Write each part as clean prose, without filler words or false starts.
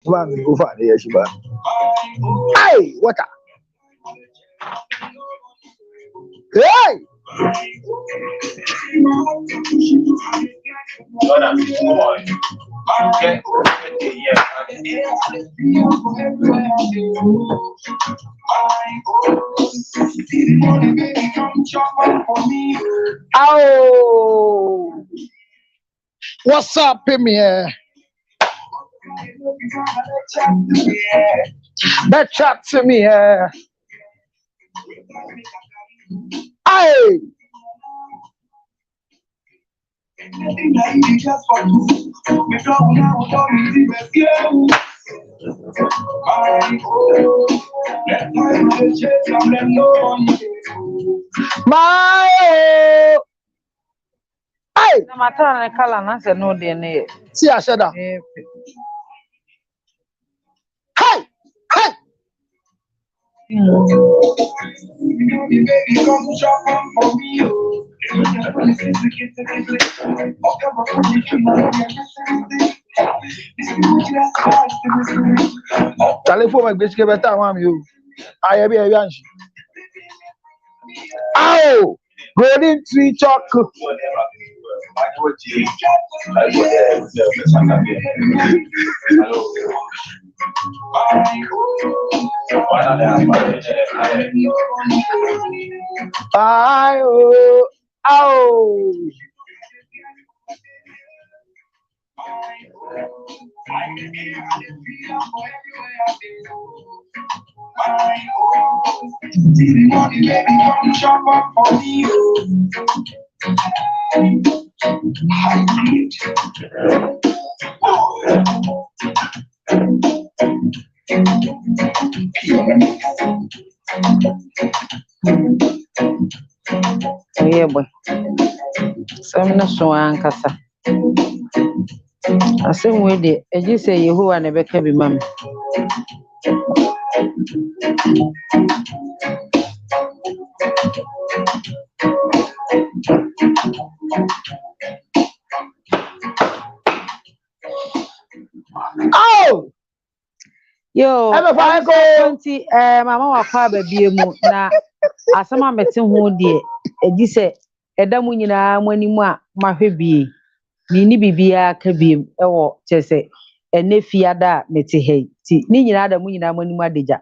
One over the Yeshiva. Hey, what? Hey! Oh, what's up, Premier? That chat to me. Hey! My hey! Na matara ne kala na se no de ne. See, I said that. Hey! Hey! Telephone my bitch give better one you. I be a young. Ow! Golden tree chalk. I oh ow. Yeah boy. Some na so ankasa. Asem we de eji se Yehowa na beka bi mam. Oh! Yo, I'm a fire go. 20 mama wa kwa ba biemu na asema mete ho de eji se eda mu nyina mu animu a mahwe bie. Ni ni bibia ka biem ewo chese ene fiada mete he ti ni nyina da mu nyina mu animu adeja.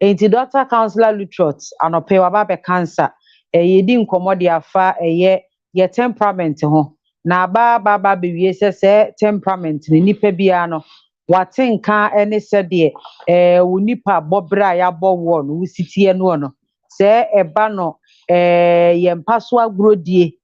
Enti doctor counselor Lutrot anope wa ba be cancer yedi nkomode afa ye temperament ho na ba be wie se temperament ni nipa bia no watenka ene se de wo nipa bobra ya bowo no wisitie no se eba no ye mpaso agrodie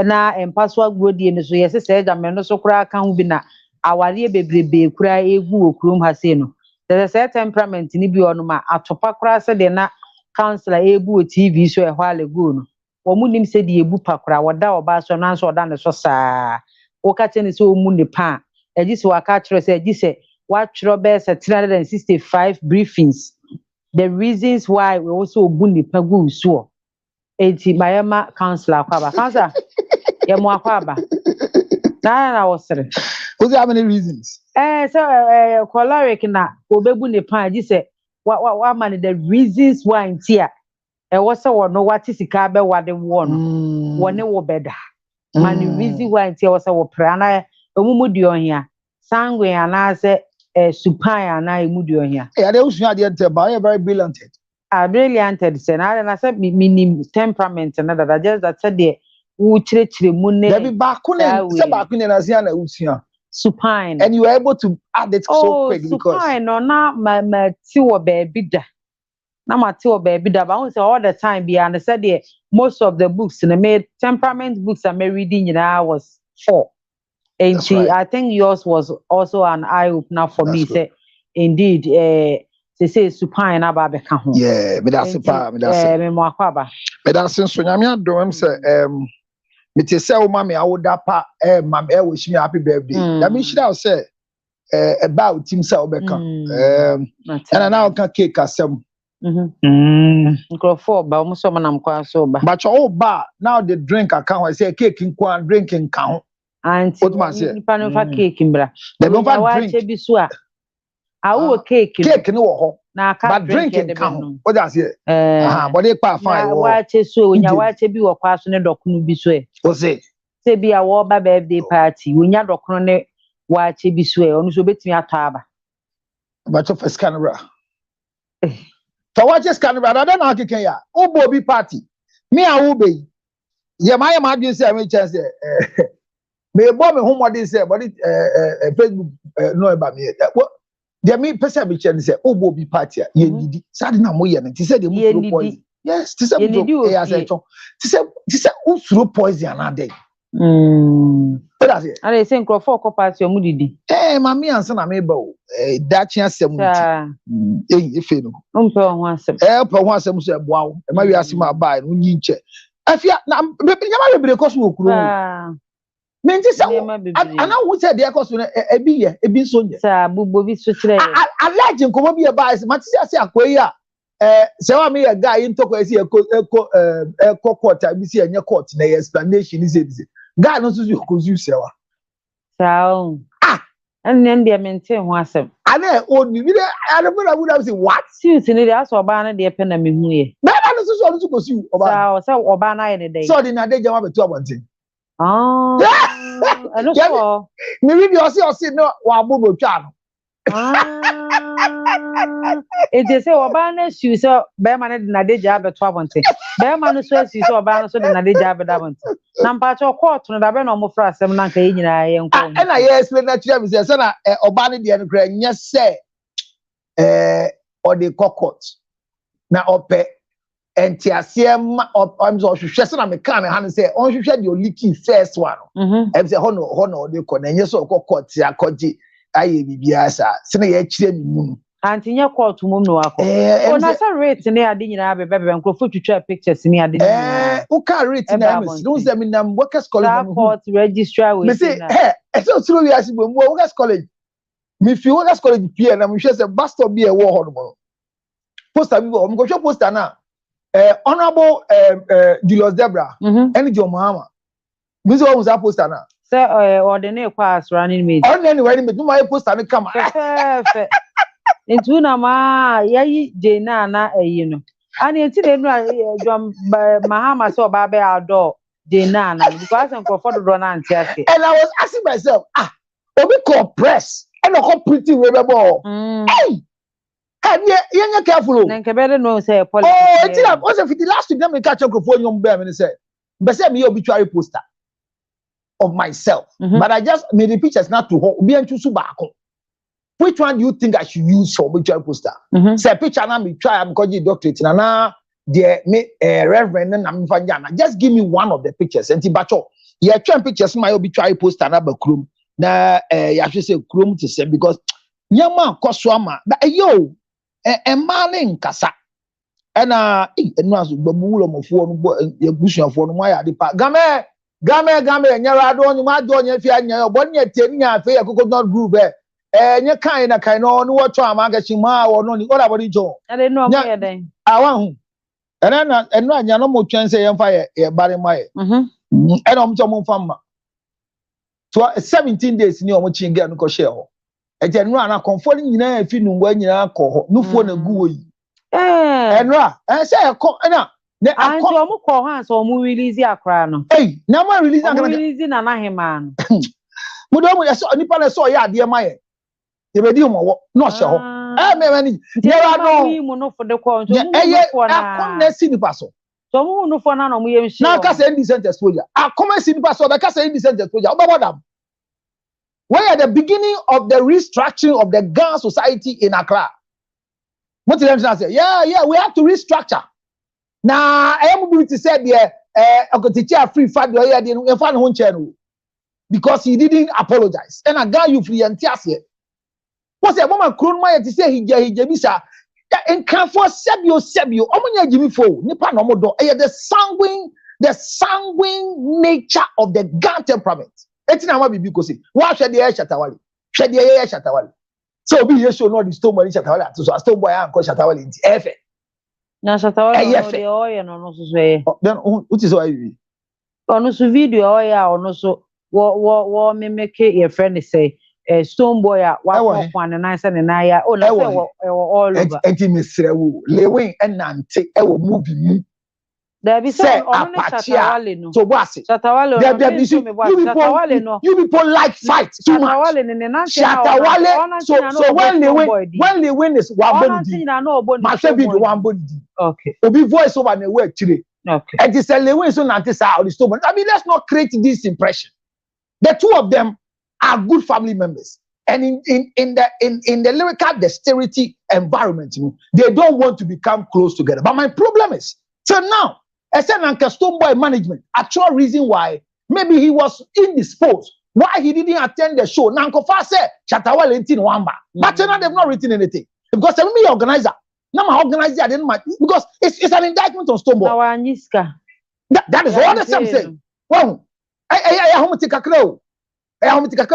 na mpaso agrodie no so ye se ejame no so kura kan hu bi na aware bebrebe kura egu okrum ha se no se temperament ni bi onu ma atopa kura se de na counselor ebu TV so e hwale go no wo mu nim se de ebu pakura woda oba so na so oda ne so saa wo ka che ne se o mu ne pa eji se waka kire se eji se wa kire be se 365 briefings the reasons why we also obu ne pa go so enti mayema counselor kwaba counselor ye mo akwaba na wosere. What's how many reasons? So choleric na obebu ne pan ji se wa man the reasons why ntia was so no what is sika be wade wo no wone wo beda man the reason why ntia was wo prana omumu di ohia sangue ana se supan ana emu di ohia Yeah, they also had the by very brilliant. Brilliant say na say minim temperament na that just that said the wo chire mu ne there be bakune na sia na usia supine and you were able to add it so quick because supine no na ma ti wo baby da na ma ti wo baby da but I say all the time be and said the most of the books in the made temperament books I'm reading was 4 and right. I think yours was also an eye opener for me say indeed they say supine aba be ka ho yeah me that's me mo akwaba me that's so nyame adom say me te say o mama awoda pa mama e wish me happy birthday that means she say about team say obeka and now can cake asem microphone ba mo so manam kwa so ba but oh ba now the drink account I say cake in kwa drinking count and what man say nipa no fa cake mbra they don't drink bi so a Awo cake no wo ho but drinking come what does it but they pa fine wa che so onya wa che bi wo kwa so ne dokono bi so o say bi a wo ba birthday party onya dokono ne wa che bi so onu so betimi ato aba but to first camera so what just camera I don't know keken ya obo bi party me a wo be ye ma dwen say me chance me bo me homodin say but Facebook no about me there me person be chance say obo bi party ye didi sad na mo ye nti say the mu poison yes ti say e as e chon ti say usuro poison na dey what does it and they say crofo ko party omu didi mami ansa na me ba o da chia asem nti efe no umpe ho asem pe ho asem so eboa wo ma wi asem aba no nyi nche afia na nyama bebre ko so okuro me nti say ana wo say de ko so ebi ye ebi so nye sa bubo bi so kire allergy nkomo bi e ba ase mati ase akoyi a say wa me ye guy ntoko ase eko court abi se enye court na explanation is it guy no so you ko say wa sao and they maintain ho asem ana oni bi de arabura would say what suit ni dey aso oba na dey pe na me hu ye na na so so go see oba sao oba na ye ne dey so di na dey jama betu abonten eno so me read you see no wa bobo twa no it dey say oba na su so be ma na dey na dey ja betu abonten be ma no so su so oba na so dey na dey ja betu abonten na mpa cho court no da be na omo fra asem na nka ye nyina ye nko na ye explain na tira me say na oba ne dey no kra nya say or the court na ope enti asem I'm so hwehwe say na me kan ha say on hwehwe the leaky first one em say hono dey ko na nya so court akoji aye bibia sa se na ye kire me mu anti nya court mum no akọ na say rate ne ade nyina be nkrofo twitwa pictures ni ade nyina o ka rate na me no say me nam workers college no court registrar we say so through we asibo mo workers college me fi workers college pia na me hwe say bus stop bi e wo ho no poster bi o me go hwe poster na honorable Julius Debra and John Mahama me say o say poster na say ordinary class running mate ordinary me do my poster na come into na ma yayi jena na eyi no ani enti de no John Mahama so ba be ado jena na because en for do na anti ase and I was asking myself obi compress and o pretty we be bo hey you careful na nke be no say politics enti na o say for the last week na me catch microphone nyom be me say be say me obituary poster of myself but I just made the pictures not to obi entusu baako. Which one do you think I should use for obituary poster? Say picture na me try because you doctorate na the reverend na me fanya. Just give me one of the pictures. Enti bacho ye try pictures my obituary poster na ba krom na ya should say krom to say because nyama koso ama yo man nkasa na enu aso gbabu wulo mofo no ebusuafo no ya de pa game nyara do onyu ma do onye fi anya obo nya temi nya afi yakoko not group nye kan na kan no ni wocho amagachi ma wo no ni ola body jo ade no mo ye den awan hu enu anya no mo twen say yemfa ye bare maye ena mo mo famma so 17 days ni o mo chinga no ko share ho eje nu ana konfo ni nyina afi nu ngwa nyina ko ho nufuo na gu oyi enu say ko na ne akọ o mo ko han so o mo release akra no na mo release akra release na na hema no mo do mo so nipa na so ya ade maye ye be di mo wo no hye ho me ni nyara no mo no for the ko so mo no na akon na si nipa so mo no for na no mo ye mhye na ka say indecent exposure akoma si nipa so be ka say indecent exposure obabodam we are the beginning of the restructuring of the gang society in Accra. What them say we have to restructure na mobility said okotichi free fad your here dey fan ho nche no because he didn't apologize and a guy you free antiase what's say mama kron ma yet say hija bisa en kan for sebio omunya jimi fo nipa no modo the sanguine nature of the gang temperament etina ma bibi ko say wa hwe de shatawali so obi ye show no the stone boy shatawali so stone boy an ko shatawali nti efe na shatawali no de oye no so ye then what is why you ono so video oya ono so wo me make your friend say stone boy walk one and nice and I oh na say all over Enti Lewin enante e wo movie there be say on Shatawale no so boase Shatawale no you people like fight too much Shatawale so when Lewin is wabonidi ma say be wabonidi okay obi voice over na we chire okay and this Lewin so nante sa or the stone. I mean, let's not create this impression. The two of them are good family members. And in the lyrical dexterity environment, they don't want to become close together. But my problem is, so now, as an Uncle Stoneboy management, actual reason why maybe he was indisposed, why he didn't attend the show. Now, Uncle Fa said, Chatawale ain't in Wamba. But now they've not written anything. Because I'm me organizer. Now my organizer, I didn't mind. Because it's an indictment on Stoneboy. That is all the same thing. Well, I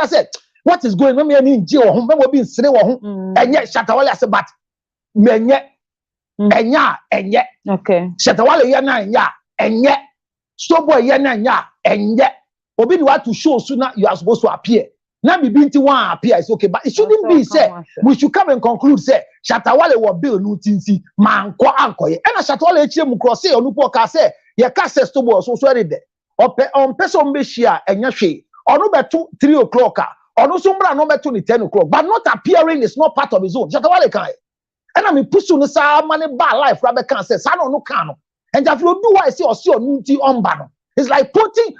said, what is going on? Me in jail, home, we being sitting home, and yet Shatawale said, but men yet, and yet, okay, Shatawale yana, and yet, Stowboy yana, and yet, Obi want to show sooner you are supposed to appear. Now be binti one appear is okay, but it shouldn't be said. We should come and conclude say Shatawale will build new tinsi man kwa anko ye. And Shatawale eche mu cross say onupo ka say ye ka say Stowboy so ready there. On person be share enya hwe. Onu betu 3 o'clock. Onu so mbra no betu ni 10 o'clock. But not appearing is not part of his own. Shatawale kan. And I mean push no sa money ba life rabe kan say sa no kan no. And if you do why say or see onunti omba no. It's like posting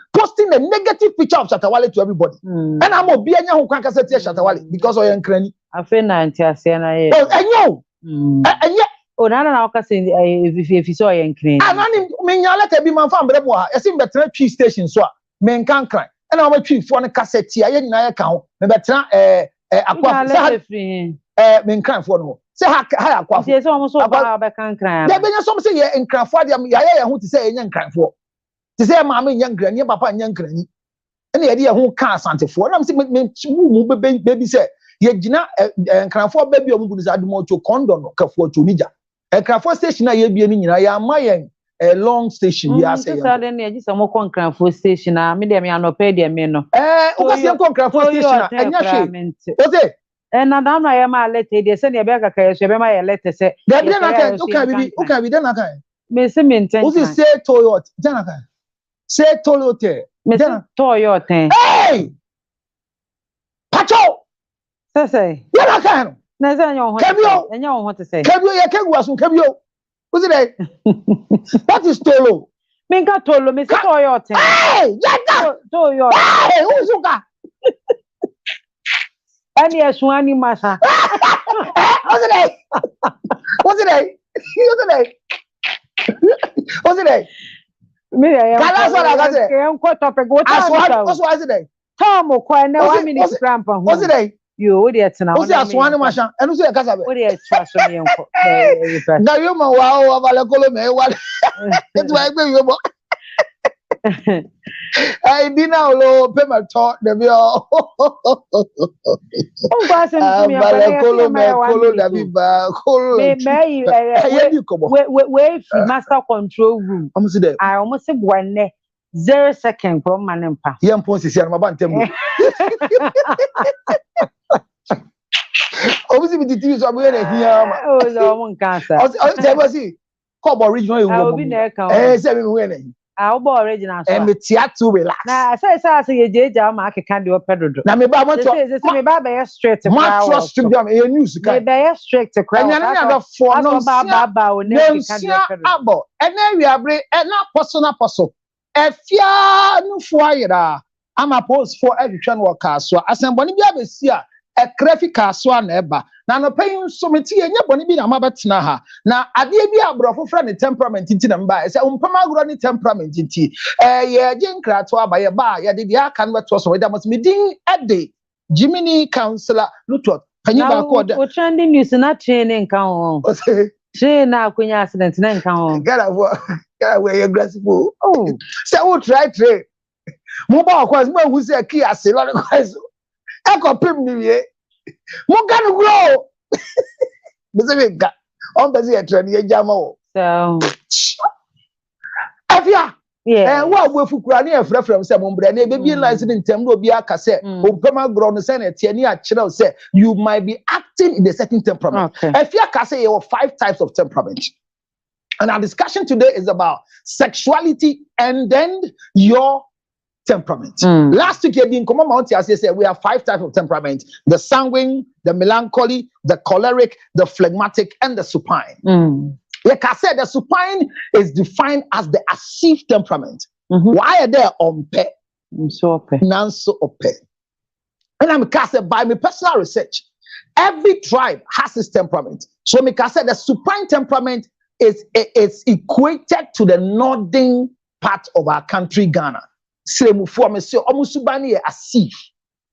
a negative picture of Shatawale to everybody. And I'm a be who can't say Shatawale because of your cranny. I feel 90 I say na. Oh, and you. And yet. Oh, na say if you saw your cranny. And I mean, you let be man from Breboa. I think better tree station so men can cry. And I'm a tree for a cassette here. I na account. Me better men can for no. Say ha akwa. Yes, almost so bad I can cry. There be some say ye in cry for them. Ya who to say yen cry for. To say mammy young granny, papa and young granny. Any idea who can't Santa for? I'm saying, baby say, ye gina and cry for baby or movies add more to condom or for to Nija. A cry for station I be I am my a long station. Yes, I just a more concrete for station. I mean, I no pay their men. What's your concrete for station? And yes, and now I am a letter. They send a beggar carriage. My letter say, that then okay, we then again. Miss Minton, who say Toyota, Janaka. Say Toyota. Toyota. Hey! Pacho! Say, yeah, I can. Cabio, and you want to say, Cabio, was from Cabio. Who's it? That is Tolo. Minka Tolo, Miss Toyota. Hey! Toyota. Hey! Who's Uga? And yes, one in Massa. What's it? What's it? What's it? Me, I am quite up a good what's it? Tom or quite now 1 minute cramp. What's it? You idiot now. What's that one masha? And who's a Casabe? What is trust me? Now you know wow, Valacolo, what? That's why I didn't know payment talk the bill. Master control room. I almost said 1 0 second from Manampa. Young Ponce, I'm about to obviously, with the TV, so I'm going to hear. Oh, no one cancer. I was see. Come original. I will be there. I'll be original. And the theatre relax. Now, I say, you can't do a pedal. Now, me baba straight to trust to them. A news. Be straight to crowd. And another for no baba. And then we are brave and not personal. If you are no fire, I'm opposed for every channel castle. As I'm going to be here. A graphic castle neighbor. Now, no paying so much here, nobody be a mabatina ha. Now, I did be a brother friend in temperament in Tinamba. Say, Pamagro temperament in tea. Yeah, Jane Cratwa by a bar, ya did ya can what was so that must be ding at day. Jiminy Councillor Lutot. Can you back what trending news not training count? Train now, Queen accident, then count. Get away your graceful. Oh, so we'll try trade. Mobile was more who's a key as a lot of guys. Echo pim ni ye. Mo can grow. Bese ga. On bese e trend ye jama o. So. Afia. Yeah. And what we fukurani a friend from some umbre ne baby lines in term no be aka say opema ground say na tie ni a kire say you might be acting in a certain temperament. If you can say you have 5 types of temperament. And our discussion today is about sexuality and then your temperament. Last week, we have 5 types of temperament: the sanguine, the melancholy, the choleric, the phlegmatic, and the supine. Like I said, the supine is defined as the active temperament. Why are they on pay? So ope. And I'm said by my personal research, every tribe has its temperament. So I said the supine temperament is equated to the northern part of our country, Ghana. Same for me, so almost active.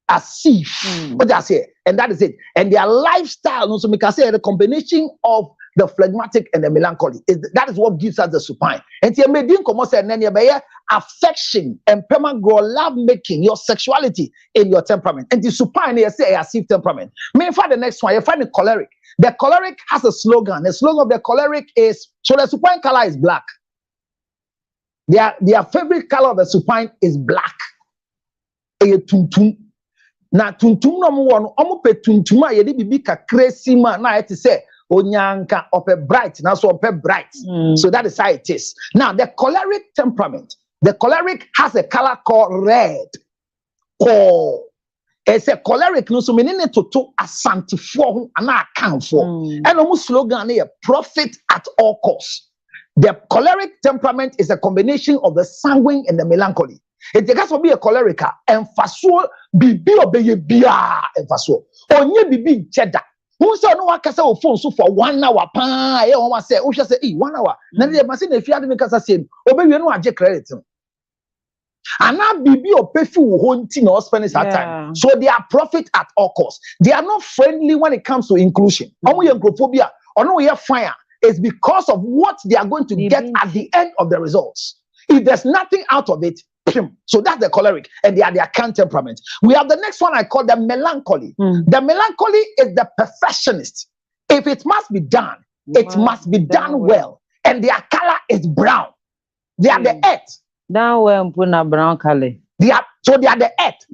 What I say, and that is it. And their lifestyle, also, I say the combination of the phlegmatic and the melancholy that is what gives us the supine. And you may think affection and love making, your sexuality in your temperament. And the supine is say active temperament. Mean for the next one, you find the choleric. The choleric has a slogan. The slogan of the choleric is, so the supine color is black. Their favorite color of the supine is black. Na tuntum no mo wono omo pe tuntum a yede bibi kakra sima na it say onyanka ope bright na so ope bright. So that is how it is. Now the choleric temperament, the choleric has a color called red. Oh, it's a choleric no so meaning to asantifo ana account for. And almost slogan here, profit at all costs. The choleric temperament is a combination of the sanguine and the melancholy. It has to be a choleric and faso bibi obeye bia and faso onye bibi cheda who say no waka say phone so for 1 hour pa e won say who say 1 hour na dey machine na fiade me kasa say obewie no age credit ana bibi opefi wo ho nti na spend that time, so they are profit at all costs. They are not friendly when it comes to inclusion. Omo ye nkrofobia ono ye fire is because of what they are going to get at the end of the results. If there's nothing out of it, so that's the choleric, and they are their kind temperament. We have the next one I call the melancholy. The melancholy is the perfectionist. If it must be done, it must be done well. And their color is brown. They are the earth. Down well, puna brown color. They are the earth.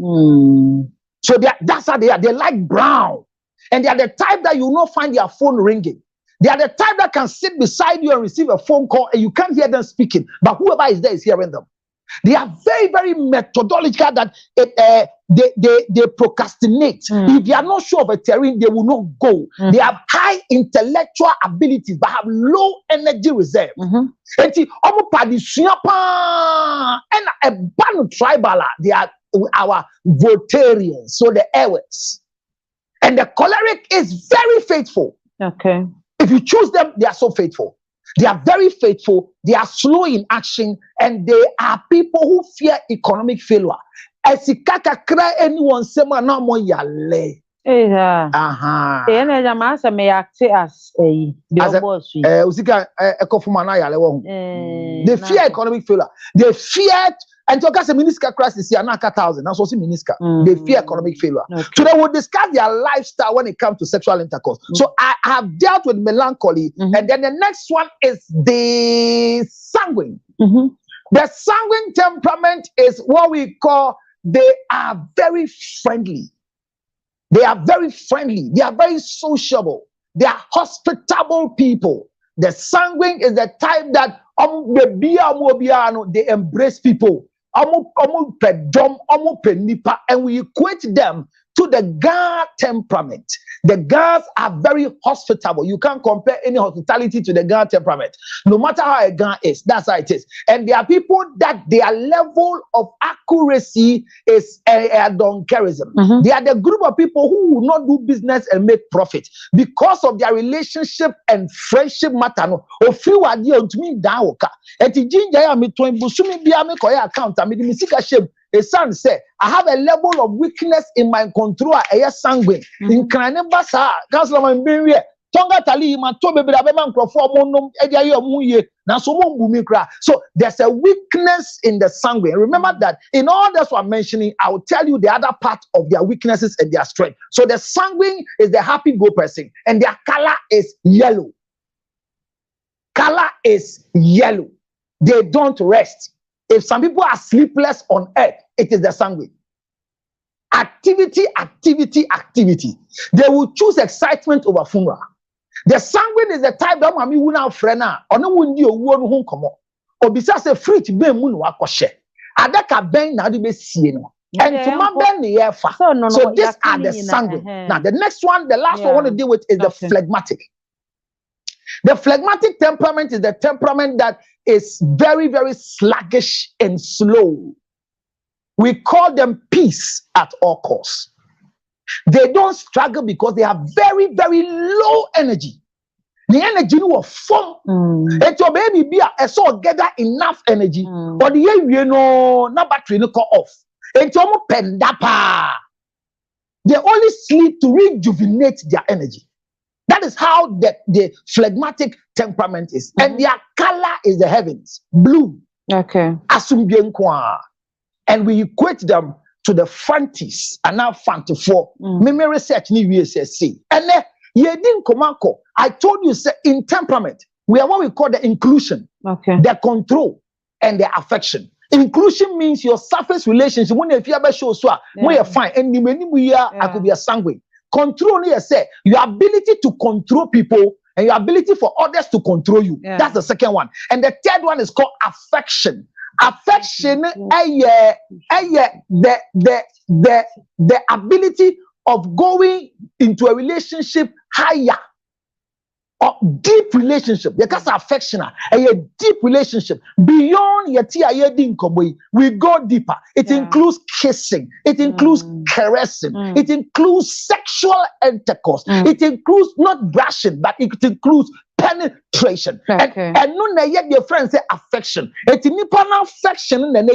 So that's how they are. They like brown. And they are the type that you will not find their phone ringing. They are the type that can sit beside you and receive a phone call and you can't hear them speaking, but whoever is there is hearing them. They are very, very methodological that they procrastinate. If they are not sure of a terrain, they will not go. They have high intellectual abilities but have low energy reserve. And a band tribal, they are our votarians, so the airways. And the choleric is very faithful. Okay. If you choose them, they are so faithful. They are very faithful. They are slow in action, and they are people who fear economic failure. Esikaka kra anyone sema na mo yale. Aha. Ene jama se me act as the boss. Usika ekofuma na yale wo. They fear economic failure. They fear. And to cast a minister crisis here, not 1,000. That's also minister. They fear economic failure. So they will discuss their lifestyle when it comes to sexual intercourse. So I have dealt with melancholy, and then the next one is the sanguine. The sanguine temperament is what we call, they are very friendly. They are very friendly. They are very sociable. They are hospitable people. The sanguine is the type that they embrace people. And we equate them to the Ga temperament. The Gas are very hospitable. You can't compare any hospitality to the Ga temperament. No matter how a Ga is, that's how it is. And there are people that their level of accuracy is a donkerism. They are the group of people who will not do business and make profit because of their relationship and friendship matter. No, of few idea to me dawoka. And the ginger ya me twen busumi bia me koya account. I mean, the misika shame. A son said, I have a level of weakness in my control. A sanguine. In Kranebasa, Councilor Mbirie, Tonga Tali, Matobe, Abeman Croformonum, Ediayo Muye, Nasumum Bumikra. So there's a weakness in the sanguine. Remember that in all that's what I'm mentioning, I will tell you the other part of their weaknesses and their strength. So the sanguine is the happy go person, and their color is yellow. Color is yellow. They don't rest. If some people are sleepless on earth, it is the sanguine. Activity. They will choose excitement over funeral. The sanguine is the type that mami wuna frena. Ono wundi owo no ho komo. Obisa se fruit be mu no akoshe. Adaka ben na de be sie no. And to my ben ne yefa. So these are the sanguine. Now the next one, the last one I want to deal with is the phlegmatic. The phlegmatic temperament is the temperament that is very, very sluggish and slow. We call them peace at all costs. They don't struggle because they have very, very low energy. The energy will form. It's your baby be a so gather enough energy. But the you know, no battery no call off. It's your pendapa. They only sleep to rejuvenate their energy. That is how the phlegmatic temperament is. And their color is the heavens. Blue. Okay. Asumbienqua. And we equate them to the fanties and now fanty-four. Meme research ni VSSC. And then Yedin Komako, I told you say in temperament, we are what we call the inclusion, the control, and the affection. Inclusion means your surface relationship. When you have a show, when you're fine, and I could be a sanguine. Control, say your ability to control people and your ability for others to control you. That's the second one. And the third one is called affection. Affection, the ability of going into a relationship higher, or deep relationship. Because affection, a deep relationship beyond your we go deeper. It includes kissing, it includes caressing, it includes sexual intercourse, it includes not brushing, but it includes penetration. And no your friends say affection. It's nipa affection and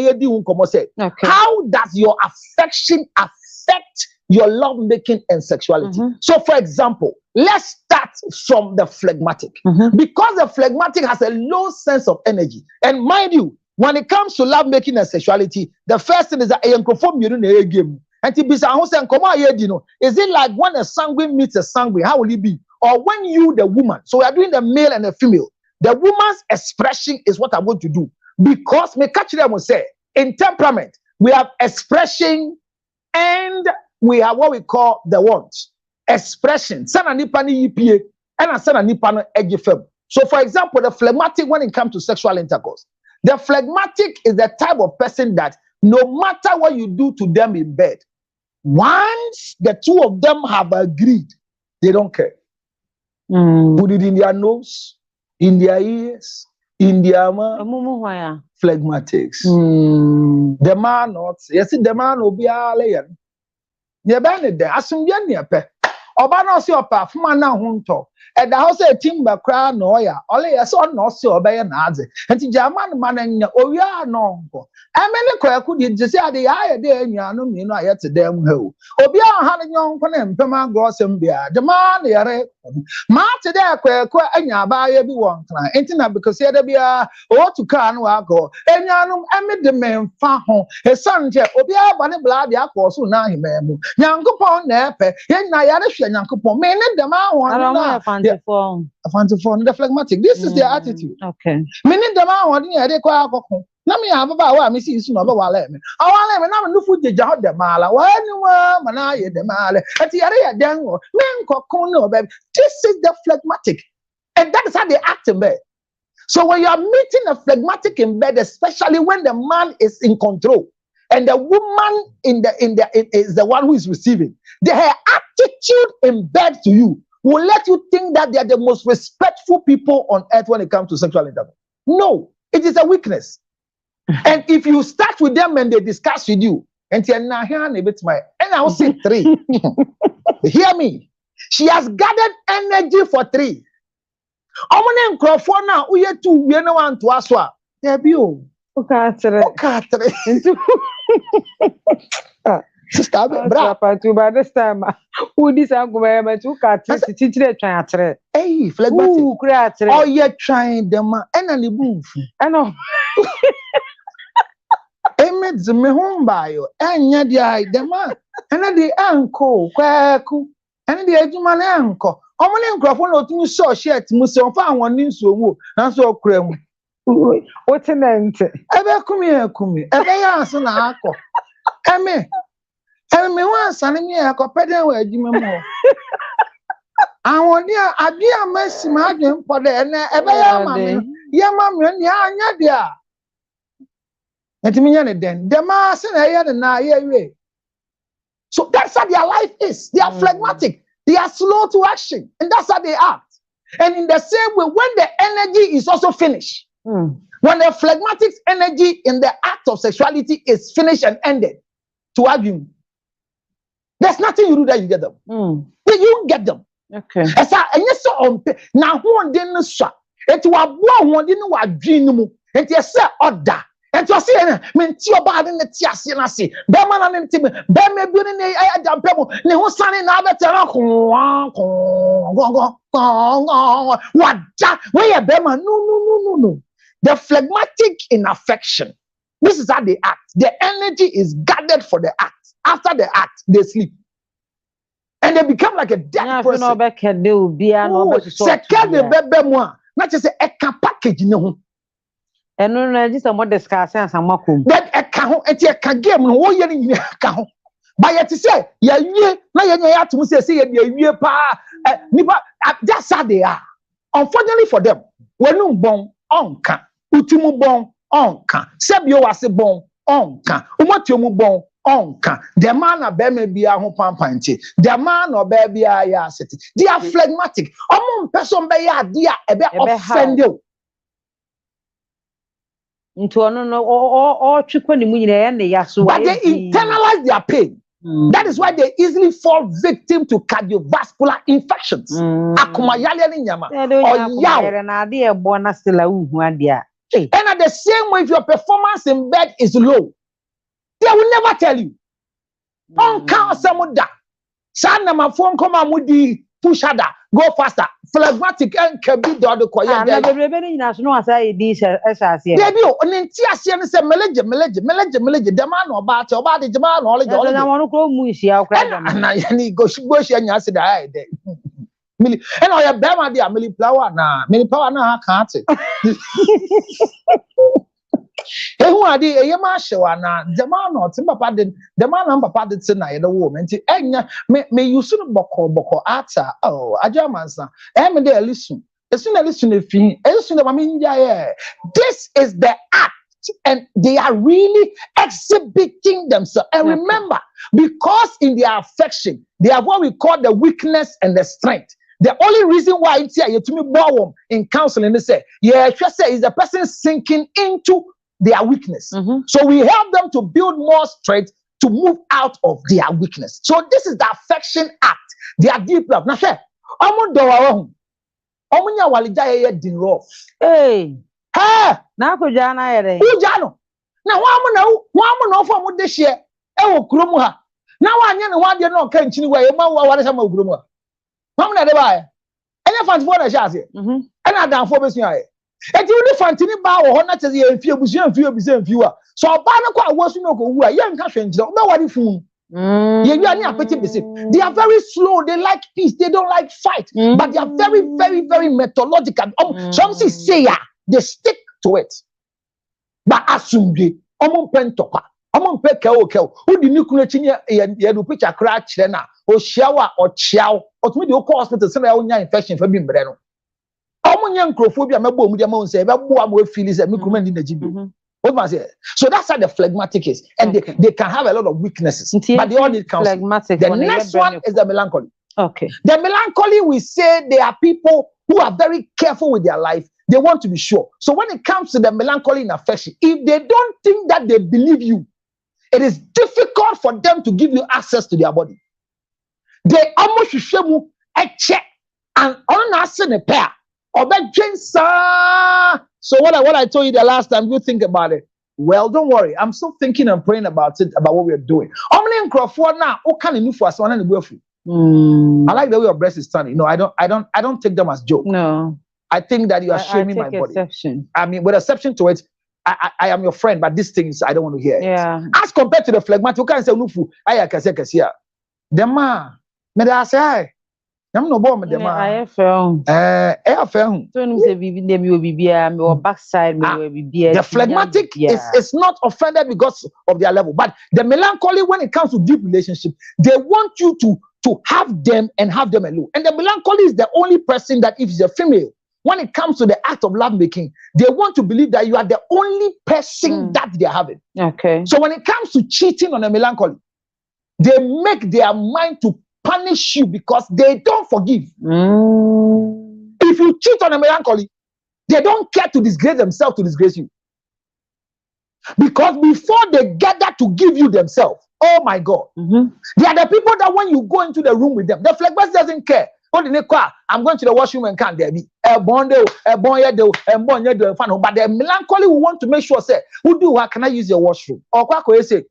how does your affection affect your love making and sexuality? So for example, let's start from the phlegmatic. Because the phlegmatic has a low sense of energy. And mind you, when it comes to love making and sexuality, the first thing is that game. And is it like when a sanguine meets a sanguine, how will it be? Or when you, the woman, so we are doing the male and the female, the woman's expression is what I'm going to do. Because me catch them will say, in temperament, we have expression and we have what we call the wants. Expression. So for example, the phlegmatic, when it comes to sexual intercourse, the phlegmatic is the type of person that no matter what you do to them in bed, once the two of them have agreed, they don't care. Put it in their nose, in their ears, in their mouth. Phlegmatics. The man not. Yes, the man will be a layer. You banned there. Assume you pe. Obano si opa fuma na hunto. And the house a timber crown no ya. Ole ya so no si obey nazi. And the German man and oya no. I mean, could you just say the eye there and you know, I had to them ho. Obia had a young ponem, Pema Grossum beer. The man, the Marta there, and ya buy everyone. Ain't because here be a or to can go. And yanum, I made the man far home. His son, Obia, Bunny Blood, the aqua, so now he may move. Yankupon, Nepe, and Nayarish, Yankupon, men the man want a phone, the phlegmatic. This is their attitude. Okay. Meaning the man wanting a deco. Nami ababa wa misi isu no ba wala me. Awala me na nufu jeja de mala. Wa niwa mana ye de mala. Ati yare ya den o. Me nkokon no baby. This is the phlegmatic. And that is how they act in bed. So when you are meeting a phlegmatic in bed, especially when the man is in control and the woman is the one who is receiving, her attitude in bed to you will let you think that they are the most respectful people on earth when it comes to sexual intercourse. No, it is a weakness. And if you start with them and they discuss with you, and I will say 3. Hear me. She has gathered energy for 3. Omone microphone now, we 2, we no want to ask what. There be you. Okay. Sister, by this time, who this argument to cut it? Hey, phlegmatic. Oh, you're trying them and a move. I know. Emets me home by you, and yet the man, and the uncle, quaku, and the edgeman uncle. How many microphone or two saw shit, Musson found one in so, and so creme. What's in the Ebe kumi. Ebe ya so na akọ. Eme wan sane mi akọ pede wa adwuma mu. Awon dia ade amasi ma adwen pọ de ene ebe ya ma me. Ya ma me ni anya de a. Etimi nya ne den. De ma se na ye na ye we. So that's how their life is. They are phlegmatic. They are slow to action. And that's how they act. And in the same way, when the energy is also finished, when the phlegmatic energy in the act of sexuality is finished and ended, to argue, there's nothing you do that you get them. You get them. Okay. And you saw now who on didn't swap. It was one didn't want dream. And you said, order. And you say, men tio bad in the tiasi na si. Beman and tim, beme building a dampemo. Ne who son in other terra. What that? Where Beman? No. The phlegmatic in affection. This is how they act. The energy is gathered for the act. After the act, they sleep. And they become like a dead person. No back can do be no second the bebe moi. Not just a package no. And no, just a more discussing and some more. That a cow and a game no year cow. But yet to say, yeah, now you have to say, yeah, pa, that's how they are. Unfortunately for them, when no bon on can, Utimu bon on can, Sebio was a bon on can, Umatumu bon on can. The man or baby be a home pampanti, the man or baby a city. They are phlegmatic. Among person by ya, dear, a bit offended. Into no or chicken and the yasu. But they internalize their pain. That is why they easily fall victim to cardiovascular infections. Akumayale ni nyama. Or yaw. And at the same way, if your performance in bed is low, they will never tell you. On count some da. Sana my phone come on with the push harder, go faster. Phlegmatic and can be the other quiet. No, as I this as I see. They be on Tiasian say melage, the man or about the man or the I want to grow mushy. I'll cry. And I go and I said, I did. And I have Bama, dear Millie Flower now. Millie Power now can't it. Who are the Yamasha now? The man or Timber did the man and Papa did tonight, the woman. Enya may you soon boko ata. Oh, a German son. Am there listen. As soon as listen if you as soon as I mean, yeah, this is the act, and they are really exhibiting themselves. And remember, because in their affection, they have what we call the weakness and the strength. The only reason why it's here to me in counseling is say, yeah, just say is the person sinking into their weakness. So we help them to build more strength to move out of their weakness. So this is the affection act. They are deep love. Now, share. Hey, now could Jana? Who Jano? Now, one for this year. Oh, Krumuha. Now I know what you're not catching away. What is a Gruma? Mamma, they buy. And if I'm for a chassis, and I down for this year. And you will find any bow or not as a few viewer. So Banaka was no go who are young country, nobody fool. They are very slow, they like peace, they don't like fight, but they are very, very, very methodological. Some say they stick to it. But assume the pentopa. Who the nuclear you pitch a crash or shower or chow or to me the hospital send your infection for being breno. Microphobia, my boom, say, but feel is a microman in the GB. What was it? So that's how the phlegmatic is, and they can have a lot of weaknesses, but they all need counseling. The next one is the melancholy. Okay. The melancholy, we say they are people who are very careful with their life. They want to be sure. So when it comes to the melancholy in affection, if they don't think that they believe you, it is difficult for them to give you access to their body. They almost show you a check and on us in a pair. So what I told you the last time, you think about it. Well, don't worry. I'm still thinking and praying about it, about what we're doing. How many Crawford now? What can you do for us? I like the way your breast is turning. No, I don't take them as joke. No. I think that you are shaming my body. Exception. I mean, with exception to it, I am your friend, but these things I don't want to hear. Yeah. As compared to the phlegmatic, you can't say Nufu. I can say Cassia. The man, may I say, I'm no bomb them. I found. I found. So you say bibi dem you bibi or backside me you bibi. The phlegmatic is not offended because of their level, but the melancholy when it comes to deep relationship, they want you to have them and have them alone. And the melancholy is the only person that if it's a female, when it comes to the act of lovemaking, they want to believe that you are the only person that they're having. Okay. So when it comes to cheating on a melancholy, they make their mind to punish you because they don't forgive. If you cheat on a melancholy, they don't care to disgrace themselves to disgrace you. Because before they gather to give you themselves, oh my God, they are the people that when you go into the room with them, the flex doesn't care. I'm going to the washroom and can't there be a bond, a boy, but the melancholy will want to make sure, say, who do what can I use your washroom? Or what say?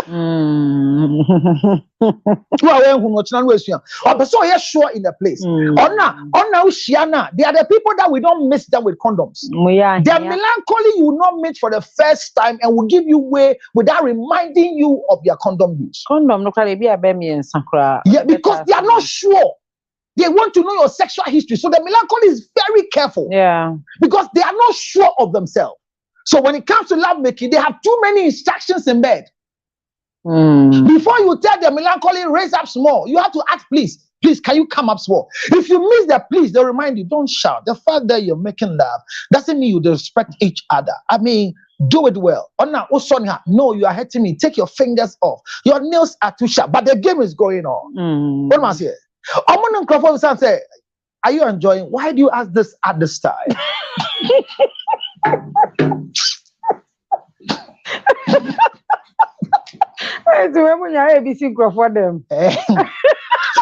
Or so you're sure in the place. Or now, Shiana, they are the people that we don't mix them with condoms. The melancholy you will not meet for the first time and will give you way without reminding you of their condom use. Condom, no, yeah, because they are not sure. They want to know your sexual history. So the melancholy is very careful. Yeah. Because they are not sure of themselves. So when it comes to lovemaking, they have too many instructions in bed. Before you tell the melancholy, raise up small, you have to ask, please, can you come up small? If you miss the please, they'll remind you, don't shout. The fact that you're making love doesn't mean you respect each other. I mean, do it well. Oh, no, you are hurting me. Take your fingers off. Your nails are too sharp, but the game is going on. What am I saying? I'm going to say, are you enjoying? Why do you ask this at this time?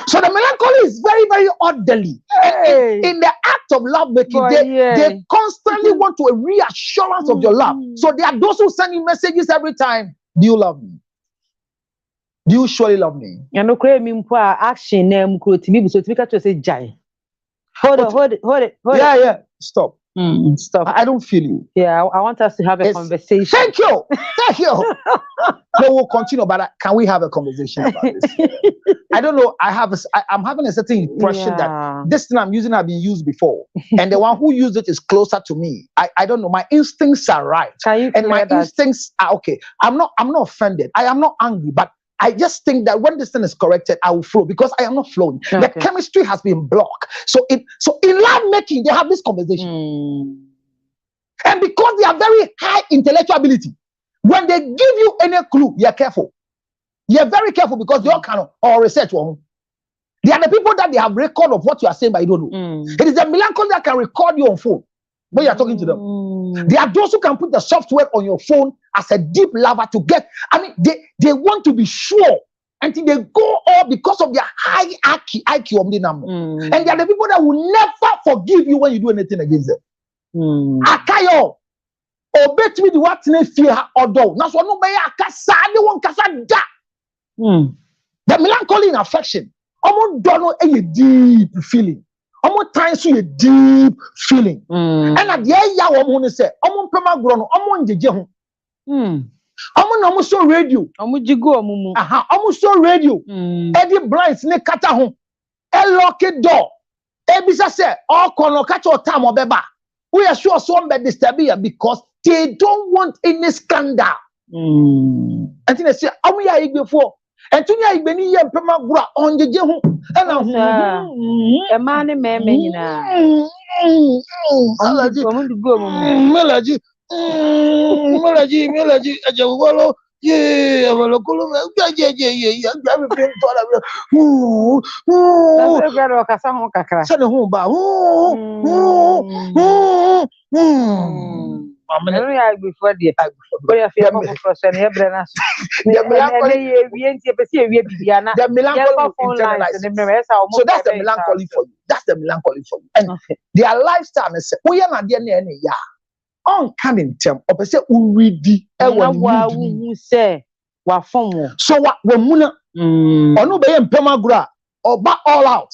So the melancholy is very, very orderly. In the act of lovemaking, they constantly want to a reassurance of your love. So there are those who send you messages every time. Do you love me? Do you surely love me? Action name so to say jai. Hold it. Yeah. Stop. Stop. I don't feel you. Yeah, I want us to have a conversation. Thank you. No, we'll continue, but can we have a conversation about this? I don't know. I'm having a certain impression that this thing I'm using has been used before, and the one who used it is closer to me. I don't know. My instincts are right, and my instincts are okay. I'm not offended. I am not angry, but I just think that when this thing is corrected, I will flow because I am not flowing. Okay. The chemistry has been blocked. So in lovemaking, they have this conversation. And because they have very high intellectual ability, when they give you any clue, you're careful. You're very careful because they all can or research. They are the people that they have record of what you are saying, but you don't know. It is the melancholy that can record you on phone when you are talking to them. There are those who can put the software on your phone as a deep lover to get. I mean, they want to be sure until they go all because of their high IQ of the number. And they are the people that will never forgive you when you do anything against them. Akayo, obey me the what ne fear or do. That's what no be akasa. They won't kasa da. The melancholy in affection. Almost don't know a deep feeling. Almost times to a deep feeling. And at the end, ya woman say, almost pema grono, almost jeje. Almost so radio. Almost jigo mumu. Almost so radio. Eddie blinds ne kata home. A locked door. Ebisa say, all kono catch your time or beba. We are sure some be disturbing because they don't want any scandal. And then they say, we are before. And to me, when you pema gura on the jehu. A man and man, Melody, yeah, well, so that's the melancholy for you. That's the melancholy for you. And their lifestyle is on coming term or say uridi so what muna ono be empema gura oba all out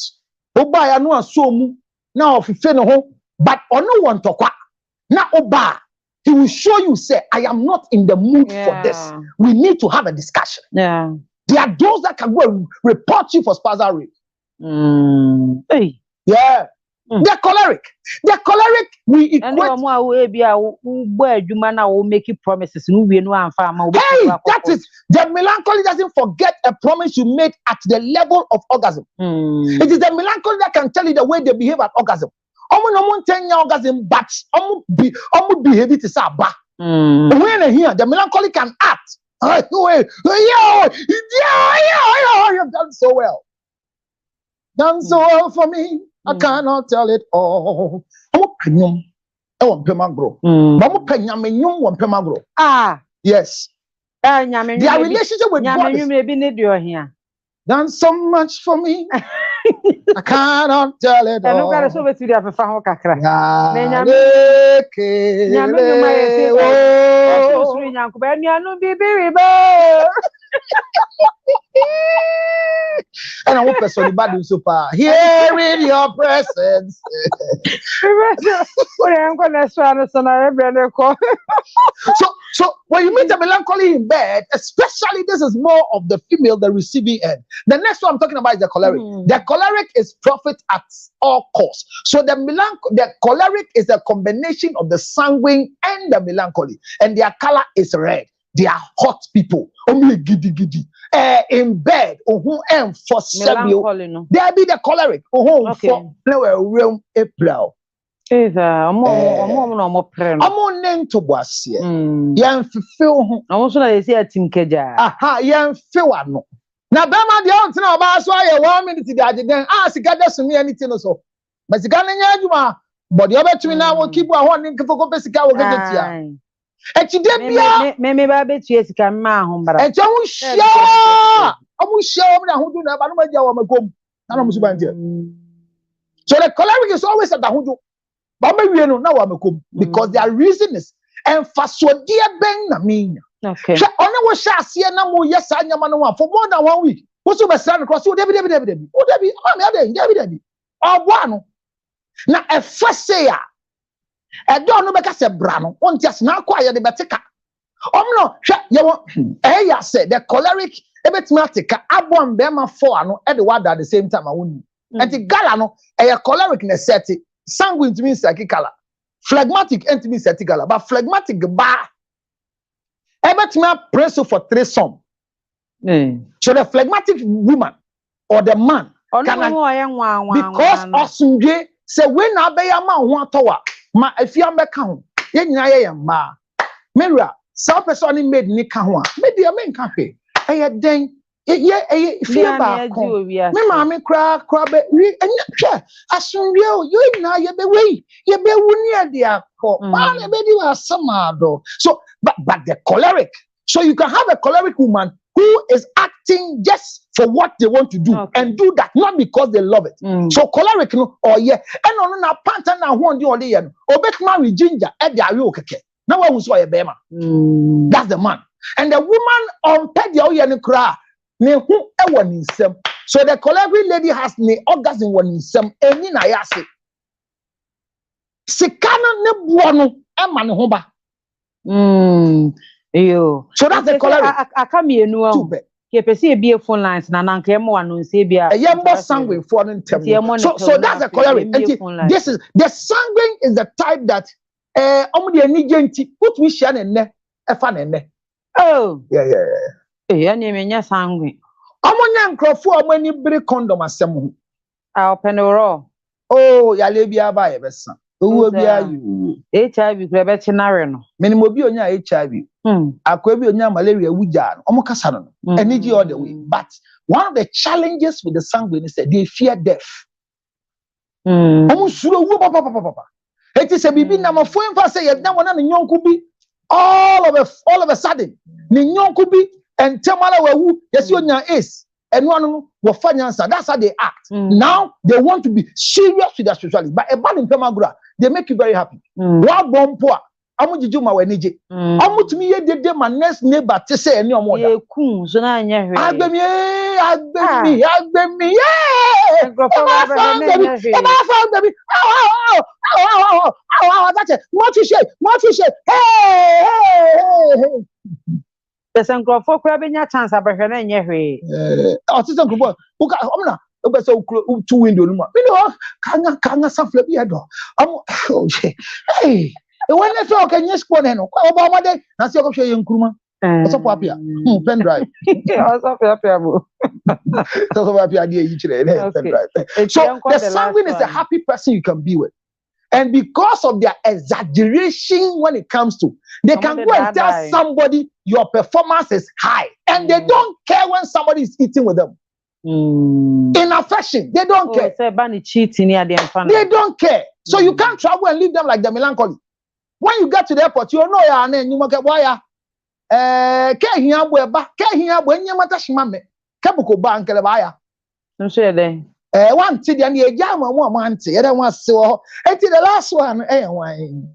oba ya no asomu na ofife no ho but ono want to kwa na oba he will show you say I am not in the mood for this. We need to have a discussion. There are those that can go and report you for spousal rape. Hey. Yeah. They're choleric. We equate. And no more will be a word you man will make you promises. No, we know I'm farmer. Hey, that is the melancholy doesn't forget a promise you made at the level of orgasm. It is the melancholy that can tell you the way they behave at orgasm. Almost 10 year orgasm, but behave it is a ba. When here, the melancholy can act. You've done so well. Done so well for me. I cannot tell it all. Yes. Their relationship with God is done so much for me. I cannot tell it all. And I want person bad so far. Here in your presence. So when you meet a melancholy in bed, especially this is more of the female, the receiving end. The next one I'm talking about is the choleric. The choleric is profit at all costs. So the choleric is a combination of the sanguine and the melancholy, and their color is red. They are hot people. Only giddy. In bed, and for several. There be the choleric. For realm April. I'm on name to was here. Yan feel. I want to say a team keja. Aha, yan feel no. Now, Bama the answer about why 1 minute then ask gather me anything so. But the Ghana, but the other two now will keep one in Kofokopesica will get it here. And today, maybe Babet, yes, can ma home, but I don't share. I will share who do not, but I don't go. I don't so the choleric is always at the Hudu. But maybe you know now I'm a because their reason is and fast what dear Ben Namin. Okay. Only was see no more yes, I am for more than 1 week. What's over stand across you, David? Oh, David. Oh, one. Now, a first sayer. I don't know because a brano won't just now quiet the batica. No, you want I said the choleric ebetmatica abon bema for no at the water at the same time. I wouldn't. And the galano a choleric necessity, sanguine to me color, phlegmatic and to me color, but phlegmatic bar ebetma presso for 3 some. So the phlegmatic woman or the man because Osunje say when I be a man want to ma if you am home ye nyina ye ma Mira self person made ni ka ho a me de me nka hwe e den ye fie ba ko me ma me kra be wi enya hwe asunwe o yo nyina ye be wu ni ade akọ ma na be di asama do so but the choleric, so you can have a choleric woman who is acting just for what they want to do and do that not because they love it. So choleric no and on na panta na ho ndi ole ye no obetuma with ginger e de awe okeke na wa wuso ye bema. That's the man. And the woman on ped ye oye no kra ne hu e woni nsem. So the choleric lady has ne orgasm woni nsem eni na ya se sikano ne buo no e ma ne ho ba. So that's the choleric. I come here no. You perceive be phone lines na nanke mo anu se bia. Yembo sanguine for an So that's the choleric. This is the sanguine is the type that omudi ani genti put me share ne efa ne. Oh. Yeah. Ya ne menya sanguine. Omonya nkrofo omani bere condom asem ho. Open the raw. Oh, ya le bia ba ye besa. Owo bia you. HIV kura be chinare no. Menimo bi onya HIV. Akwa bi onya malaria wuja no. Omo kasa no. Energy all the way. But one of the challenges with the sanguine is that they fear death. Omo suro wu papa. It is a bibi na mo fo mfa say ye na wona ne nyonku bi all of a sudden ne nyonku bi entemala wawu yesi onya ace. And one will finance. That's how they act. Now they want to be serious with their sexuality. But a bad in Pemagura, they make you very happy. One bomb poor. Amu jiju ma wenije. Amu to me ye did my next neighbor to say any more. Agbemi. Hey. The Sanko for crabbing your chance, I prefer any way. Autism group. obe so two window no ma me no kanga safle bi edo hey when they say okay yes phone no kwa oba made na se okwo hwe ye nkuruma so po apia pen drive so po apia bo so po apia dey yi kire pen drive so the sanguine is a happy person you can be with. And because of their exaggeration when it comes to, they can go and tell somebody your performance is high. And they don't care when somebody is eating with them. In affection, they don't care. They don't care. So you can't travel and leave them like the melancholy. When you get to the airport, you know your name, you must get why. I'm sure they. One to the jam and 1 month, other one so the last one, wine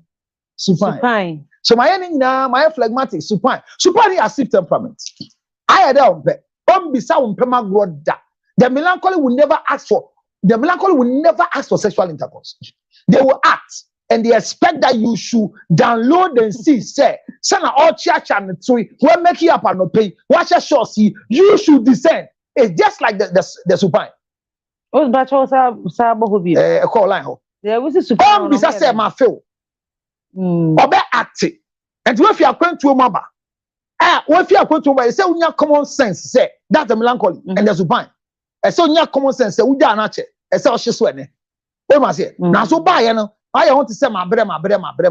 supine. So my ending now, my phlegmatic supine. Supine has temperament. I had out there. The melancholy will never ask for sexual intercourse. They will act and they expect that you should download and see, say, Sana all church and three, we'll make you up and no pay. Watch a show, see, you should descend. It's just like the supine. Oh, but also, a call line. There was a supine. I say, my feel. Obe acting. And if you are going to a mama, if you are going to a say, we have common sense, say, that's the melancholy and the supine. And so, you have common sense, say, we are not it. And so, she's sweating. What must say? Now, so by I want to say, my brem,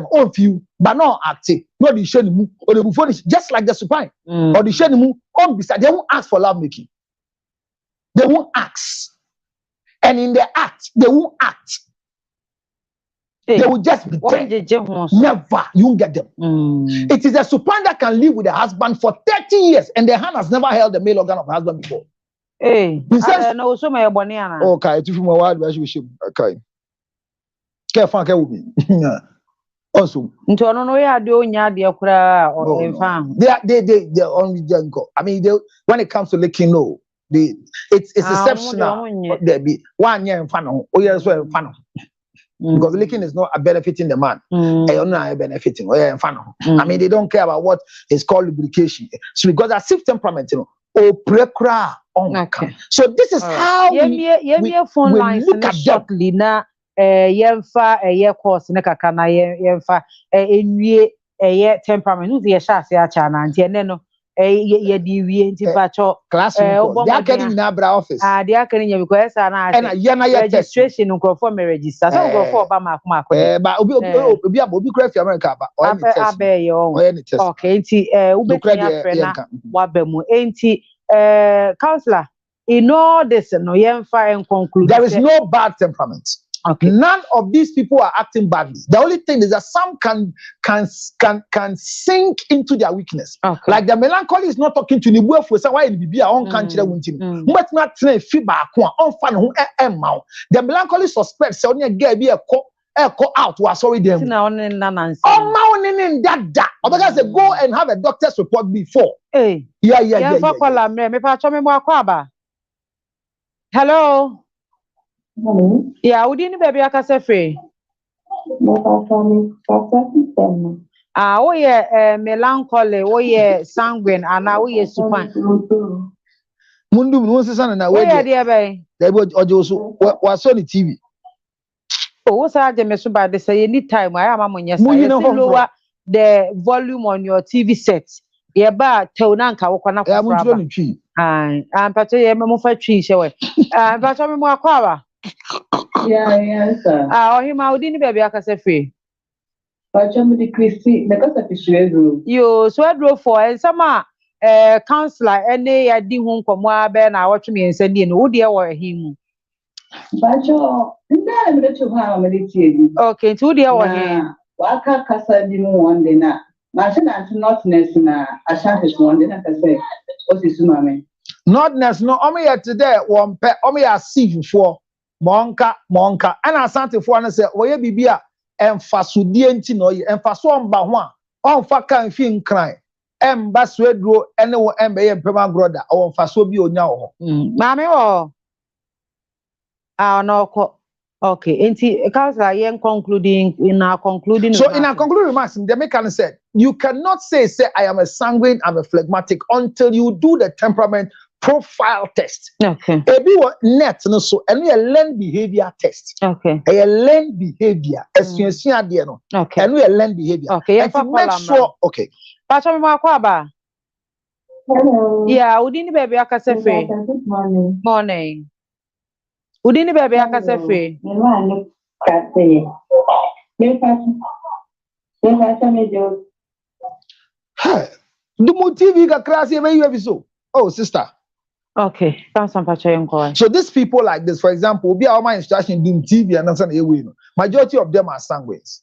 all few, but not acting. No, the shame, or the buffon is just like the supine. Or the shame, on beside, they won't ask for lovemaking. They won't ask. And in the act, they won't act. Hey, they will just be there. Never, you won't get them. It is a supine that can live with a husband for 30 years, and the hand has never held the male organ of the husband before. Hey, no, so my boniana. Okay, if you want wild, we should. Okay. Careful, will be. Also, into no ya do nya de kura or infam. They only jungle. I mean, when it comes to licking, no. It's exceptional. There be 1 year in fun. Oh, yes, well, fun. Because licking is not benefiting the man. They are not benefiting. Oh, yeah, fun. I mean, they don't care about what is called lubrication. So because I see temperament, you know, oh, prekra. Okay. So this is how we look at shortly now. Yemfa a course neka na yemfa enwie temperament no ye sha se acha na nti ene no ye di wie nti fa cho class they are getting na bra office they are getting because na registration nko for me register so nko for ba ma akọ ba obi kra fi America ba okay nti ubetumi afre na wa ba mu nti counselor in all this no yemfa and conclude there is no bad temperament. Okay. None of these people are acting badly. The only thing is that some can sink into their weakness. Okay. Like the melancholy is not talking to Nibu for why it be on country winting. But not fiba on fan the melancholy suspects only get be a call out was sorry them. That because they go and have a doctor's report before. Hey. Yeah. Hello. Yeah, we didn't baby akase free. Oh yeah, melancholy, oh yeah, sanguine, and now we are supine. Mundu no season na we. Yeah, dear bay. They was on the TV. Oh, what's that? The mesu by the say anytime I am among yes. Lower the volume on your TV set. Yeah, but Tonanka Wakana. I'm Patricia Mofa tree show. I'm Patricia Moakara. Yeah, sir. Him out in the baby, I can say free. But somebody Christy, because of the swear. You swear for and some counselor, and they are the home from where Ben, I watch me and send in, oh dear, or him. But you're not to how many okay, 2 dear or him. Waka Casa didn't want dinner. Martin and notness na I shan't his one dinner, I say, what is mammy? Notness, no, only today, one pet, only I see for. Monka, and I sent for and say, Oye Bibia, and Fasudient, no, and Fason Bawan, on Fakan Fin cry, and Baswedro, and no MBA and Pema Groda, or Fasobio now. Mammy, oh, no, okay, and see, because I am concluding in our concluding. So, in our concluding remarks, the American said, you cannot say, I am a sanguine, I'm a phlegmatic until you do the temperament profile test. Okay. Ebi what net no so and we learn behavior test. Okay. A learn behavior. Esuasia de no. Okay. And we learn behavior. Okay. And to make sure. Okay. Pacha me makwaba. Hello. Yeah, udini baby akase free. Good morning. Morning. Udini baby akase free. Me kase. Me kase me jo. Do mo TV ka krasi e you so. Oh, sister. Okay. Come some pacha yonko. So these people like this, for example, be our my instruction doing TV and nothing away. Majority of them are sanguines.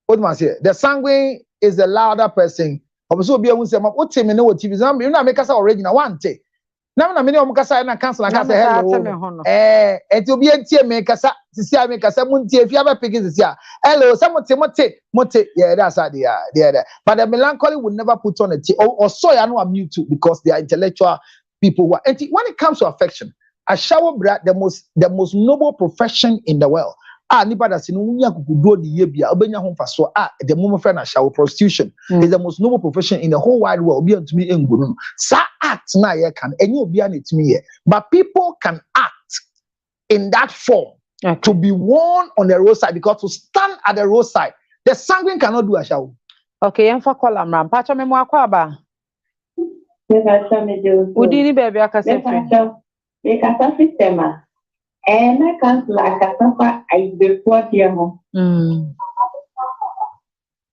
What must say? The sanguine is the louder person. Also, be able to say, "What team know what TV?" You know, make us original one day. Now, na many of us na cancel and say hello. It will be a team make us see. I make us someone if you ever pick this year. Hello, someone say mote. Yeah, that's idea. Yeah, but the melancholy would never put on a T or so I know I'm mute too because they are intellectual people who are. And when it comes to affection, a shower brat, the most noble profession in the world. Nipa da sinu nya kukudo di yebia obenya ho faso the moment friend shower prostitution is the most noble profession in the whole wide world. Obi antumi engu no sa act na ye can enye obi anetumi ye, but people can act in that form to be worn on the roadside, because to stand at the roadside the sanguine cannot do a shower. Okay, yemfa kola mra pacha me mo akwa ba Me kase me jo. udini baby akase free. Me kase sistema. And I can't like a papa, I before the home.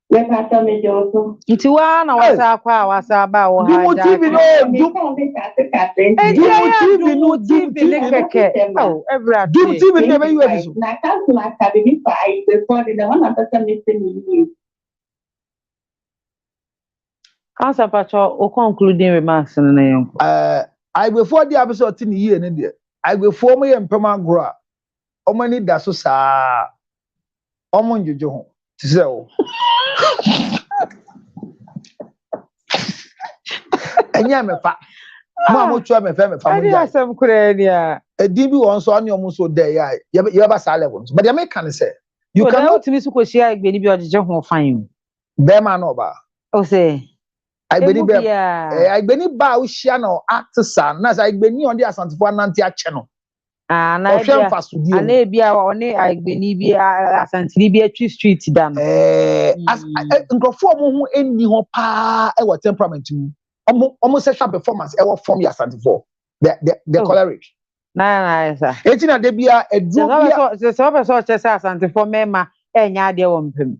Let us tell me, Joseph. It's one or was about do TV never you ever. I can't like a baby fight before the one of the missing. Answer Pacho or concluding remarks in the name. I before the episode in the year in India. I go for me and Pemagua. Omani da so sa. Omon Jojo. So. Enya me fa. Mo try me fa me fa mo ja. Asem kure dia. E di bi won so ani omo so there ya. You ba sa level. But the American say you cannot to me so ko share Igbeni bi ojeje ho fan. Be man no ba. O say Igbeni be. Igbeni ba o hia no act sa na say Igbeni on the asantifo ananti a che no. Na bia ana bia oni Igbeni bia asantini bia twi street da no. As nkrofo mo ho eni ho pa e wa temperament mu. Almost sexual performance e wa form ya asantifo. The choleric. Na sir. Etina de bia edru bia so person che say asantifo mema enya ade wo mpem.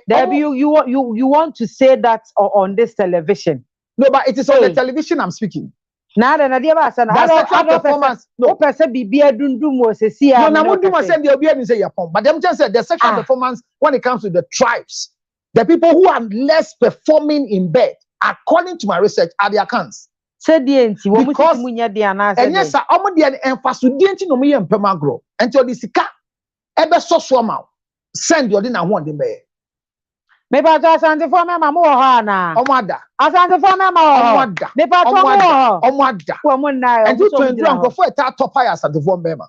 You want to say that on this television? No, but it is on the television I'm speaking. Na dia ba say na sexual performance. No person bibia dundum wo se sia. No, na mo do say the obi ani say yapon. But them just said the sexual performance when it comes to the tribes, the people who are less performing in bed, according to my research, are the accounts. Say the enti wo mu nya dia na say. And yes, sir, omo dia emfaso di enti no me ye mpem agro. Enti odi sika ebe so ma send your na ho de me. Me ba to asantifo mema mo ho ana. Omo ada. Asantifo mema ho. Omo ada. Me ba to mo. Omo ada. Wo mo na. And you 22 nkofo eta top fire asantifo mema.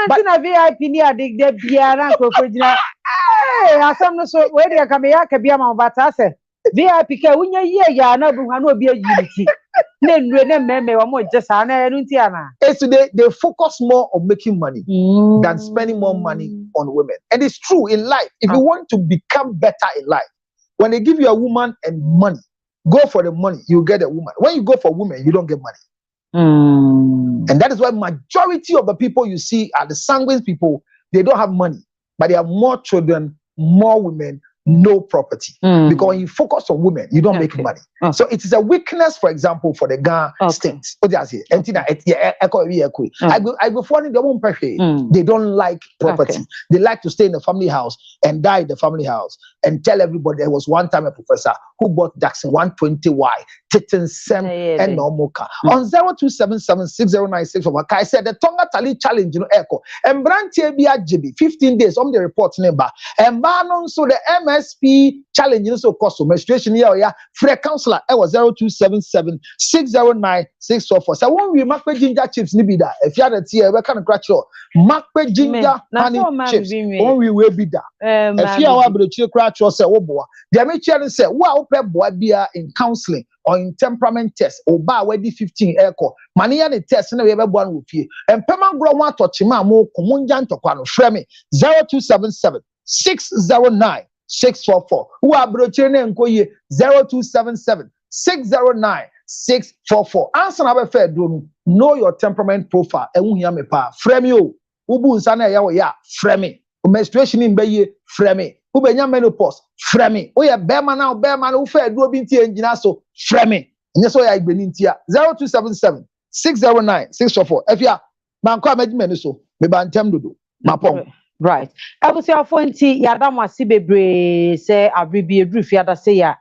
But na VIP ni adig de biara nkofo gina. Asam no so we dey ka me ya ka bia ma bata se. VIP ka unya ye ya na bu hanu obi agility. Na nure na meme wa mo just ana enu nti ana. It's they focus more on making money than spending more money on women. And it's true in life. If you want to become better in life, when they give you a woman and money, go for the money, you get a woman. When you go for women, you don't get money. And that is why majority of the people you see are the sanguine people. They don't have money, but they have more children, more women, no property. Because when you focus on women, you don't make money. So it is a weakness, for example, for the Ghana state. I go for them. They don't like property. They like to stay in the family house and die in the family house and tell everybody. There was one time a professor who bought Jackson 120Y, Titensem, and Nomoka on 02776096. I said the Tonga Tali challenge, echo and Brantie Bia GB 15 days on the report number and Banon so the MSP challenge so cost menstruation here free counselor was 0277609644. So when we make ginger chips nibida if you had a tea we can crack your make ginger honey chips when we will be that if you are able to crack your say oh boy the make say wow pe boy bia in counseling on temperament test oba wedi 15 echo mania the test na we be bo no fie empema gro ho atochima mo komunja ntokwa no frɛ me 0277 609 644 who abrochire ne nkoye 0277 609 644 answer na be fair do no know your temperament profile e hu hia me pa frɛ me o ubu nsa na ya wo ya frɛ me menstruation in be ye frɛ me ubenya menopause frɛ me wo ye be ma na wo fair do bi ntie engina so frɛ me nye so ya igbeni ntia 0277 609 644 efia manko amagime ni so me ba ntem dodo mapom. Right. Abusiafo nti yadam ase bebre se abribi edru fiada se ya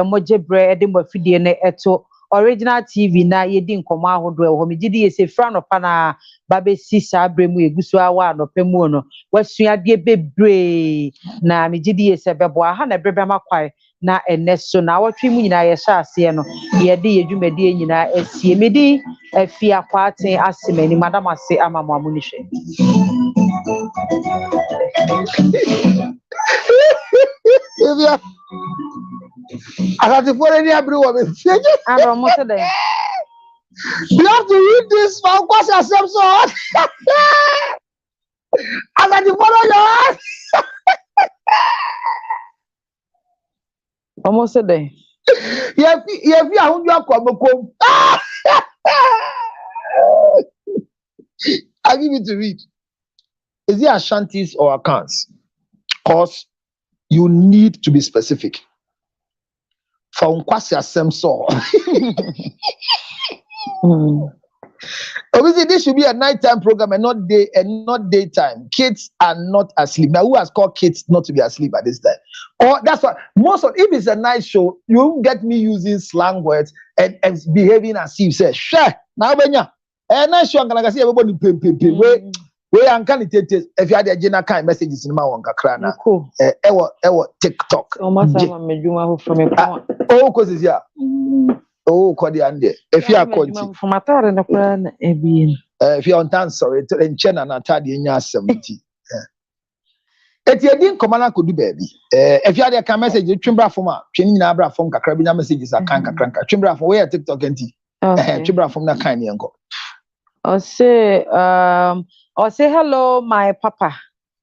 mojebre ede mafidie ne eto original TV na yedi nkomo ahodo e ho megidi yese fra no pa na babesi sa abremu egusu awa no pemu no wasua de bebre na megidi yese bebo aha na bebre makwai na eneso na awotwe mu nyina ye sha ase no yede yedwumade nyina asie medi afia kwaten asemani madam ase amamo amunihwe. Evia I for any everyone. I don't know today. You have to read this for course yourself so hard. I got to follow your Almost a day. Yeah, you are come. I give it to read. Is it Ashantis or accounts? Because you need to be specific. For Kwasi Asemso. Obviously, this should be a nighttime program and not daytime. Kids are not asleep. Now, who has called kids not to be asleep at this time? Or that's what most of. If it's a night show, you get me using slang words and behaving as if say, "Share now, benya." Night show, I'm gonna see everybody pay. We are can it if you had a general kind messages in my one kakrana. Ewo TikTok. Oh, cause it's yeah. Oh, Kodi ande. If you are conti. From a third and plan If you are on dance, sorry, to enchant and atadi in your 70. If you didn't come on, could do baby. If you had a message, you trim from a training abra from Kakrabina messages, I can't crank a trim from where TikTok and tea. Trim from that kind of uncle. Or say hello, my papa.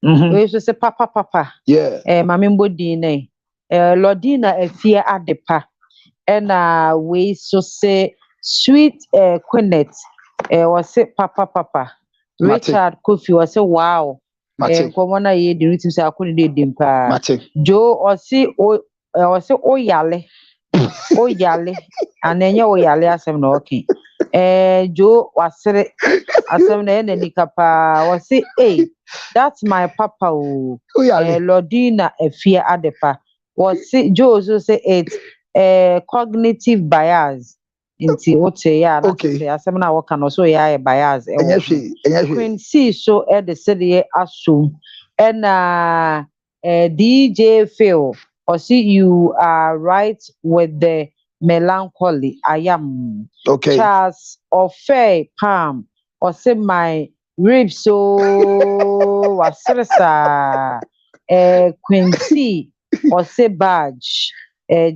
We used to say papa. Yeah. Mammy Bodine. Lordina a fear at the pa. And we so say sweet Quinnet. Was say papa. Richard Kofi was say wow. Komona ye the written say I couldn't do dimpa. Joe or say oyale. Oyale. And then your oyale as I'm okay. Joe was said asem na ene nikapa was say hey that's my papa Lordina efia adepa was say Joe also say it cognitive bias inti ote ya na say asem na work no so ya bias Queen C so the city assume and DJ Phil or see you are right with the melancholy I am Charles or Fair Palm or say my ribs so wasresa Quincy or say badge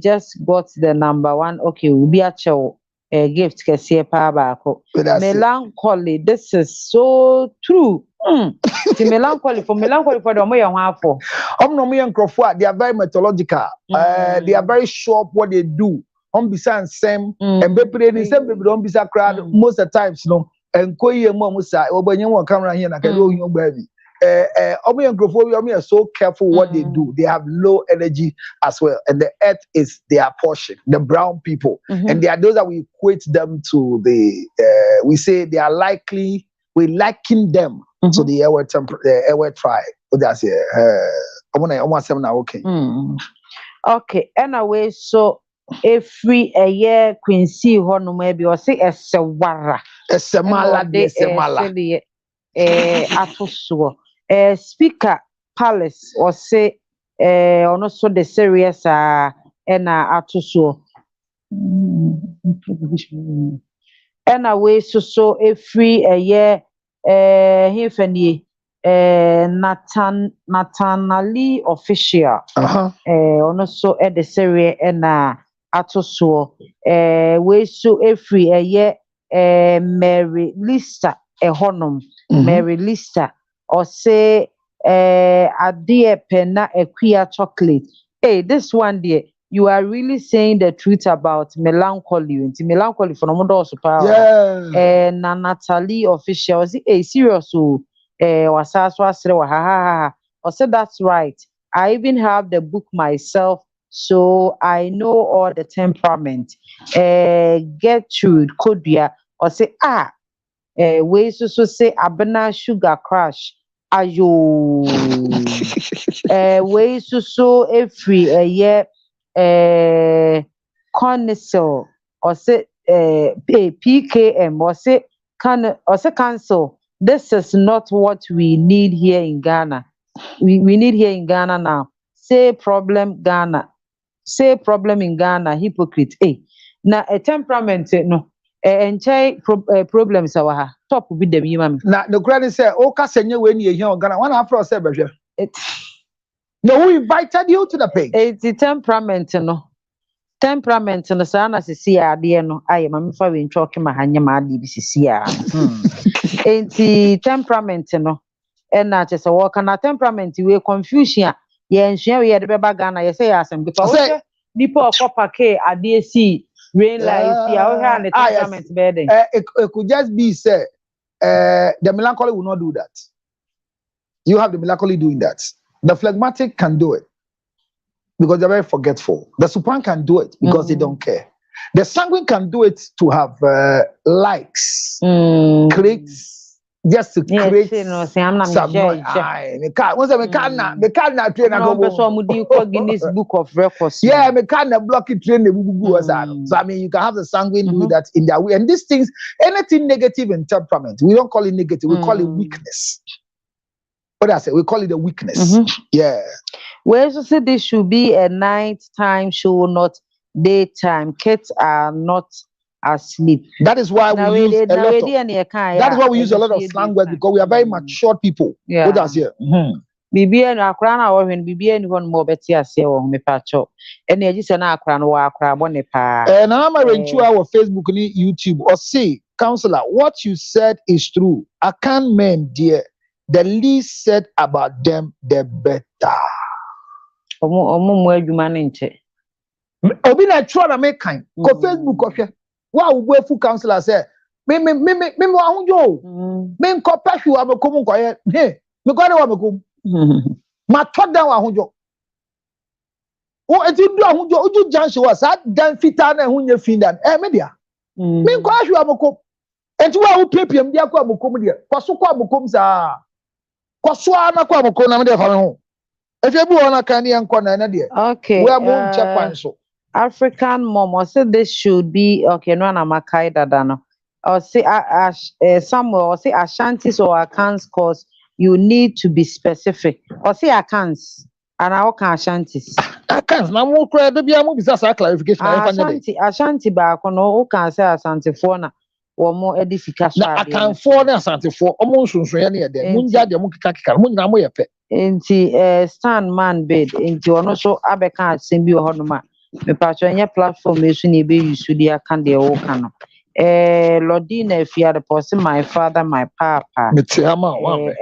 just got the number one okay we'll be at your gift kesiye pa baako melancholy this is so true the melancholy for the omo ye ho afo no mo yenkrofo they are very methodological they are very sure what they do on beside same and be pray ni same be on beside crowd most of the times no and koye mo musa obanyen won camera here na ka do ohun gba bi omo yenkrofo we are so careful what they do they have low energy as well and the earth is their portion the brown people and they are those that we equate them to the we say they are likely we liken them to the airway tribe that's almost 7 now okay anyway so every a year Quincy hono maybe or say esewara atoso speaker palace or say ono so the serious na atoso anyway so every a year hifani Natanali official ono so the series na atoso we so every Mary Lista honum Mary Lista or say dear penna queer chocolate. Hey, this one dear, you are really saying the truth about melancholy. Into melancholy for no more super. Yeah. Na Natalie official. Hey, serious. Was ha ha ha. I said that's right. I even have the book myself, so I know all the temperament. Gertrude Kodia or say we so say abena sugar crash. Ayo. We so every Conisel or say PKM or say cancel. This is not what we need here in Ghana. We need here in Ghana now. Say problem Ghana. Say problem in Ghana. Hypocrite. Na a temperament no. Problems our top with them you mami. Na the credit say o ka senye we ni ehia Ghana one afro say behwe. No, who invited you to the page? It's the temperament no. Temperament no sa na sisi ade no aye mami fa we ntwa ma hanya ma ade bi sisi a. Enti temperament no na chese wo kana temperament we confusion ye nsua we de beba Ghana ye say asem because wo nipa okopa ke ade si rain light see how here the temperament burden. It could just be say the melancholy will not do that. You have the melancholy doing that. The phlegmatic can do it because they're very forgetful. The supine can do it because they don't care. The sanguine can do it to have likes, clicks, just to create some noise. Guinness Book of Records. Yeah, me can't block it train the so I mean you can have the sanguine do that in their way. And these things, anything negative in temperament, we don't call it negative, we call it weakness. What I say, we call it a weakness. Yeah. We also say this should be a nighttime show, not daytime. Kids are not asleep. That is why we use a lot of. That is why we use a lot of slang words because we are very mature people. Yeah. What does here? Bibi na akra na wo hwen bibi ni hon mo beti ase wo me pacho ene agi se na akra no wa akra bo ne pa na ma renchu our Facebook ni YouTube or say counselor what you said is true. I can't men dear the least said about them the better. Omo adwuma ne nche obi na try na make kind ko Facebook ko hwe wa wo fu counselor say me wa hunjo me nko pahwe wa bekom nko ye he me ko de wa bekom ma to dan wa hunjo o eti du hunjo oju janse wa sa dan fita na hunye findan me dia me nko ahwe wa bekom enti wa wo pepiem dia ko bekom dia kwaso ko bekom sa kwaso ana ko bekom na me dia fa me ho if you want to na dia okay we are moon check so African mom or say this should be okay no na makai dada no or say somewhere or say Ashantis or Akans cause you need to be specific or say Akans and how can Ashantis Akans na mo kra da bia mo bisa sa clarification Ashanti ba ko no o kan say Ashanti for na wo mo edifika so na Akanfo na Ashanti for omo nsonson ne de mo nja de mo kika mo nyina mo ye pe enti stand man bed enti ono so abeka asem bi ho no ma me patcho enya platform esu na ebe yusu dia kan de wo kan no Lordina Fia the person my father my papa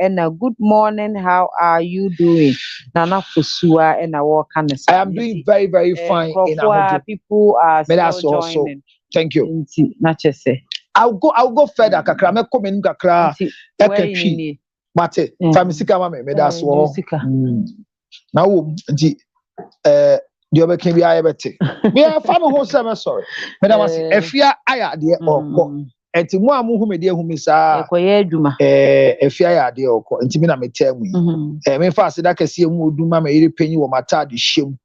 and a good morning how are you doing Nana Fusua and a walk and I am doing very very fine in Abuja. People are still joining joining. Thank you Not just say I'll go further kakra me come in kakra ekatwi mate famisika ma me that's all na wo nti the other can be I ever take. We are family whole summer sorry. Madam Efia aya de oko. Enti mu amu hu me de hu me sa. Ekoye adwuma. Efia ya de oko. Enti me na me tell mu. Me fa se da kase mu oduma me yire panyi wo mata de hyem.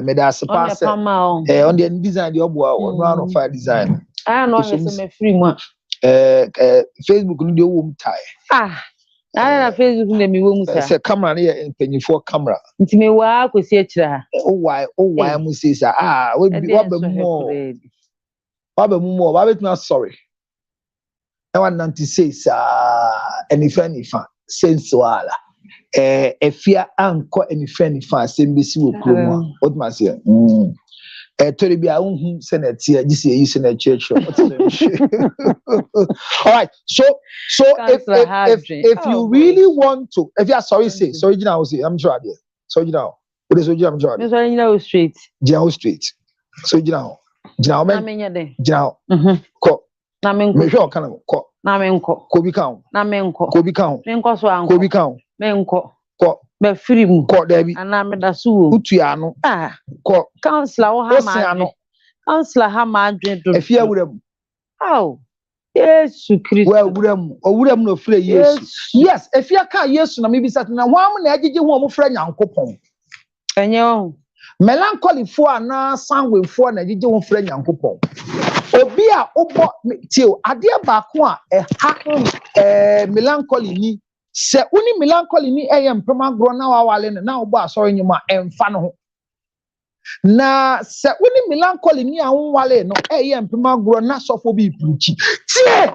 Me da se pass. On the design the obo no an fire design. Ah no he se me free mu. Facebook no de wo mu tai. Na Facebook na mi wo mu sa. Se camera na ye mpanyifo camera. Nti me wa kwesi akira ha. O why mu say sa we ba mu mo ba betuna sorry. Na 196 enifa sense wala. Efia anko enifa sembesi wo kromo. What ma say? Tori bi a unhu senate here this year senate church. All right, so if you really want to, if you are sorry say sorry now say I'm sure there. So you know what is I'm sure so you know straight so you know now ko na me me hwe oka na ko na me nko ko bi kan na me nko ko bi kan me nko so anko ko bi kan me nko ko be free mu ko da bi ana me da so wo utu ano ko counselor wo ha ma counselor ha ma adwe do efia wuram oh yes Christ well wuram no frɛ Yesu yes efia ka Yesu na me bi sat na hwam na agege ho mo frɛ Nyankopɔn enye o melancholy fo ana sanguine fo na agege ho frɛ Nyankopɔn obi a obo tio ade ba ko a melancholy ni se uni melancholy ni mpema gro na wawale na obo asori nyuma emfa no ho na se uni melancholy ni a wonwale no mpema gro na sofo bi preach tie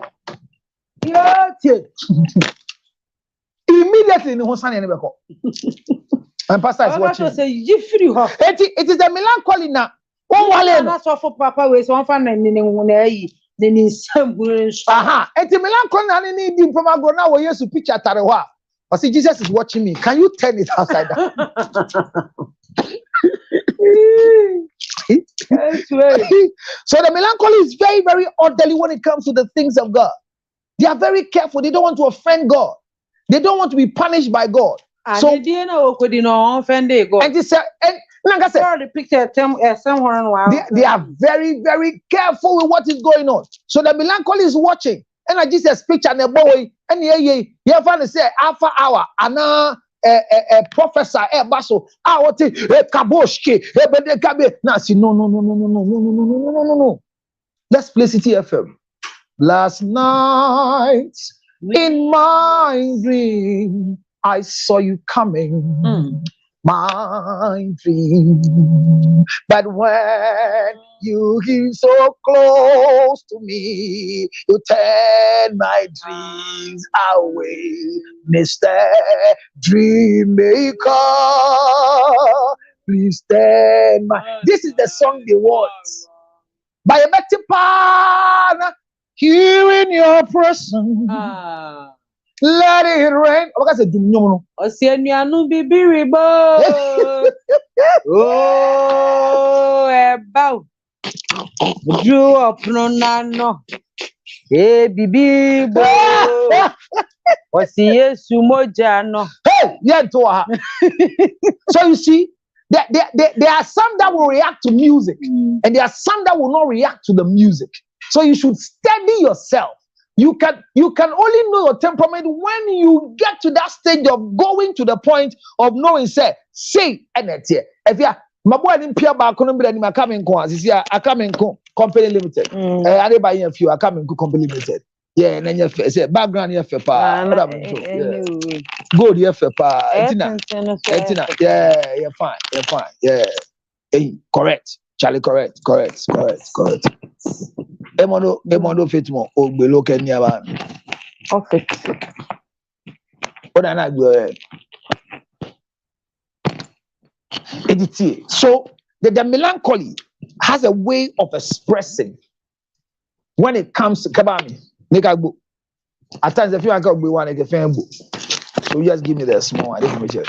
immediately ni ho sane ne beko and pastor is watching say you free ho it is the melancholy na wonwale no sofo papa we so wonfa na ni na yi ni samburu aha eti melancholy na ni di mpema gro na wo Yesu picture tare ho a I see Jesus is watching me. Can you turn it upside down? So the melancholy is very, very orderly when it comes to the things of God. They are very careful. They don't want to offend God. They don't want to be punished by God. So and they are very, very careful with what is going on. So the melancholy is watching. And I Jesus picture and a boy, and you find to say alpha hour, and professor, basso, kaboshke, now see, no. Let's play City FM. Last night in my dream, I saw you coming. My dream, but when you came so close to me, you turn my dreams away, Mr. Dreammaker. Please turn my. This is the song they want. By a better partner, here in your presence. Let it rain. Oh, that's a dumb. Osianuanu bibiribo. Oh, eba. Drew up no nano. Eh, bibibo. Osiesu mojano. Hey, yeah, to her. So you see, there are some that will react to music, and there are some that will not react to the music. So you should steady yourself. You can only know your temperament when you get to that stage of going to the point of knowing say and it's here. If you my boy didn't peer back on me, I come in company limited. I didn't buy a few, I come in company limited. Yeah, and then you say background here for good here for yeah, you're fine. Yeah. Hey, correct. Charlie, correct. Emono fitmo ogbelo kenya ba. Okay. Oda na gbe. Editi. So the melancholy has a way of expressing when it comes to kabami. Nekagbo. At times if you want to be one like a fan book. So just give me the small. I didn't measure.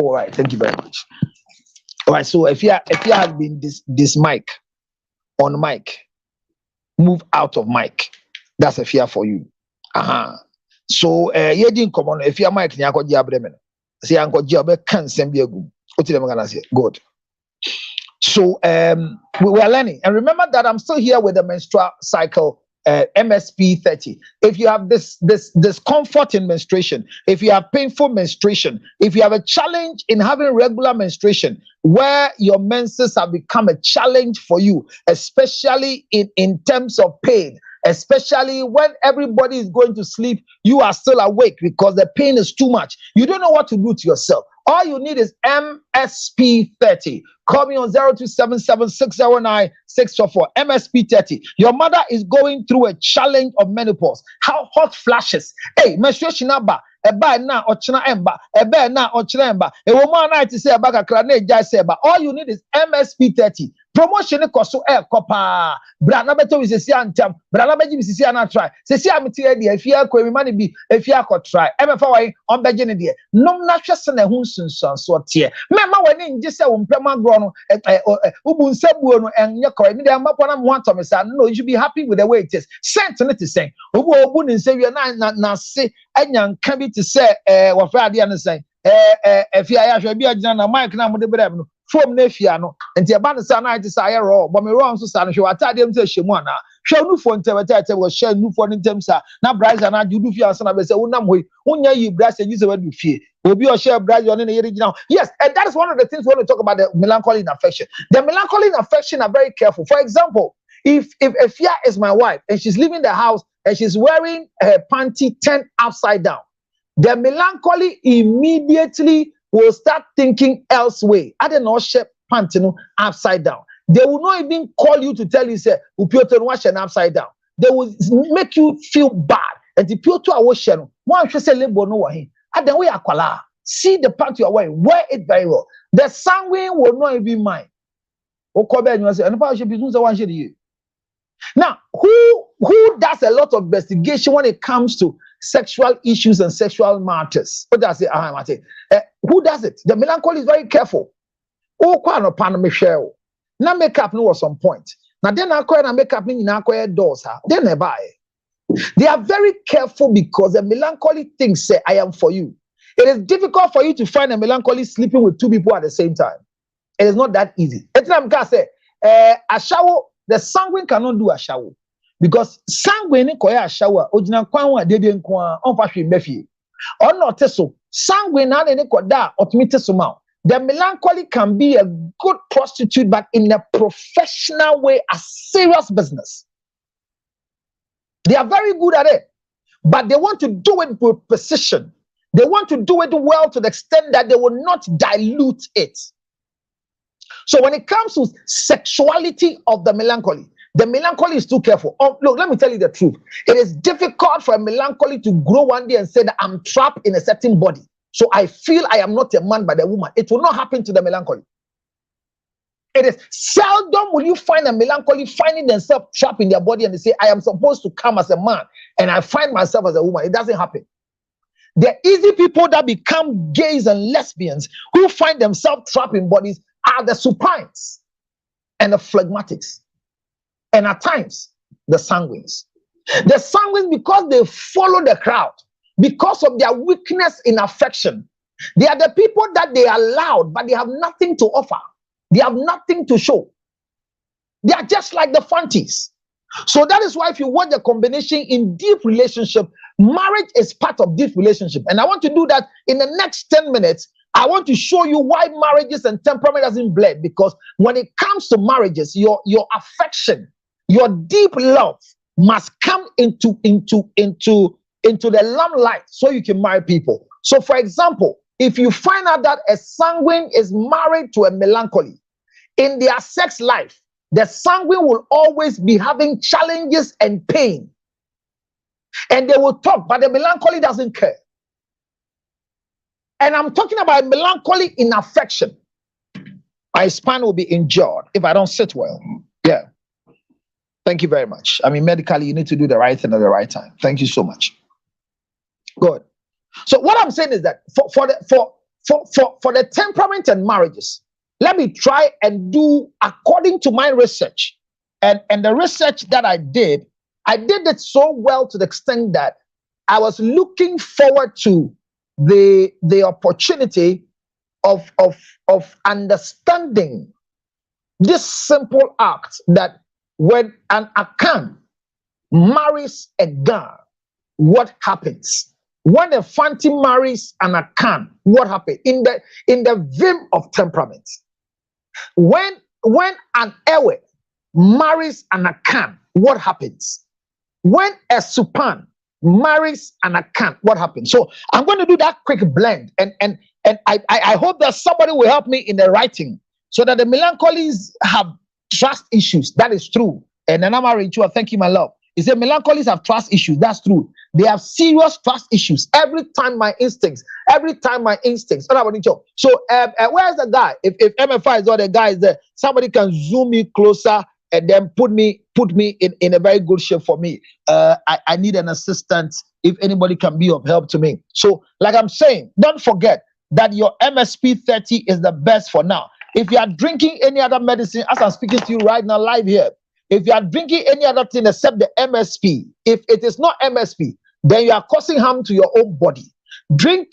All right, thank you very much. All right, so if you had been this mic on mic, move out of mic. That's a fear for you. So you didn't come on if your mic you got jabremen. See uncle job can send be a good. What am I gonna say? Good. So we are learning, and remember that I'm still here with the menstrual cycle. MSP 30. If you have this discomfort in menstruation, if you have painful menstruation, if you have a challenge in having regular menstruation, where your menses have become a challenge for you, especially in terms of pain, especially when everybody is going to sleep, you are still awake because the pain is too much. You don't know what to do to yourself. All you need is MSP 30. Call me on 0277609644. MSP 30. Your mother is going through a challenge of menopause. How hot flashes. Hey, menstruation number. Eba na ochina emba. Eba na ochina emba. A woman night to say about a crane jai say. All you need is MSP 30. promotion cost so kopa brana beto we sisi antam brana beji sisi ana try sisi amiti e de afia kwa mi mani bi afia ko try e me fa wan on beje ne de nom na hwese na hu sunsun so tie me ma wani nje se wo mpema gro no ubu nsabuo no enye ko ni de amapo na mo atom sa no, you should be happy with the way it is. Sent no to say obu ni nse wi na se anya nka bi to say wo fa ade an say afia ya hwe bi agina na mic na mo de brem no form na afia no enti e ba no sa na ite sa ye ro bo me ro so sa no hwe atade am se hyemu ana hwe nu fo ntebete wo hwe nu fo ntem sa na braiser na judu fia so na be se wonam hoyi wonya yi braiser ji se wadu fie obi o share braiser on na yere gina. Yes, and that is one of the things we want to talk about, the melancholy and affection. The melancholy and affection are very careful. For example, if Efia is my wife and she's leaving the house and she's wearing her panty turned upside down, the melancholy immediately will start thinking elsewhere. I don't know, shape panty upside down. They will not even call you to tell you, say, Upioto wash an upside down. They will make you feel bad. And the Pioto wash one should say labor no one. And then we are kwala. See the panty you are wearing, wear it very well. The sanguine will not even mind. Now, who does a lot of investigation when it comes to sexual issues and sexual matters? What does it? Who does it? The melancholy is very careful. Now makeup no was some point. Now then I acquire makeup in acquire doors. Then they buy. They are very careful because the melancholy thinks say I am for you. It is difficult for you to find a melancholy sleeping with two people at the same time. It is not that easy. A shower, the sanguine cannot do a shower because sanguine koya a shower. Ojina kwanwa dede nkwa onfashwe mefie. Ono teso sanguine na ne koda otumite soma. The melancholy can be a good prostitute, but in a professional way, a serious business. They are very good at it, but they want to do it with precision. They want to do it well to the extent that they will not dilute it. So when it comes to sexuality of the melancholy is too careful. Oh, look, let me tell you the truth. It is difficult for a melancholy to grow one day and say that I'm trapped in a certain body. So I feel I am not a man but a woman. It will not happen to the melancholy. It is seldom will you find a melancholy finding themselves trapped in their body and they say, I am supposed to come as a man and I find myself as a woman. It doesn't happen. The easy people that become gays and lesbians who find themselves trapped in bodies are the supines and the phlegmatics. And at times, the sanguines. The sanguines, because they follow the crowd, because of their weakness in affection, they are the people that they are loud, but they have nothing to offer. They have nothing to show. They are just like the fanties. So that is why if you want the combination in deep relationship, marriage is part of deep relationship. And I want to do that in the next 10 minutes. I want to show you why marriages and temperament doesn't blend. Because when it comes to marriages, your affection, your deep love must come into the limelight so you can marry people. So for example, if you find out that a sanguine is married to a melancholy, in their sex life, the sanguine will always be having challenges and pain. And they will talk, but the melancholy doesn't care. And I'm talking about melancholy in affection. My spine will be injured if I don't sit well. Yeah. Thank you very much. I mean, medically, you need to do the right thing at the right time. Thank you so much. Good. So what I'm saying is that for the temperament and marriages, let me try and do according to my research. And the research that I did it so well to the extent that I was looking forward to the opportunity of understanding this simple act that when an Akan marries a Gan, what happens? When a Fanti marries an Akan, what happens? In the vim of temperament. When an Ewe marries an Akan, what happens? When a Supan marries an Akan, what happens? So I'm going to do that quick blend, and I hope that somebody will help me in the writing so that the melancholies have trust issues. That is true. And then I'm married to thank you, my love. He said melancholies have trust issues. That's true. They have serious trust issues. Every time my instincts. So where's the guy? If MFI is not the guy is there, somebody can zoom me closer and then put me in a very good shape for me. I need an assistant. If anybody can be of help to me. So, like I'm saying, don't forget that your MSP 30 is the best for now. If you are drinking any other medicine, as I'm speaking to you right now, live here, if you are drinking any other thing except the MSP, if it is not MSP, then you are causing harm to your own body. Drink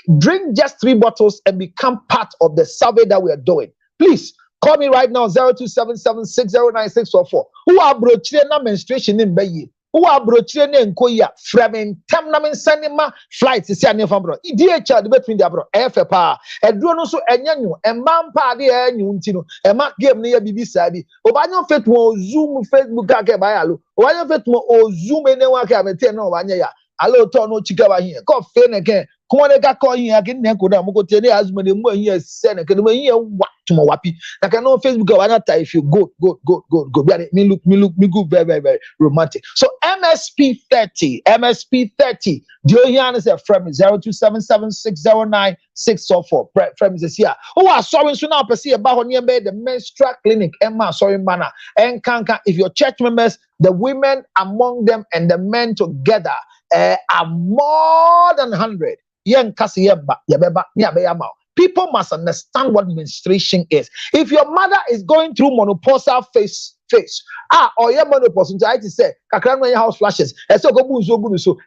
just 3 bottles and become part of the survey that we are doing. Please call me right now, 0277609644. Who are broaching menstruation in Bayi? Who are broaching in Koya? Fremen, Temperament, Sanima, flights, is your name bro. DHL between the bro, FFA, and Drono so and Yanu, and Mampa, the Nuntino, and Mark game near BB Sadi. Obano Fet will Zoom Facebook Bayalu, or Fet will Zoom anyone can attend no one year. Allo Tono Chikawa here, call Fen again. Come on, I got calling again. Nekoda, Moko Tene, as many more years, Senate, and when you what to Mawapi. I can know Facebook, if you go. Me look good, very romantic. So MSP 30, do you hear us? From 0277609644. From is here. Oh, I saw so now, see about the menstrual clinic, Emma, sorry, manner, and Kanka. If your church members, the women among them, and the men together are more than 100. People must understand what menstruation is. If your mother is going through menopausal phase, or your menopause, I say, kakra when your house flashes, and so go so,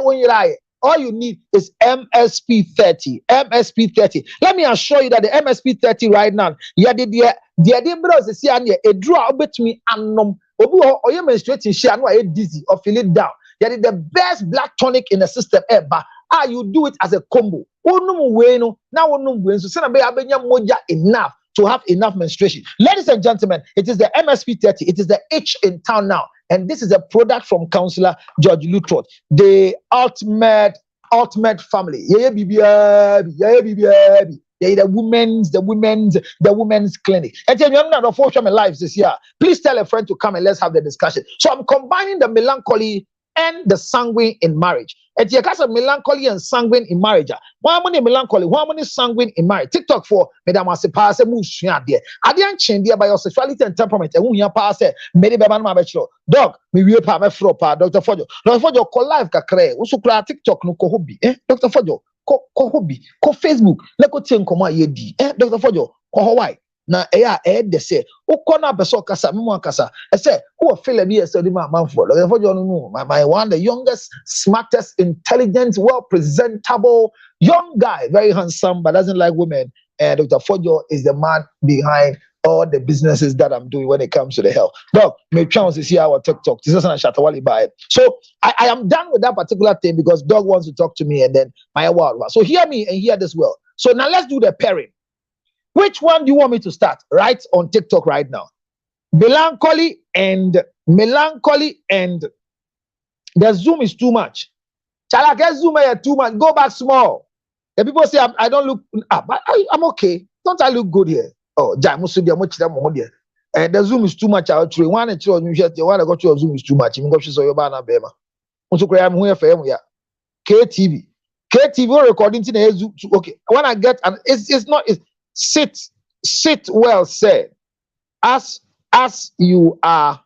when you lie. All you need is MSP 30. MSP 30. Let me assure you that the MSP 30 right now, the bros is here and a draw between unknown. Or your menstruating share no dizzy or feel it down. That is the best black tonic in the system ever. You do it as a combo. Enough to have enough menstruation. Ladies and gentlemen, it is the MSP 30. It is the H in town now. And this is a product from Counselor George Lutrot, the ultimate family. The women's clinic. And then you're not my lives this year. Please tell a friend to come and let's have the discussion. So I'm combining the melancholy and the sanguine in marriage. And you have melancholy and sanguine in marriage. One money melancholy, one money sanguine in marriage. TikTok for Madam Asipa se musuya there. I didn't change there by your sexuality and temperament. And when you pass it, many baby man bachelor. Dog, me we pa me fro pa Dr. Fojo. Dr. Fojo ko live kakre. Usu kura TikTok no ko hobby. Dr. Fojo ko hobby. Ko Facebook. Leko tien koma yedi. Dr. Fojo ko Hawaii. Na de say ukona beso kasa memo kasa I say who feel me so di man for my one the youngest, smartest, intelligent, well presentable young guy, very handsome but doesn't like women, and Dr. Fojo is the man behind all the businesses that I'm doing when it comes to the health. Dog, my chance is here our TikTok. This is not Shatawali by it. So I am done with that particular thing because Dog wants to talk to me and then my word. So hear me and hear this well. So now let's do the pairing. Which one do you want me to start? Right on TikTok right now. Melancholy and the zoom is too much. Chala, get zoom here too much. Go back small. The people say I don't look but I'm okay. Don't I look good here? Oh, and the zoom is too much. I'll try one and two. One I got your zoom is too much. KTV recording to okay. When I get and it's not sit well said as you are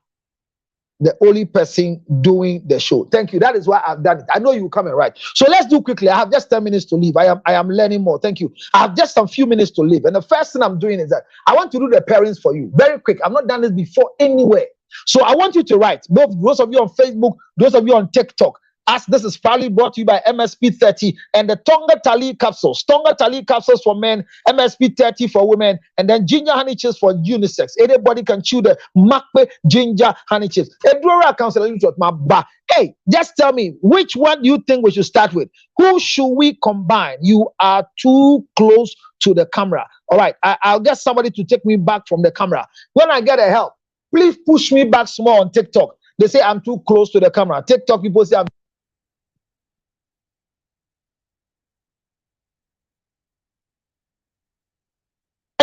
the only person doing the show. Thank you. That is why I've done it. I know you coming right. So let's do quickly. I have just 10 minutes to leave. I am learning more. Thank you. I have just a few minutes to leave. And the first thing I'm doing is that I want to do the pairings for you. Very quick. I've not done this before anywhere. So I want you to write, those of you on Facebook, those of you on TikTok, as this is proudly brought to you by MSP 30 and the Tonga Tali capsules. Tonga Tali capsules for men, MSP 30 for women, and then ginger honey chips for unisex. Anybody can chew the makpe ginger honey chips. Hey, just tell me, which one do you think we should start with? Who should we combine? You are too close to the camera. All right, I'll get somebody to take me back from the camera. When I get a help, please push me back small on TikTok. They say I'm too close to the camera. TikTok people say I'm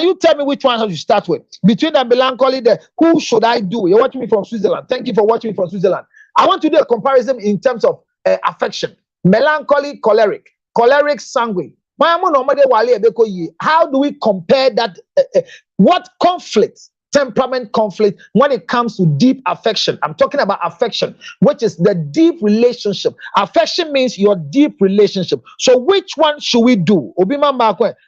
you tell me which one I should start with? Between the melancholy, who should I do? You're watching me from Switzerland. Thank you for watching me from Switzerland. I want to do a comparison in terms of affection. Melancholy, choleric, sanguine. How do we compare that? What conflict? Temperament conflict when it comes to deep affection. I'm talking about affection, which is the deep relationship. Affection means your deep relationship. So which one should we do?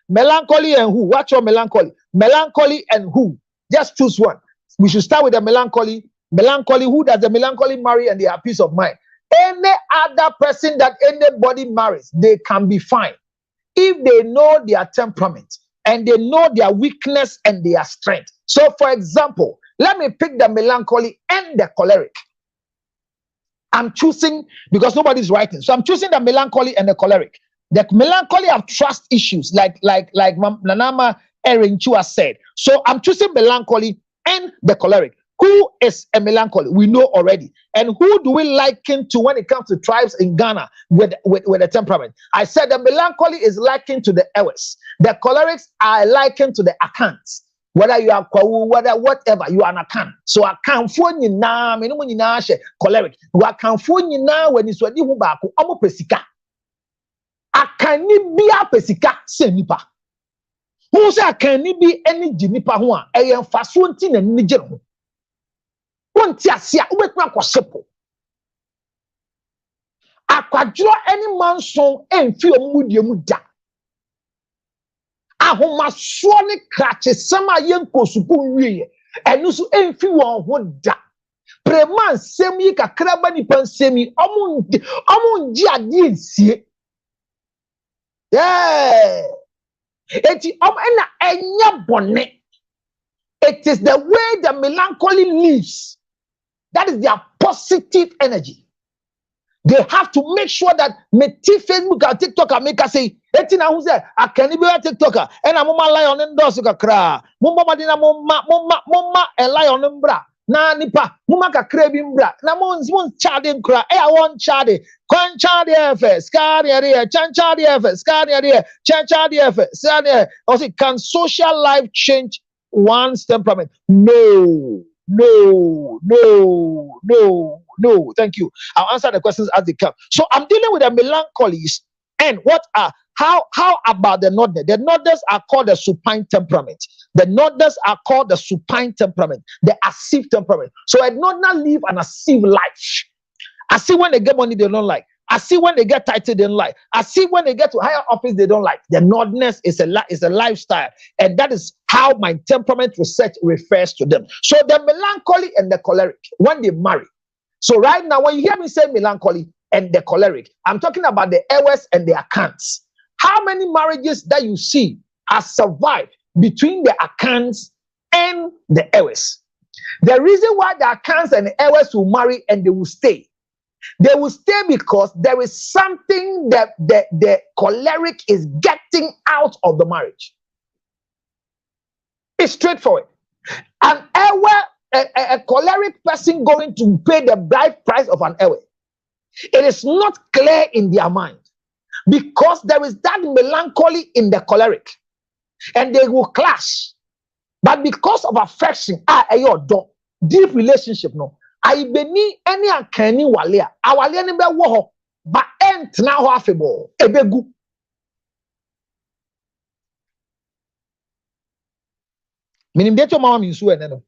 Melancholy and who? What's your melancholy? Melancholy and who? Just choose one. We should start with the melancholy. Melancholy, who does the melancholy marry and they have peace of mind? Any other person that anybody marries, they can be fine if they know their temperament and they know their weakness and their strength. So, for example, let me pick the melancholy and the choleric. I'm choosing, because nobody's writing, so I'm choosing the melancholy and the choleric. The melancholy have trust issues, like Nanama Erin Chua said. So I'm choosing melancholy and the choleric. Who is a melancholy? We know already. And who do we liken to when it comes to tribes in Ghana with the temperament? I said the melancholy is likened to the Ewes. The cholerics are likened to the Akans. Whether you are Kwawu, whatever, you are an Akan. So Akan for you now, choleric. You Akan for you now when it's ready who back, Omo Pesika. Akan ni bia Pesika, se nipa. Who say Akan ni bi any jinipa ho a, e yen faso nti na ni je ho. Wonti asia ubetuma kwasepo akwadro any manson emfi omudie mu da ahomaso ne krache sama yenkosuku wiye enu so emfi won ho da preman semi kakra ba nipa nsemi omunji ade nsie eti ena enya bone. It is the way the melancholy lives. That is their positive energy. They have to make sure that Facebook or TikTok and make us say, "Etina who say I can't be a TikToker and I'm lie on endorse kra. Mumma madina mumma and lie on umbra. Na nipa mumma ka craving bra. Na mon charding kra. I want chardy. Con chardy FS. Scar area. Chan chardy FS. Scar area. Chan chardy FS. Also, can social life change one's temperament? No. Thank you. I'll answer the questions as they come. So I'm dealing with the melancholies. And how about the northerners? The northerners are called the supine temperament. The northerners are called the supine temperament, the active temperament. So a northerner live an active life. I see when they get money they don't like. I see when they get title they don't like. I see when they get to higher office they don't like. The northerners is a lifestyle, and that is how my temperament research refers to them. So the melancholy and the choleric when they marry. So right now when you hear me say melancholy and the choleric, I'm talking about the Ewes and the Akans. How many marriages that you see are survived between the Akans and the Ewes? The reason why the Akans and the Ewes will marry and they will stay. They will stay because there is something that the choleric is getting out of the marriage. It's straightforward. An Ewe, a choleric person going to pay the bride price of an Ewe. It is not clear in their mind because there is that melancholy in the choleric, and they will clash. But because of affection, deep relationship, no. I beni any akani walea. Awalea ni be wo but ent na ho afebo ebegu. Minim deto mama minsu ene no.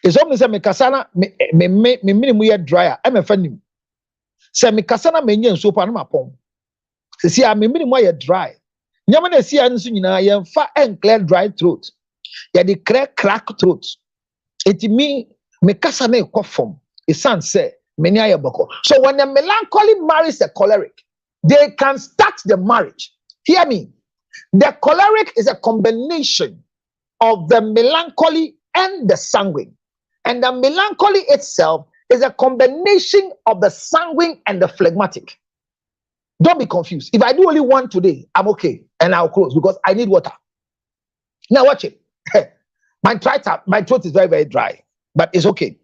Ezo me se me kasana me minimu ye dryer e me fa nim. Se me kasana me nya nsu pa no mapom. Se si a me minimu ye dry. Nyama na si a nsu nyina ye mfa enclear dry throat. Ye de crack throat. It me kasa na ekofom. Isan say many aye boko. So when the melancholy marries the choleric, they can start the marriage. Hear me. The choleric is a combination of the melancholy and the sanguine. And the melancholy itself is a combination of the sanguine and the phlegmatic. Don't be confused. If I do only one today, I'm okay. And I'll close because I need water. Now watch it. My throat is very, very dry. But it's okay.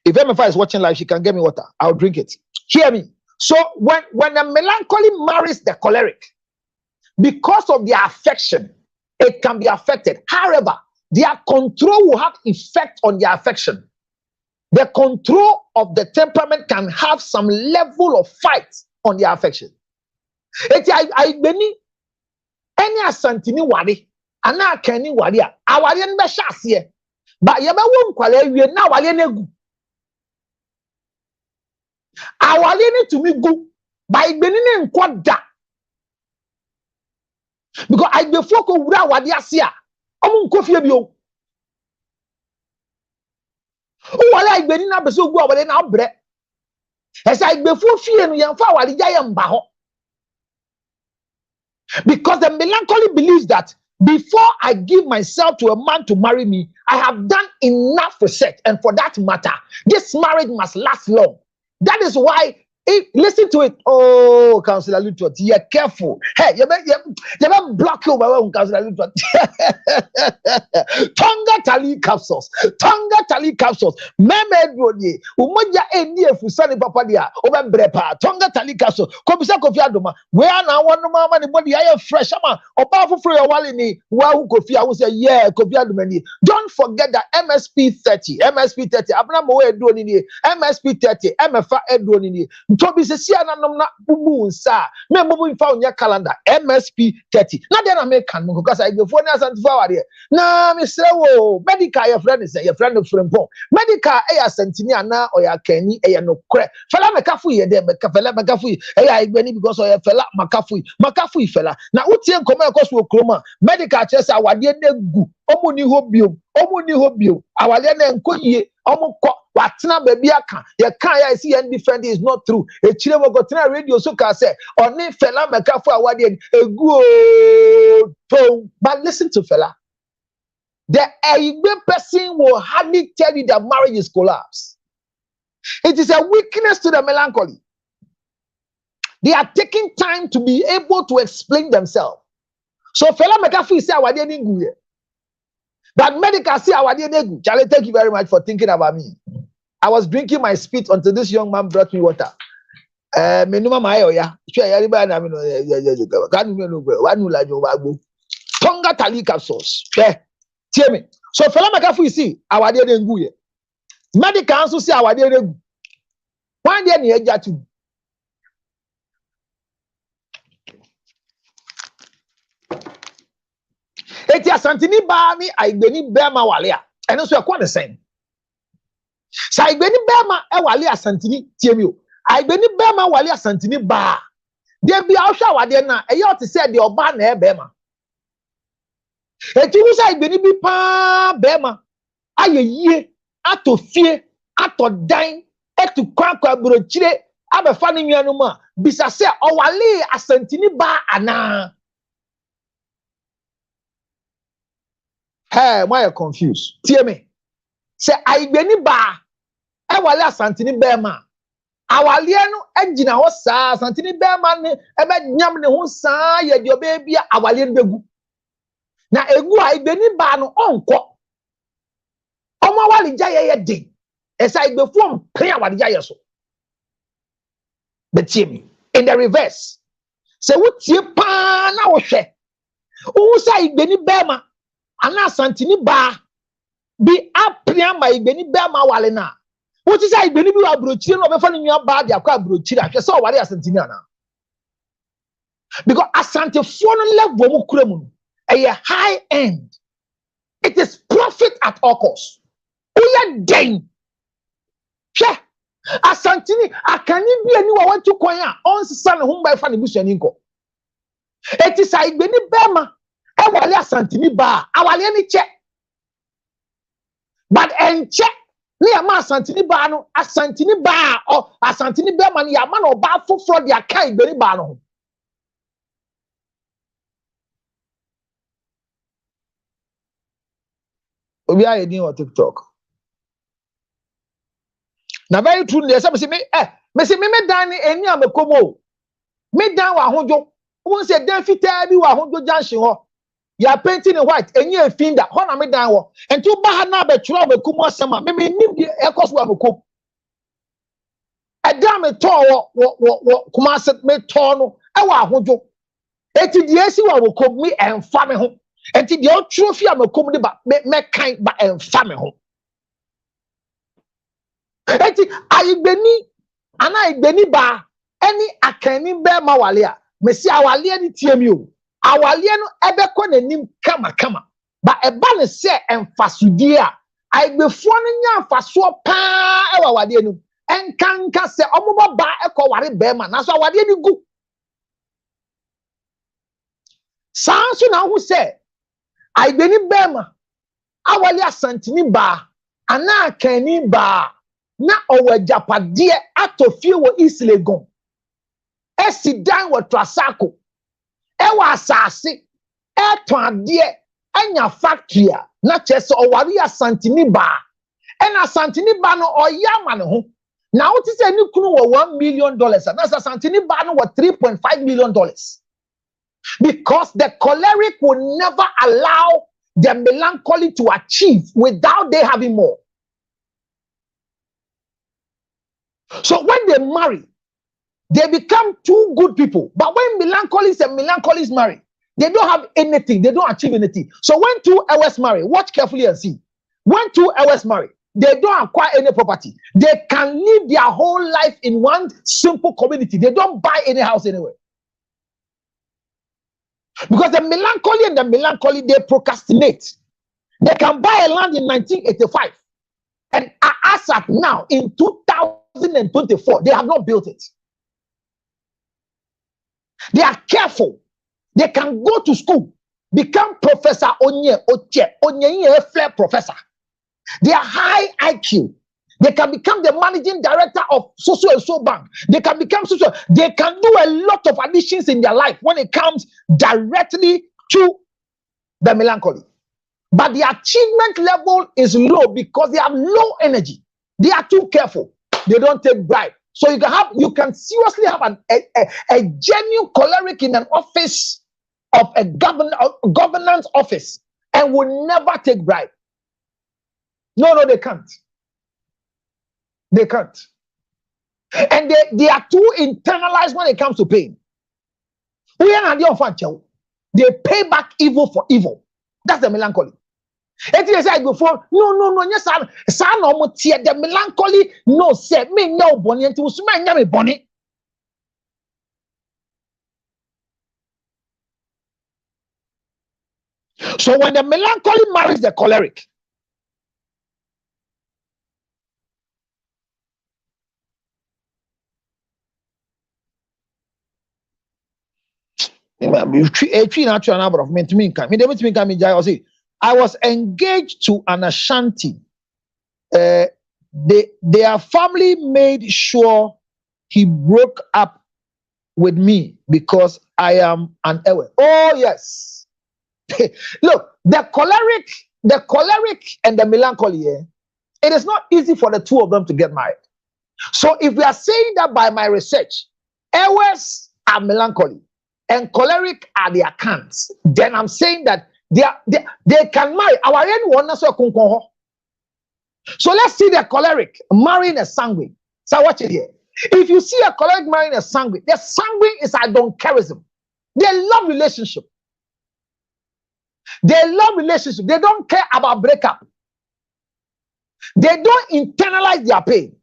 If MFI is watching live, she can get me water. I'll drink it. Hear me. So when the melancholy marries the choleric, because of their affection, it can be affected. However, their control will have effect on their affection. the control of the temperament can have some level of fight on their affection. I beni any asantini wari ana kani wari a awari no be hyaase ba ye be wo nkwala awie na awari na egu awari ni tumi gu ba igbeni ni nkoda because I before ko wura awari ase a omu nkofie bi o wala igbeni na be so gu awari na obre esa igbefo fie no yemfa awari ja ye mba ho. Because the melancholy believes that before I give myself to a man to marry me, I have done enough research. And for that matter, this marriage must last long. That is why, listen to it. Oh, Councillor Lutot, you're careful. Hey, you better block you, Councillor Lutot. Tonga tali capsules. Meme Brody. Umoja eni efusani papa dia. Oba brepa. Tonga tali capsules. Komisa kofi adoma. Where na one mama ni body aye fresh ama. Oba fufure ya wali ni. Wa kofi awu say yeah kofi adoma ni. Don't forget that MSP 30. Abna mo we do ni. MSP 30. MFA edo ni. Tobi se si ananom na bubu nsa me mbubu nfa onya calendar MSP 30 na dey na me kan mo because I go for na santifa ware na me say wo medical your friend friend medical e asantini ana oya kani e no kre fela mekafu ye dey fela mekafu e ya igbeni because oya fela makafu fela na utie nkomo e koso okroma medical chese awade na gu omu ni hobio awade na enkoyie omu ko watena baby aka ye kan ya see any different is not true e chire mo go tena radio so ka say oni fela mekafu awade egu but listen to fela. The Igbe person will hardly tell you that marriage is collapse. It is a weakness to the melancholy. They are taking time to be able to explain themselves. So fela mekafu say awade ni gu ye. But medical say awade ni gu. Charlie, thank you very much for thinking about me. I was drinking my spit until this young man brought me water. Menuma mayo ya. Sure ya riba na me no kanu me no gbe. Wanu la jo bagbo. Tonga tali capsules. Tell me. So fela mekafu see awade ni gu ye. Medical also say awade ni gu. One day ni eja tu. Eti asantini ba mi aigbeni bema wale a. Eno so e kwa the same. Sa aigbeni bema e wale asantini tie mi o. Aigbeni bema wale asantini ba. De bia o hwa wade na e ye o te se de oba na e bema. Eti wo sa aigbeni bi pa bema aye yie atofie atodan etu kwankwa brochire abefa ne nwa no ma bisa se o wale asantini ba ana. Hey, why are you confused? Tell me. Say aigbeni ba e wale asantini bema. Awale no ejina ho saa asantini bema ne e be nyam ne ho saa ye de obebi awale no begu. Na egu aigbeni ba no onko. Omo wale jaye ye din. Esa igbefu mpre awale jaye so. But tell me, in the reverse. Say wutie pa na wo hwe. Wo sa aigbeni bema ana santini ba bi apria ma igbeni ba ma wale na wo ti say igbeni bi wa brochire no be fa nwa ba dia kwa brochire ahwe say wale asantini ana because asantifo no level mu kura mu a high end. It is profit at all costs. Oya den hwe asantini akani bi ani wa watu kwan a onsa ne ho ba fa ne busuani nko eti say igbeni ba ma awale asantini ba awale ni che but enche ni ama asantini ba no asantini ba o asantini ba man ya ma no ba foforo dia kai gberi ba no obi aye din on TikTok na very true dey say me dan ni eni amekomo me dan wa hojo won say dan fitaa bi wa hojo junction ho. You are painting in white, and you are fin that honor me down. And two bahana be trouble kumo sama. Me nim the echoes wa meko. A damn it tall kumaset me tono. I wa hojo. Eti the AC wa meko me and family home. And the old trophy am a comedy but me kind but and family home. Eti ayigbeni ana ayigbeni ba any akani be mawale a mesi awale ni tie mi o awale no ebekọ nanim kama kama ba eba ne se emfasodie a ayigbefo no nya mfaso pa e wa wale no enkanka se omobo ba ekọ ware be ma na so awale ni gu sanso na hu se ayigbeni be ma awale asantini ba ana akani ba na owajapade atofie wo Islegon esidan wo Trasako ewa asase etwade anya factory na chese owari asantini ba ena asantini ba no oyama ne ho na woti se ni kunu wo $1 million na asantini ba no wo $3.5 million because the choleric will never allow the melancholy to achieve without they having more. So when they marry, they become two good people. But when melancholists and melancholists marry, they don't have anything. They don't achieve anything. So when two hours marry, watch carefully and see. When two hours marry, they don't acquire any property. They can live their whole life in one simple community. They don't buy any house anywhere. Because the melancholy and the melancholy, they procrastinate. They can buy a land in 1985. And as at now, in 2024, they have not built it. They are careful. They can go to school, become Professor Onye Flair Professor. They are high IQ. They can become the managing director of so bank. They can become social. They can do a lot of additions in their life when it comes directly to the melancholy. But the achievement level is low because they have low energy. They are too careful. They don't take bribe. So you can seriously have a genuine choleric in an office of a governance office and will never take bribe. No, they can't. They can't. And they are too internalized when it comes to pain. They pay back evil for evil. That's the melancholy. It say before, no, yes, son almost here. The melancholy no say me no bonny and to smell me bonny. So when the melancholy marries the choleric, I was engaged to an Ashanti. Their family made sure he broke up with me because I am an Ewe. Oh, yes. Look, the choleric and the melancholy, it is not easy for the two of them to get married. So if we are saying that by my research, Ewes are melancholy and choleric are their cants, then I'm saying that they can marry. Our one so let's see the choleric marrying a sanguine. So watch it here. If you see a choleric marrying a sanguine, the sanguine is I don't charism. They love relationship. They love relationship. They don't care about breakup. They don't internalize their pain.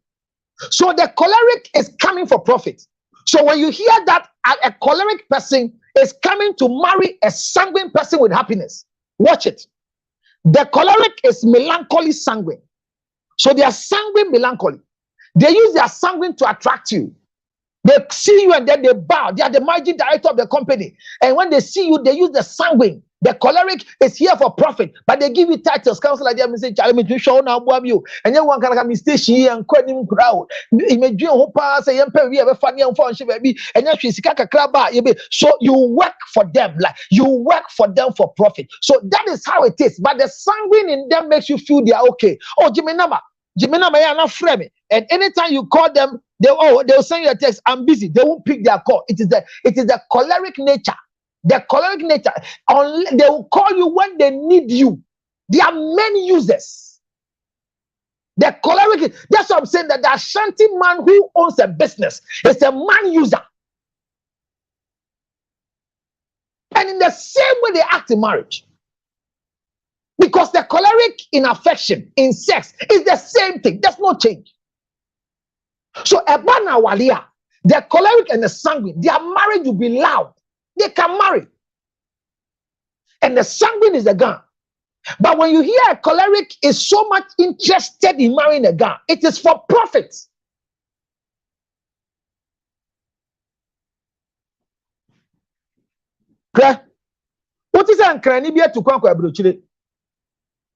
So the choleric is coming for profit. So when you hear that a choleric person is coming to marry a sanguine person with happiness, watch it. The choleric is melancholy sanguine. So they are sanguine melancholy. They use their sanguine to attract you. They see you and then they bow. They are the managing director of the company. And when they see you, they use the sanguine. The choleric is here for profit, but they give you titles. Council like them say, "Charlie, me show now, you." And then one can mistake and quite him crowd. Imagine who pass a young we have a funny and fun baby, and then she's kaka. So you work for them, like you work for them for profit. So that is how it is. But the sanguine in them makes you feel they are okay. Oh, Jimmy Nama, you are not frame. And anytime you call them, they'll send you a text. I'm busy. They won't pick their call. It is the choleric nature. The choleric nature, they will call you when they need you. There are many users. The choleric, that's what I'm saying, that the Ashanti man who owns a business is a man user. And in the same way they act in marriage. Because the choleric in affection, in sex, is the same thing. There's no change. So Ebana Walia, the choleric and the sanguine, their marriage will be loud. They can marry. And the sanguine is the gun. But when you hear a choleric is so much interested in marrying a gun, it is for profit. Okay? What is an cranibia to conquer Bruchile?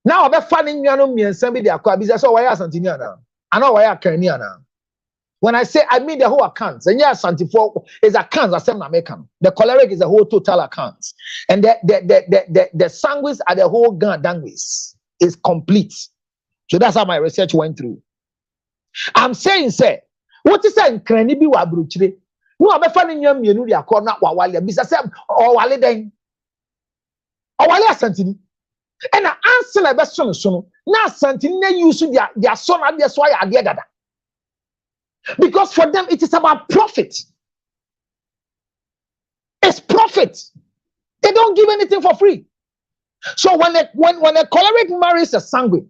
Now I'm finding me and somebody that could be so why are Santiniana? I know why are Craniana. When I say I mean the whole account, and yes, Santifo is accounts as I'm American. The choleric is the whole total account, and the sanguines are the whole gun danguis is complete. So that's how my research went through. I'm saying, say, what is that cranibi wa bruchire? No, I'm finding young men who are called not Wawali, Mr. Sam or Wale then. Or Wale Santini. And I answer like best son. Now Santini use their son and their soya at the other. Because for them it is about profit. It's profit. They don't give anything for free. So when a choleric marries a sanguine,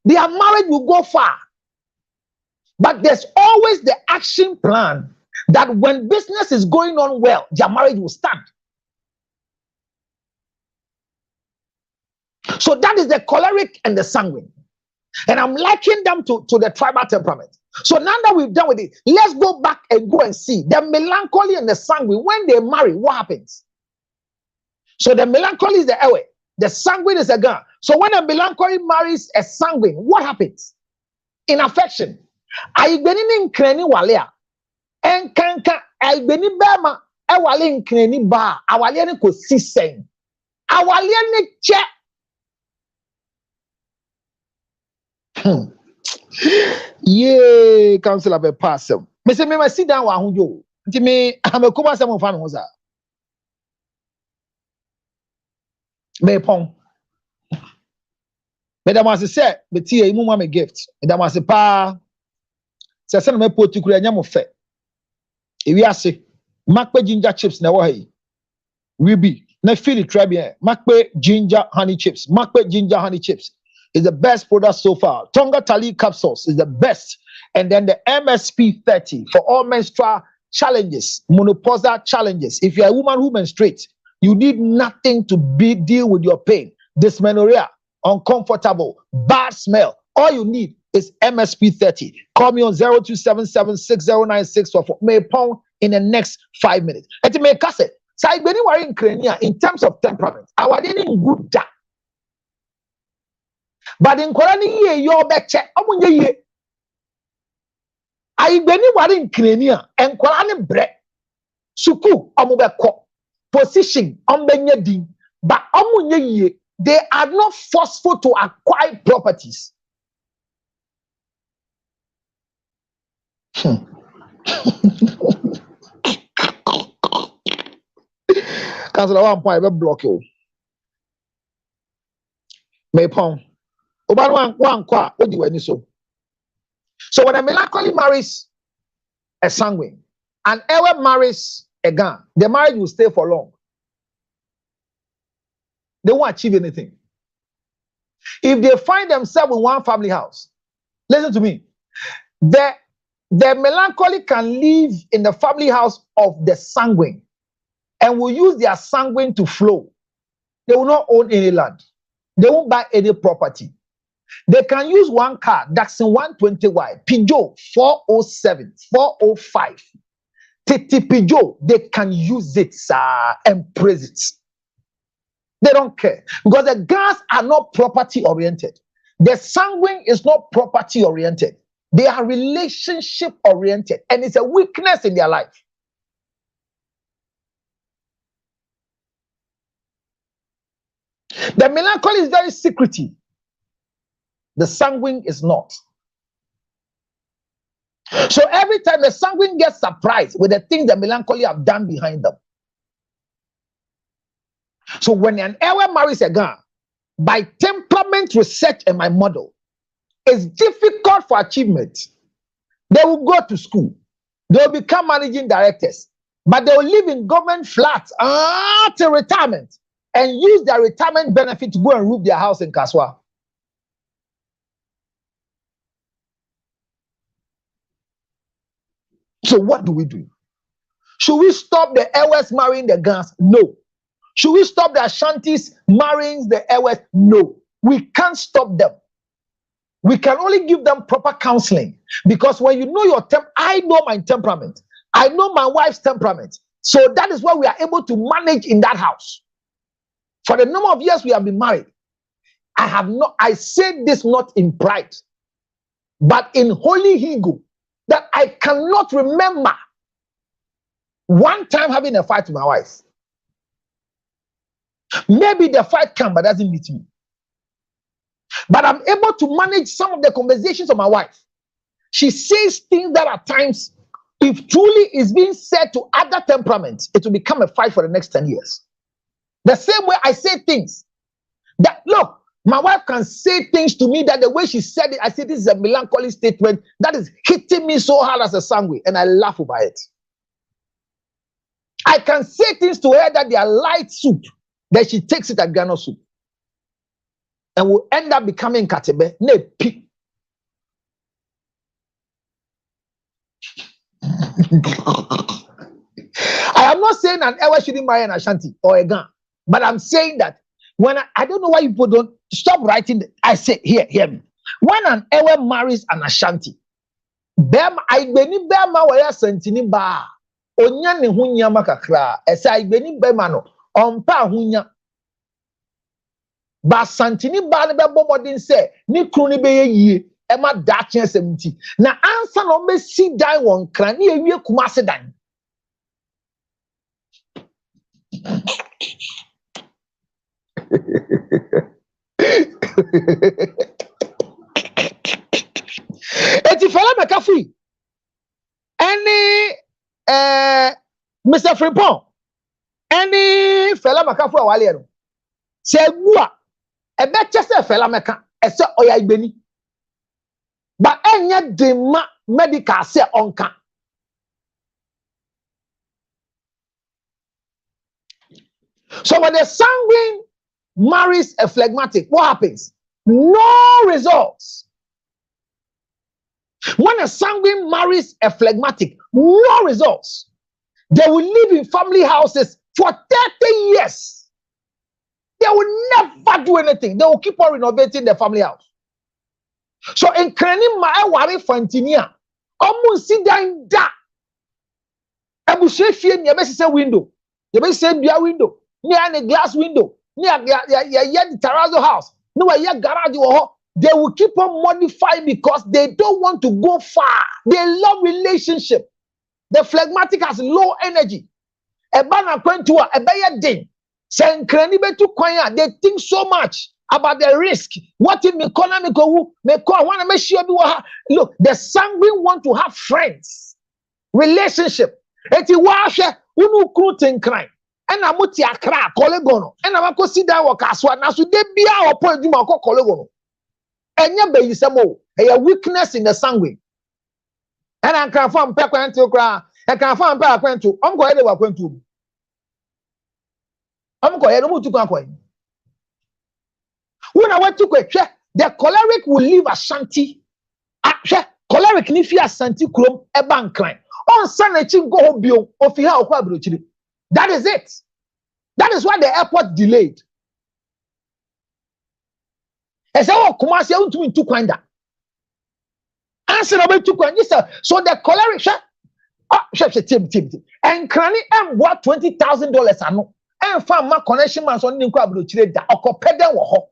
their marriage will go far. But there's always the action plan that when business is going on well, their marriage will stand. So that is the choleric and the sanguine. And I'm likening them to the tribal temperament. So now that we've done with it, let's go back and go and see the melancholy and the sanguine. When they marry, what happens? So the melancholy is the airway, the sanguine is a gun. So when a melancholy marries a sanguine, what happens? In affection, I been in kreni walea, and kanka I been in bema, I wale in kreni ba, I wale ni ko sisen, I wale ni che. Yeah, council of a passer. Mr. Mema, sit down while you. To me, I'm a Cuba some of Fanosa. May pong. Madam was said, but tea, you want a gift. Madam was a pa. Sassan may put to Kuryam of Fet. If we are sick, Macbe ginger chips na way. Ruby, na feel it, Trabian. Macbe ginger honey chips. Macbe ginger honey chips is the best product so far. Tonga Tali capsules is the best. And then the MSP 30 for all menstrual challenges, menopausal challenges. If you're a woman who menstruates, you need nothing to deal with your pain, dysmenorrhea, uncomfortable, bad smell. All you need is MSP 30. Call me on 0277609644. May pound in the next 5 minutes. And to make us say, in terms of temperament, our didn't good that. But in Korani ye your back check. I beni wari in Krenia and Korani bread. Suku amubeko position din. But ye they are not forceful to acquire properties. Council 1 point block you. May pong. So when a melancholy marries a sanguine and ever marries a gun, the marriage will stay for long. They won't achieve anything. If they find themselves in one family house, listen to me, the melancholy can live in the family house of the sanguine and will use their sanguine to flow. They will not own any land. They won't buy any property. They can use one car, Datsun 120Y, Peugeot 407, 405, Titi Peugeot. They can use it and praise it. They don't care because the guys are not property oriented. The sanguine is not property oriented. They are relationship oriented, and it's a weakness in their life. The melancholy is very secretive. The sanguine is not. So every time the sanguine gets surprised with the things the melancholy have done behind them. So when an ewe marries a guy, by temperament research and my model, it's difficult for achievement. They will go to school. They will become managing directors. But they will live in government flats till retirement and use their retirement benefit to go and roof their house in Kaswa. So what do we do? Should we stop the Ewes marrying the Gans? No. Should we stop the Ashantis marrying the Ewes? No. We can't stop them. We can only give them proper counseling, because when you know your I know my temperament. I know my wife's temperament. So that is why we are able to manage in that house. For the number of years we have been married, I say this not in pride, but in holy ego, that I cannot remember one time having a fight with my wife. Maybe the fight comes but doesn't meet me. But I'm able to manage some of the conversations of my wife. She says things that at times, if truly is being said to other temperaments, it will become a fight for the next 10 years. The same way I say things that, look, my wife can say things to me that the way she said it, I say this is a melancholy statement that is hitting me so hard as a sanguine, and I laugh over it. I can say things to her that they are light soup, that she takes it as granite soup, and will end up becoming katebe, nepi. I am not saying an Ewe shouldn't marry an Ashanti or a Gan, but I'm saying that when I don't know why people don't stop writing. I say, hear me. When an Ewe marries an Ashanti, I beni bema waya sentini ba onya ne hunya makakra. Esa I beni bema no ompa hunya. Ba santini ba ne bebo modin se ni kruni be ye ema da chen 70. Na ansa no be si dan won kran ni ewie kumase dan. Eti fela mekafi any Mr. Frimpong any fela mekafi awale no se gua ebe chese fela meka ese oya igbeni ba enye dema medical se onka. So when the sanguine marries a phlegmatic, what happens? No results. When a sanguine marries a phlegmatic, no results. They will live in family houses for 30 years. They will never do anything. They will keep on renovating their family house. So in Kreni ma wari fantinia, omunsi dan da. Ebu shefie ni ebe se window. Ebe se bia window. Ni a glass window. Ni a the terrazzo house. No a garage or they will keep on modifying because they don't want to go far. They love relationship. The phlegmatic has low energy. Ebana kwentua ebeye din. Senkreni betu kwanya. They think so much about the risk. What if me call me go me call wanna make sure look, the sanguine want to have friends, relationship. Eti washe unu krutin crime. And I'm muti akra kolegono. And I'm go sit down work aswa. Na so de bia opo eduma ko kolegono. Enya be yisemo. A weakness in the sanguine. And I can form pekwantu kra. I can form pekwantu. I'm go ede wa kwantu. I'm go ede mu tu kwa kwa. When I went to Kwetwe, the choleric will leave Ashanti. Choleric ni fi Ashanti krom eba nkran. On sanachin go hobio ofi ha okwa abrochiri. That is it. That is why the airport delayed. So the choleric and cranny and what $20,000 ano and found my connection man on the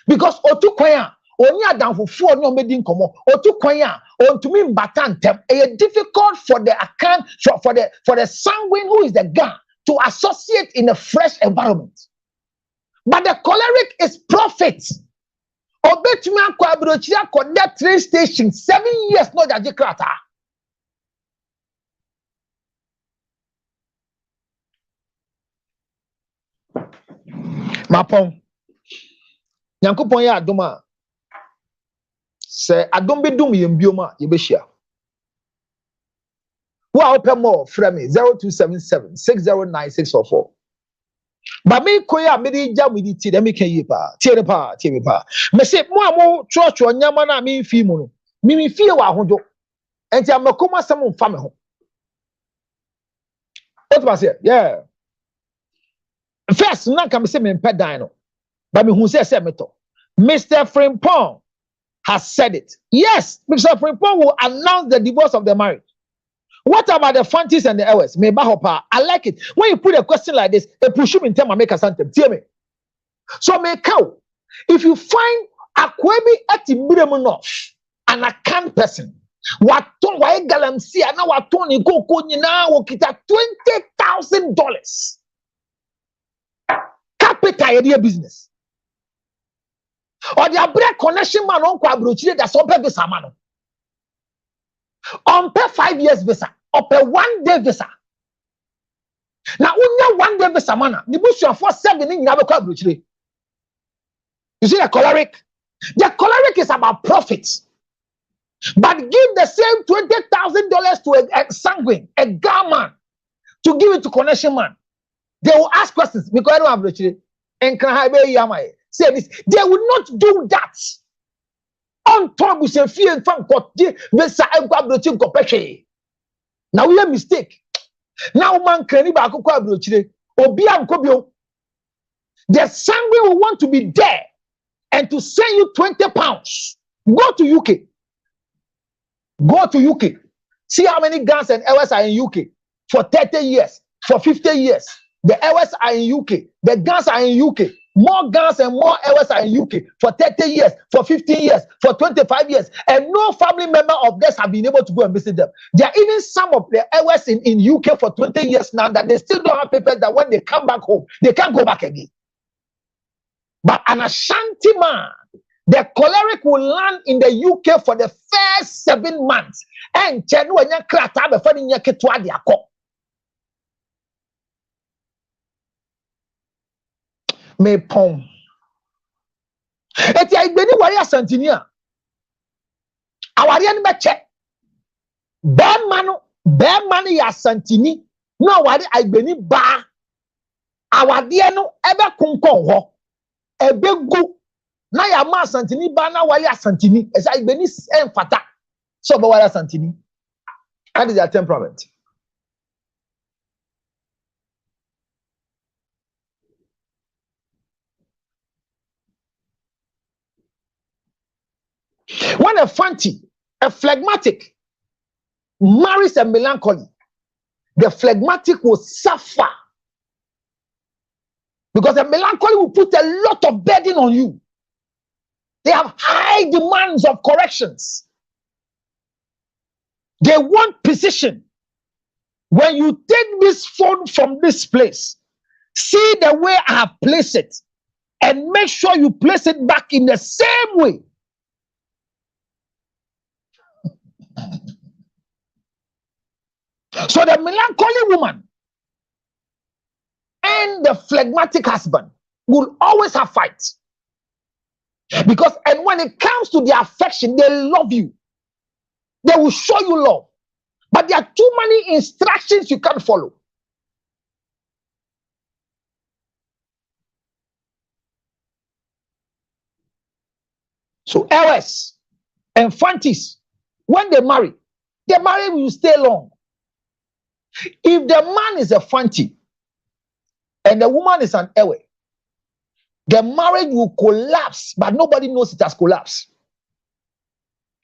because otukwaya only down for 4 no made income otukwaya on to me batantem a difficult for the account for the sanguine who is the guy to associate in a fresh environment. But the choleric is profit. Obetuma kwa abrochia ko that train station 7 years no jaje krata. Mapon. Nyankopon ya adoma. Se adom be dum yembioma yebehia. Wa open more frame 0277 609644. But me koya me di jam with ti dem kan yi pa. Tie me pa. Me say mo amo church onyama na me fi mu no. Me fi wa ahodo. Enti amakoma sam mfa me ho. What was it? Yeah. First, now can say me pet dino. But me who says meto. Mr. Frimpong has said it. Yes, Mr. Frimpong will announce the divorce of the marriage. What about the Fantis and the hours? Me bahopa. I like it. When you put a question like this, a push him in time and make a sentence. Tell me. So me cow. If you find a kwebi at the minimum and a can person, what ton why galamsi and now what ton you go now kita $20,000 capital idea business. Or the break connection man on kwa brochire that's on visa man. On pay 5 years visa, or pay 1 day visa. Now only 1 day visa man. The bush you for 7 in never kwa brochire. You see the choleric? The choleric is about profits. But give the same $20,000 to a sanguine, a garman, to give it to connection man. They will ask questions because I don't have brochire. And can I be yamai? Say this. They will not do that. On top we say fear and fun now we have mistake. Now man can the sanguine will want to be there and to send you 20 pounds. Go to UK. Go to UK. See how many guns and hours are in UK for 30 years, for 50 years. The hours are in UK. The guns are in UK. More guns and more hours are in UK for 30 years, for 15 years, for 25 years. And no family member of theirs have been able to go and visit them. There are even some of the hours in UK for 20 years now that they still don't have papers that when they come back home, they can't go back again. But an Ashanti man, the choleric will land in the UK for the first 7 months. And me pom. Eti agbeni wari asantinia. Awari ani beche. Be manu ya santini. No wari agbeni ba. Awadi eno ebe kunkon ho. Ebe gu. Na ya ma santini ba na wari asantini. Esa agbeni enfata. So be wari asantini. That is their temperament. When a fancy, a phlegmatic, marries a melancholy, the phlegmatic will suffer. Because a melancholy will put a lot of burden on you. They have high demands of corrections. They want precision. When you take this phone from this place, see the way I have placed it, and make sure you place it back in the same way. So the melancholy woman and the phlegmatic husband will always have fights. Because, and when it comes to their affection, they love you. They will show you love. But there are too many instructions you can't follow. So LS and Fantis, when they marry will stay long. If the man is a Fanti and the woman is an Ewe, the marriage will collapse, but nobody knows it has collapsed.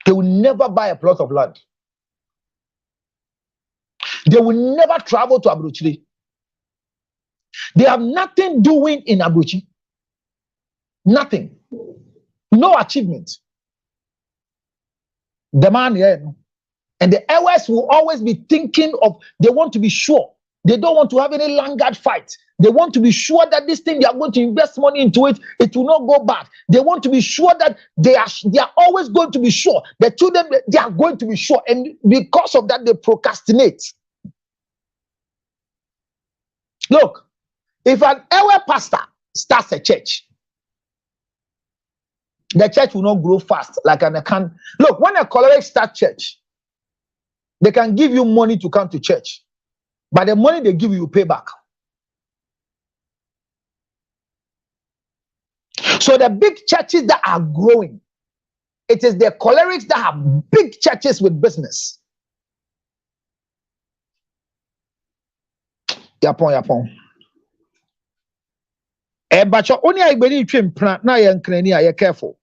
They will never buy a plot of land. They will never travel to Abuchi. They have nothing doing in Abuchi. Nothing. No achievement. The man here. And the Ewes will always be thinking of, they want to be sure. They don't want to have any landguard fight. They want to be sure that this thing they are going to invest money into it, it will not go bad. They want to be sure that they are always going to be sure. The children, they are going to be sure. And because of that, they procrastinate. Look, if an Ewe pastor starts a church, the church will not grow fast like an account. Look, when a choleric starts church, they can give you money to come to church. But the money they give you, you pay back. So the big churches that are growing, it is the cholerics that have big churches with business. Yapon. But you only I believe trim plant now you're careful.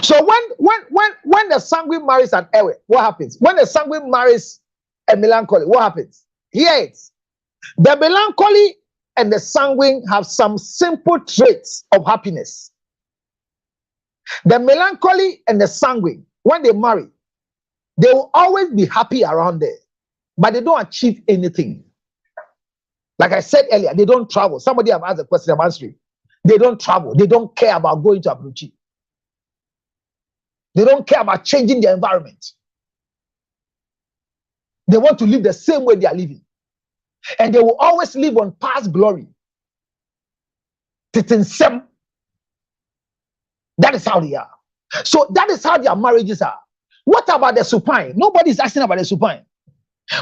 So when the sanguine marries an ewe, what happens? When the sanguine marries a melancholy, what happens? Here it's the melancholy and the sanguine have some simple traits of happiness. The melancholy and the sanguine, when they marry, they will always be happy around there, but they don't achieve anything. Like I said earlier, they don't travel. Somebody have asked a question, I'm answering. They don't travel. They don't care about going to Abuchi. They don't care about changing their environment. They want to live the same way they are living. And they will always live on past glory. That is how they are. So that is how their marriages are. What about the supine? Nobody is asking about the supine.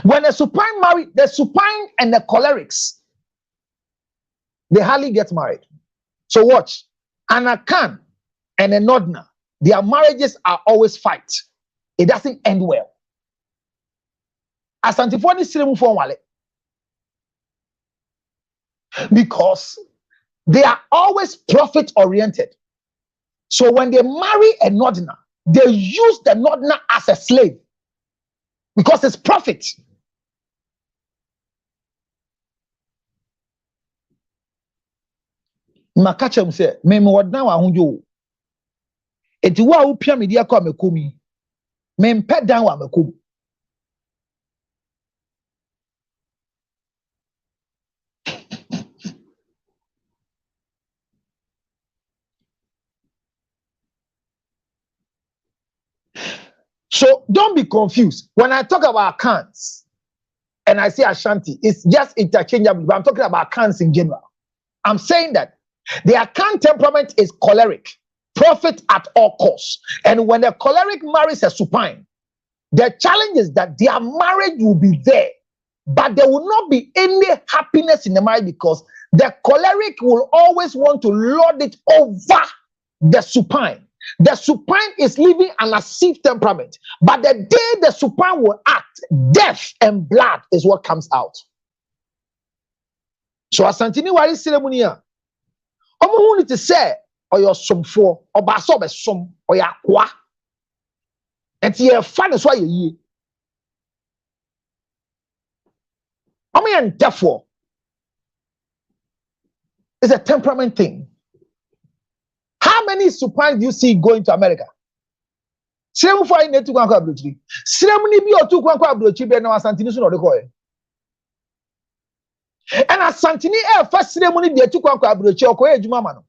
When the supine marry, the supine and the cholerics, they hardly get married. So watch. An Akan and a Nodna, their marriages are always fight. It doesn't end well. Because they are always profit oriented. So when they marry a Nodna, they use the Nodna as a slave because it's profit. Makachem say, "Meme wadna wa hunjo. Eti wa upia media kwa mekumi. Mempe dan wa mekum." So don't be confused. When I talk about cans and I say Ashanti, it's just interchangeable. But I'm talking about cans in general. I'm saying that the Akan temperament is choleric, profit at all costs. And when the choleric marries a supine, the challenge is that their marriage will be there, but there will not be any happiness in the marriage because the choleric will always want to lord it over the supine. The supine is living an asceived temperament, but the day the supine will act, death and blood is what comes out. So asantini wari ceremony a omo hu ni te say oyo somfo oba so be som oya kwa enti ye fa ne so aye omo ye ntefo. It's a temperament thing. How many supines do you see going to America? Same for in the two kwankwa abrochi. Ceremony bi o two kwankwa abrochi be na asantini so no de koye. And asantini e fa ceremony bi two kwankwa abrochi okoye adwuma ma no.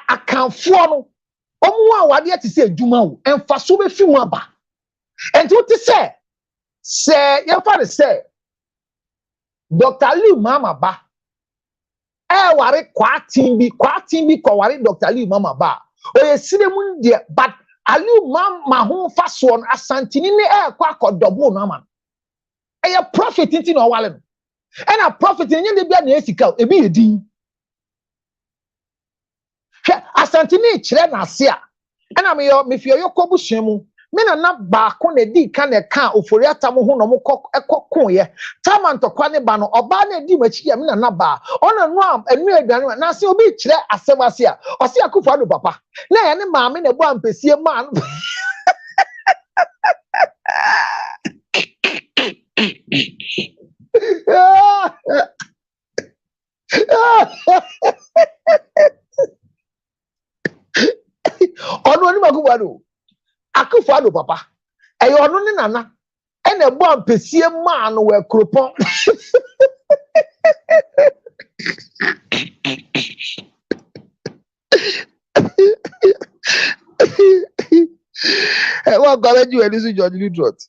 Akanfo no omo a wade ate se adwuma wo emfa so be fi mu aba. Enti wo te say ye fa de say Dr. Lee Mama ba ware kwatin bi ko ware Dr. Lee Mama ba o ye ceremony de but Ali Mama ho fa so no asantini ne kwa akodobo no ama e ye prophet nti no wale no e na prophet nye de bia na esika e bi edin asantini kire na ase a e na me fie yokobu hwemu me na ba ko na di ka na ka ofori atam ho no mo ekokon ye tamantokwa ne ba no oba na di machi ya me na ba ona no am enu aduane na ase obi kire asem ase a ose akufo ado papa na ya ne maame na bo ampesie ma no ono ni makuba do akufo ado papa eyo ono ni nana ene bo ampesie ma no we kropon what college you this George Lidrot.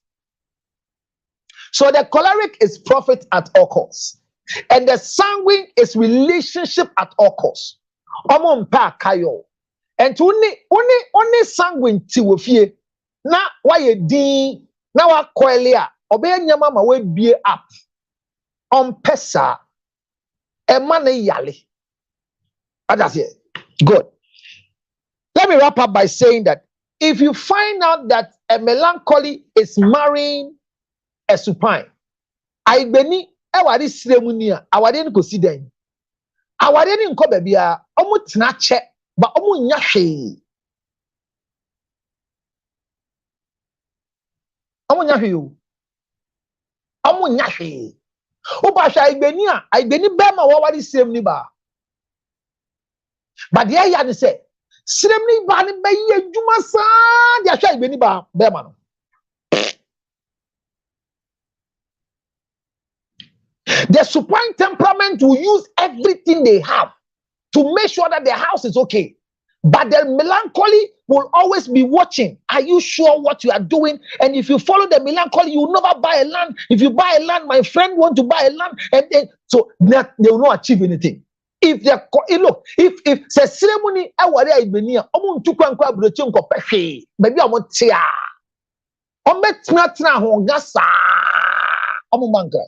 So the choleric is profit at all costs, and the sanguine is relationship at all costs. Omo mpa kayo. And only sanguine ti wo fie na waye din na wa koele a obey nyama ma we bie up on pesa e man yale. That's it. Good. Let me wrap up by saying that if you find out that a melancholy is marrying a supine, I beni ewari ceremony awade ni kosi den. Awade ni nko ba bia, omo tena che, ba omo nya hwe. Omo nya hwe o. Omo nya hwe. Oba hwa agbeni be ma wawari ceremony ba. But the aya ni say, ceremony ba ni be ye adwuma saa, dia hwa agbeni ba be ma no. The supine temperament will use everything they have to make sure that their house is okay. But the melancholy will always be watching. Are you sure what you are doing? And if you follow the melancholy, you will never buy a land. If you buy a land, my friend want to buy a land, and then so that they will not achieve anything. If they look, if say ceremony, I worry I be near. Omo ntukwa nkwa abrochi nko pehwe. Baby omo tia. Omo tina ho gasa. Omo manka.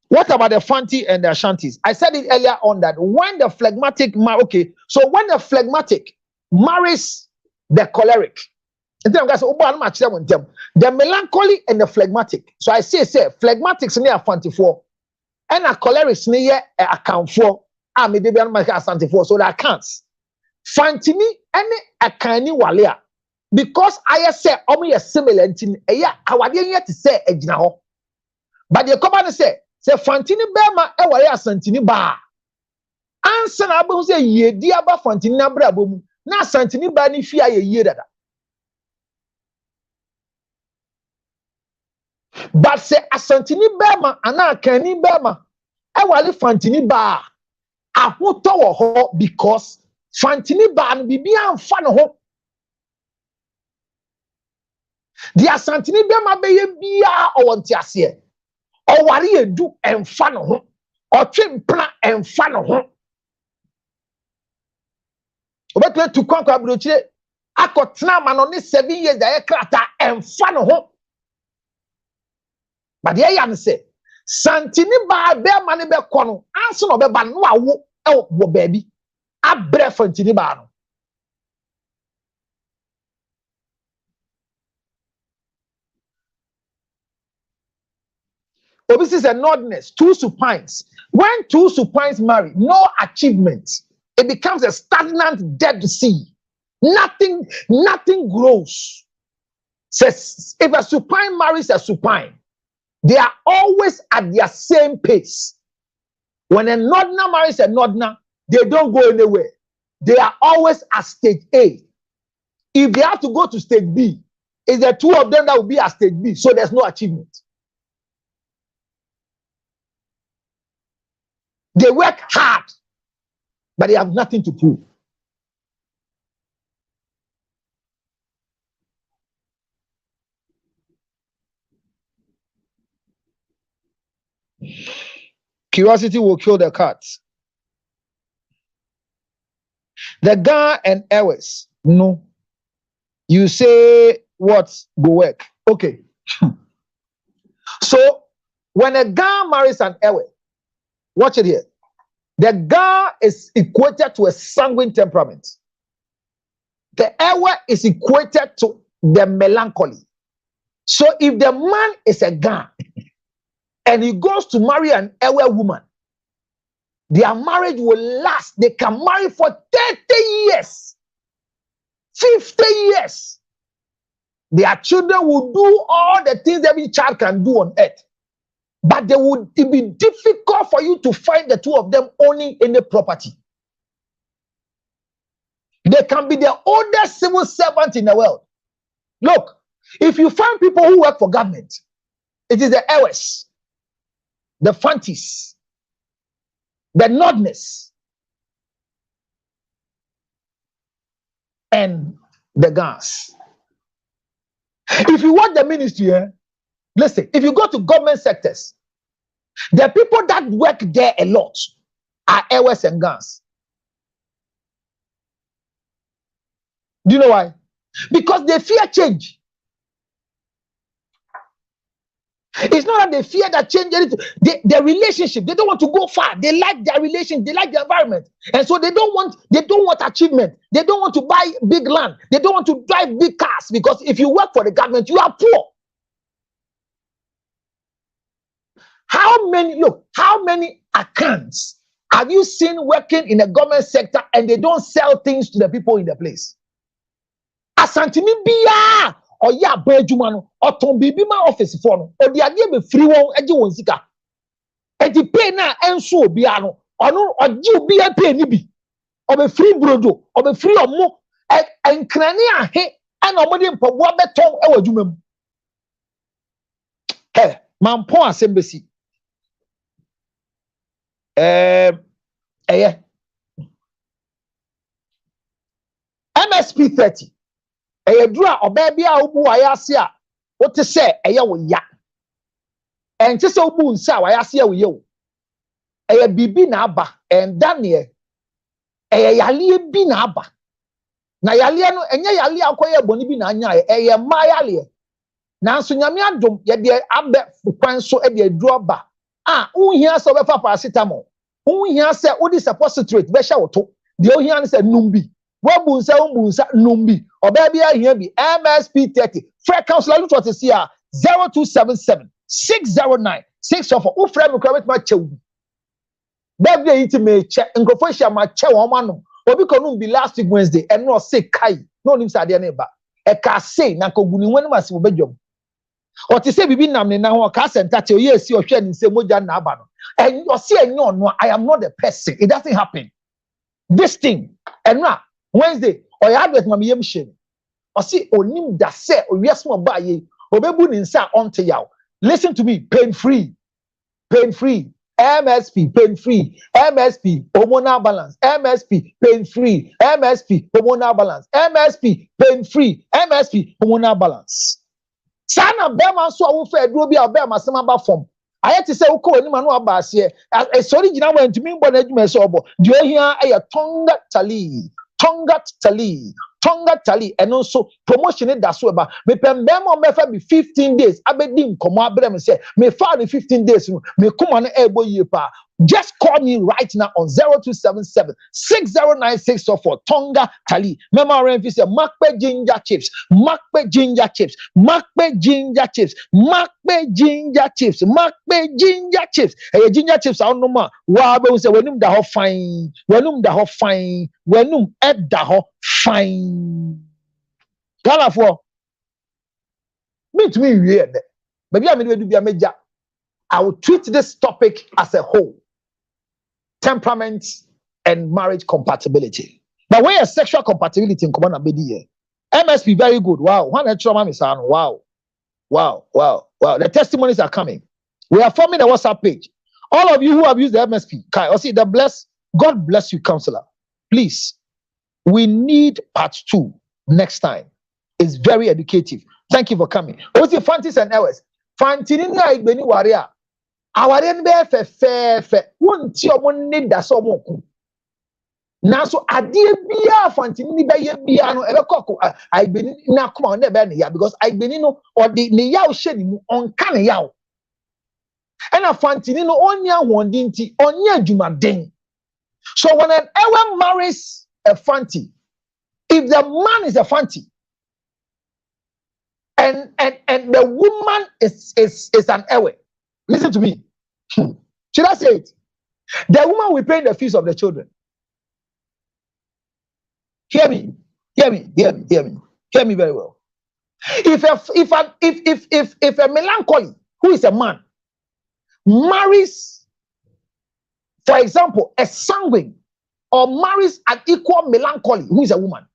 What about the Fanti and the Ashantis? I said it earlier on that when the phlegmatic when the phlegmatic marries the choleric, the melancholy and the phlegmatic. So I say phlegmatics near Fanti 4 and a cholerics near account 4. Maybe I'm Ashanti 4, so that counts. Fantini any a canny walia because I say only a similar thing. I would yet to say a jinaho, but the company say. Se Fantini Bema eware asantini ba. Ansa na abu se yedi aba Fantini na bra bomu. Na asantini ba ni fi aye ye dada. But se asantini Bema ana akani Bema eware Fantini ba. Ahoto wo ho because Fantini ba no bibi amfa no ho. Di asantini Bema be ye bia owonti ase. Owari edu emfa no ho otwempra emfa no ho obetwe tu kwankwa abrochire akotena ma no ne 7 years da ye krata emfa no ho but ye ya ne se santini ba be ma ne be kɔ no anso no be ba no awo e wo baabi abre fantini ba no Obisi is a nodness, two supines. When two supines marry, no achievement. It becomes a stagnant dead sea. Nothing grows. Says if a supine marries a supine, they are always at their same pace. When a nodner marries a nodner, they don't go anywhere. They are always at stage A. If they have to go to stage B, it's the two of them that will be at stage B. So there's no achievement. They work hard, but they have nothing to prove. Curiosity will kill the cat. The Ga and Ewes, no. You say what go work. Okay. So when a Ga marries an Ewe, watch it here. The Ga is equated to a sanguine temperament. The Ewe is equated to the melancholy. So if the man is a Ga and he goes to marry an Ewe woman, their marriage will last. They can marry for 30 years, 50 years. Their children will do all the things every child can do on earth. But it would be difficult for you to find the two of them owning any property. They can be the oldest civil servant in the world. Look, if you find people who work for government, it is the Ewes, the Fantis, the Nodness, and the Gans. If you watch the ministry, listen, if you go to government sectors, the people that work there a lot are Ewes and Gans. Do you know why? Because they fear change. It's not that they fear that change anything. Their relationship, they don't want to go far. They like their relation, they like the environment. And so they don't want achievement. They don't want to buy big land. They don't want to drive big cars, because if you work for the government, you are poor. How many accounts have you seen working in the government sector and they don't sell things to the people in the place? Asantini biya oya abejuma no oton bibi ma office for no odi ade be free won age won sika enti pay na enso obia no ono oje obia pay ni bi obe free brodo obe free omo enkrani ahe ana omo de mpaboa beton e wadwuma mu mampon asembesi MSP 30 dura oba bia obu ayase a wote se wo ya enti se obu nsa ayase a wo ye wo bibi na aba Daniel yale bi na aba na yale no enye yale akoye boni bi na anya ma yale na nso nyame adom ye de abe kwan so de aduro ba unhia se obefa paracetamol unhia se odi suppository be hye woto de ohia ne se numbi wabunsa numbi oba bia hia bi MSP 30 free counselor look what is here 0277 609 604 u free me kwabet ma chewu birthday it me che nkofo hia ma che won ma no obi konum bi last week Wednesday and no say kai no nim sa de na ba e ka say na koguni wani ma se obedwom o ti say bibi nam ne na ho ka center te oye si ohwe ni se moja na aba no and o say enyo no I am not the person. It doesn't happen. This thing and now Wednesday or you have my yem shin or see onim da se o yes mo ba ye obebu ni nsa onto yaw. Listen to me, pain free MSP pain free MSP hormonal balance MSP pain free MSP hormonal balance MSP pain free MSP hormonal balance. Sana bema so wo fa aduro bi a bema sema ba form ayete se wo ko ni ma no aba ase e sorry gina wa ntumi mbo na adwuma se obo de ohia e tonga tali eno so promotion da so eba me pem bema me fa be 15 days abedi nkomo abere me se me fa the 15 days no me kuma no ebo yie pa. Just call me right now on 0277 609 Tonga Tali. Mema Renfi say makpe ginger chips. Hey, ginger chips I don't know ma. Wa be say wenum da ho fine. Wenum ed da ho fine. Gala for me to me weird. Maybe I do be a major. I will treat this topic as a whole. Temperament and marriage compatibility. But where is sexual compatibility in common abedi? MSP very good. Wow. One extra man is on. Wow. The testimonies are coming. We are forming a WhatsApp page. All of you who have used the MSP, or see God bless you, counselor. Please, we need part 2 next time. It's very educative. Thank you for coming. Also, Fantis and Ewes. Fantinina igbeni waria. Aware nbe fe wonti omo ne da so mo ku na so ade bia fantini be ye bia no ebe kokko agbeni na kuma na be ne ya because agbeni no odi ne ya o hye ni mu onka ne ya o ena fantini no onya hondi nti onya adwumaden. So when an ewe marries a fanti, if the man is a fanti and the woman is an ewe, listen to me. Should I say it? The woman will pay the fees of the children. Hear me very well. If a melancholy, who is a man, marries, for example, a sanguine, or marries an equal melancholy, who is a woman,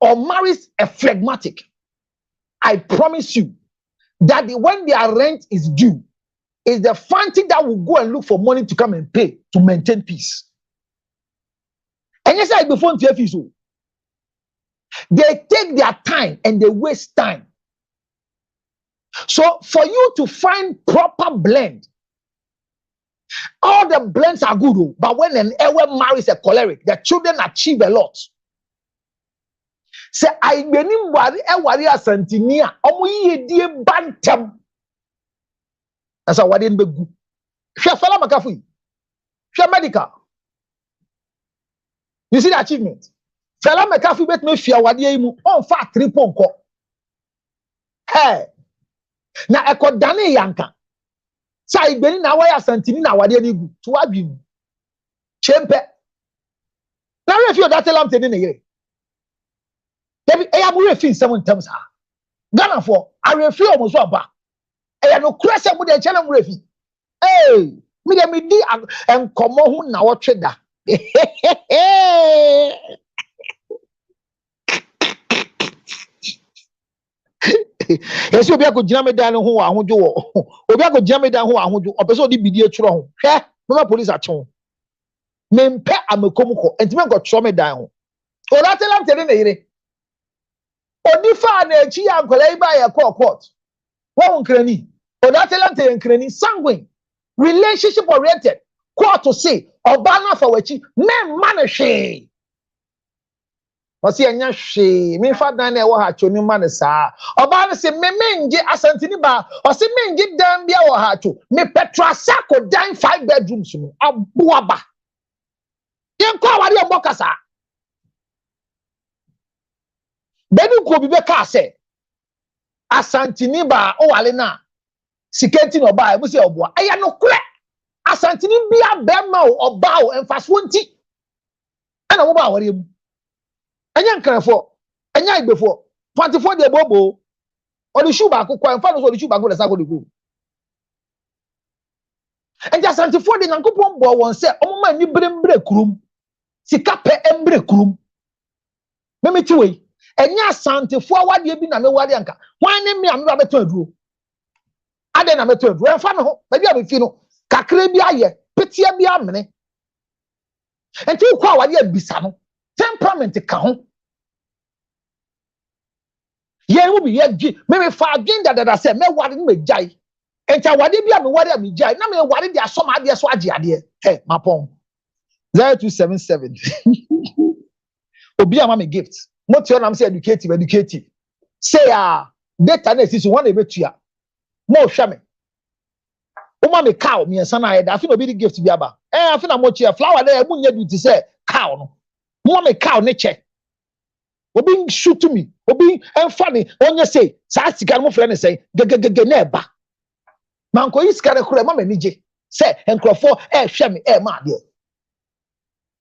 or marries a phlegmatic, I promise you that when their rent is due, is the fancy that will go and look for money to come and pay to maintain peace. And yes, I before so they take their time and they waste time. So for you to find proper blend, all the blends are good, but when an ewe marries a choleric, the children achieve a lot. Say I benim wari asantiniya omo yedie bantem. As a wadin begu. Share fella makafu. Share medical. You see the achievement. Fella makafu bet me share wadi mu on fa 3 ponko. Hey. Na eko dane yanka. Sa igbeni na waya santini na wadi ni gu. To abi. Chempe. Na refi o that lam teni ne yere. Debi e ya bu refi 7 times ha. Ghana for I refi o mo so aba. E no krese mu de chele mu refi. Hey, me de me di enkomo hu na wo tweda. Yes, obi akogina me dan ho ahudwo wo. Obi akogina me dan ho ahudwo. Opeso di bidie tworo ho. Hwe, me police achen. Me mpe amekomuko. Enti me go tworo me dan ho. O ratelam tede na yire. Odi fa na echi ya nkola iba ya court. Wo nkrani. O ratelam tede nkrani sanguine. Relationship oriented. Court to say oba na fa wachi men man hwe. Osi enya hwe me fa dan na e wo ha cho ni man sa. Oba na se me menje asantini ba. Osi menje dan bia wo ha cho. Me petrasa ko dan 5 bedrooms no. Abuaba. Yen ko awade e mbokasa. Bedu ko bi be ka se. Asantini ba o wale na. Sikenti no ba e bu se oboa. Eya no kure. Asantini bia bema o oba o emfaso nti. Ana wo ba aware mu. Anya nkrafo, anya igbefo, 24 de bobo. O di shu ba akukwa, emfa no so di shu ba go de sa go de go. Anja asantefo de nyankopon bo won se omoma ni brembre kurum. Sika pe embre kurum. Memeti we. Enya asantefo awade bi na me wade anka. Wan ne me am ba beto aduro. Ade na meto aduro. Emfa no ho, ba bia be fi no. Kakra bi aye, petia bi amene. Enti ukwa awade abisa no. Temperament ka ho. Ye wo bi ye gi me fa agenda that I say me wade no me jai. Enta wade bia me wade am jai. Na me wade dia so ma ade so age ade. Hey, mapon. 0277. Obi am me gift. What you am say educative. Say data na sis one e betua. Mo hwa me. Uma me cow me san na da afi no bi di gift bi aba. Afi na mo chia flower na e mu nya duty say cow no. Mo me cow ne che. Obi shoot to me. Obi funny onye say sa sika no frɛ ne say gegege na eba. Manko yi sika re kura ma me nije. Say enkrofo hwɛ me ma de.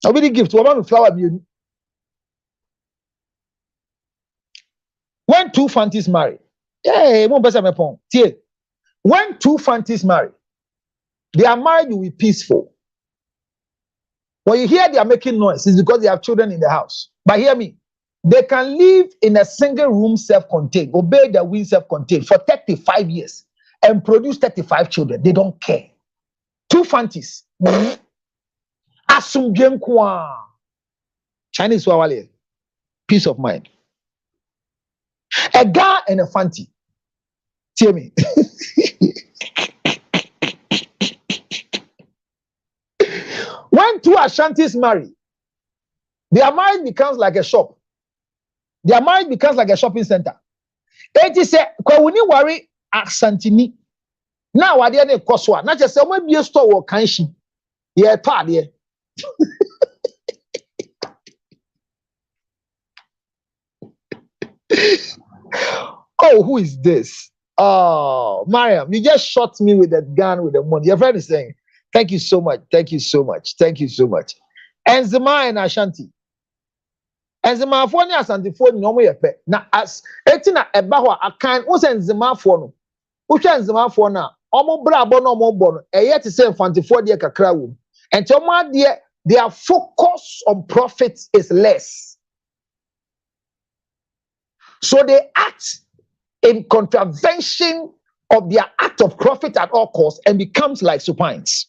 Obi di gift wo ma me flower bi enu. When two fancies marry, hey, mo besa me pon. Tie. When two fancies marry, their marriage will be peaceful. When you hear they are making noise, it's because they have children in the house. But hear me, they can live in a single room self-contained, obey their will self-contained for 35 years and produce 35 children. They don't care. Two fancies. Asumjen kwa. Chinese wawale. Peace of mind. A guy and a fancy. Hear me. When two Ashantis marry, their marriage becomes like a shop. Their marriage becomes like a shopping center. It is a kwawuni worry Asantini. Now what they koswa. Not just say when be a store or kanshi. Yeah, part yeah. Oh, who is this? Oh, Mariam, you just shot me with that gun with the money. Your friend is saying, thank you so much. Thank you so much. Thank you so much. Enzima and Ashanti. Enzima for ni Ashanti for no more yepe. Na as etina ebaho akan wo se Enzima for no. Wo hwe Enzima for na omo bra abo no omo bo no. Eye te se Ashanti for de kakra wo. Enti omo ade their focus on profits is less. So they act in contravention of their act of profit at all costs and becomes like supines.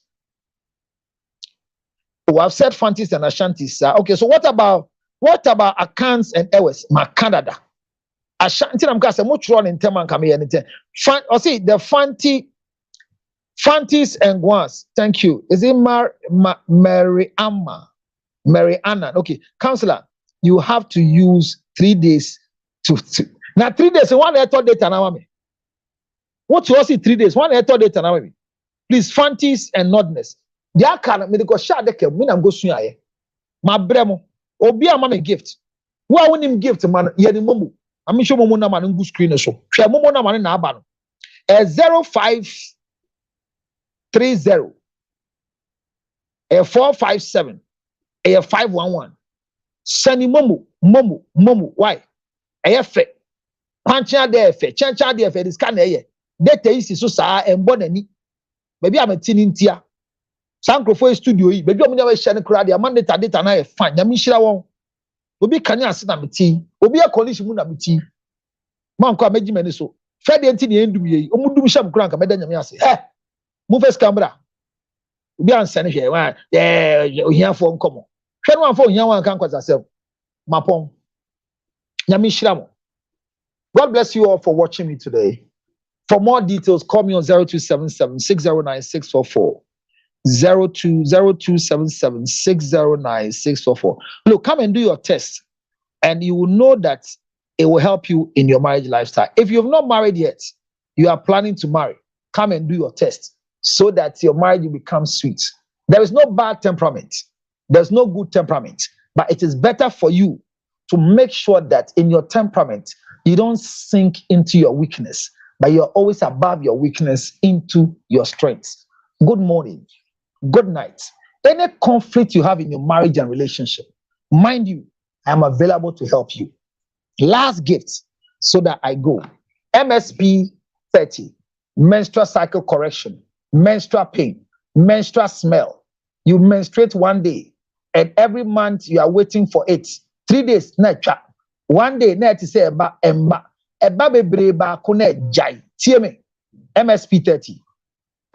Oh, I've said Fantis and Ashantis. Okay, so what about Akans and Ewes? Ma Canada. Ashanti I'm going to say much wrong in term and come here anything. See the Fantis and Guans. Thank you. Is it Mary Anna? Okay, counselor, you have to use 3 days to now 3 days. One third data now me. What you see 3 days? One third data now me. Please, fancies and nodness. The aka me go share the kem, me na go sua ye. Ma bremo. Obi ama me gift. Wo a wonim gift man, ye ni momo. Ami show momo na man ngu screen so. Hwe momo na man na aba no. 0530 457 511. Sani momo. Why? Efe. Pancha de efe. Chancha de efe. This kind of data is so sa embodani. Maybe I'm a tinintia. Sankrofo studio yi. Maybe I'm never sharing crowd. The man data na e fine. Yami shira won. Obi kanya ase na meti. Obi a college mu na meti. Man ko ameji mani so. Fede enti ne endum yi. Omudum sham kura nka meda nyame ase. Mu first camera. Obi ansa ne hwe wa. Ohiafo nkomo. Hwe no anfo ohia wan kan kwasa sem. Mapon. Nyame shira mo. God bless you all for watching me today. For more details, call me on 0277 609 644. 0277 609 644. Look, come and do your test, and you will know that it will help you in your marriage lifestyle. If you have not married yet, you are planning to marry, come and do your test so that your marriage will become sweet. There is no bad temperament. There's no good temperament, but it is better for you to make sure that in your temperament, you don't sink into your weakness, but you're always above your weakness into your strength. Good morning. Good night. Any conflict you have in your marriage and relationship, mind you, I am available to help you. Last gift, so that I go. MSP 30, menstrual cycle correction, menstrual pain, menstrual smell. You menstruate one day, and every month you are waiting for it. 3 days, nature. One day, net say eba bebre ba kone jai. Tie me. MSP 30.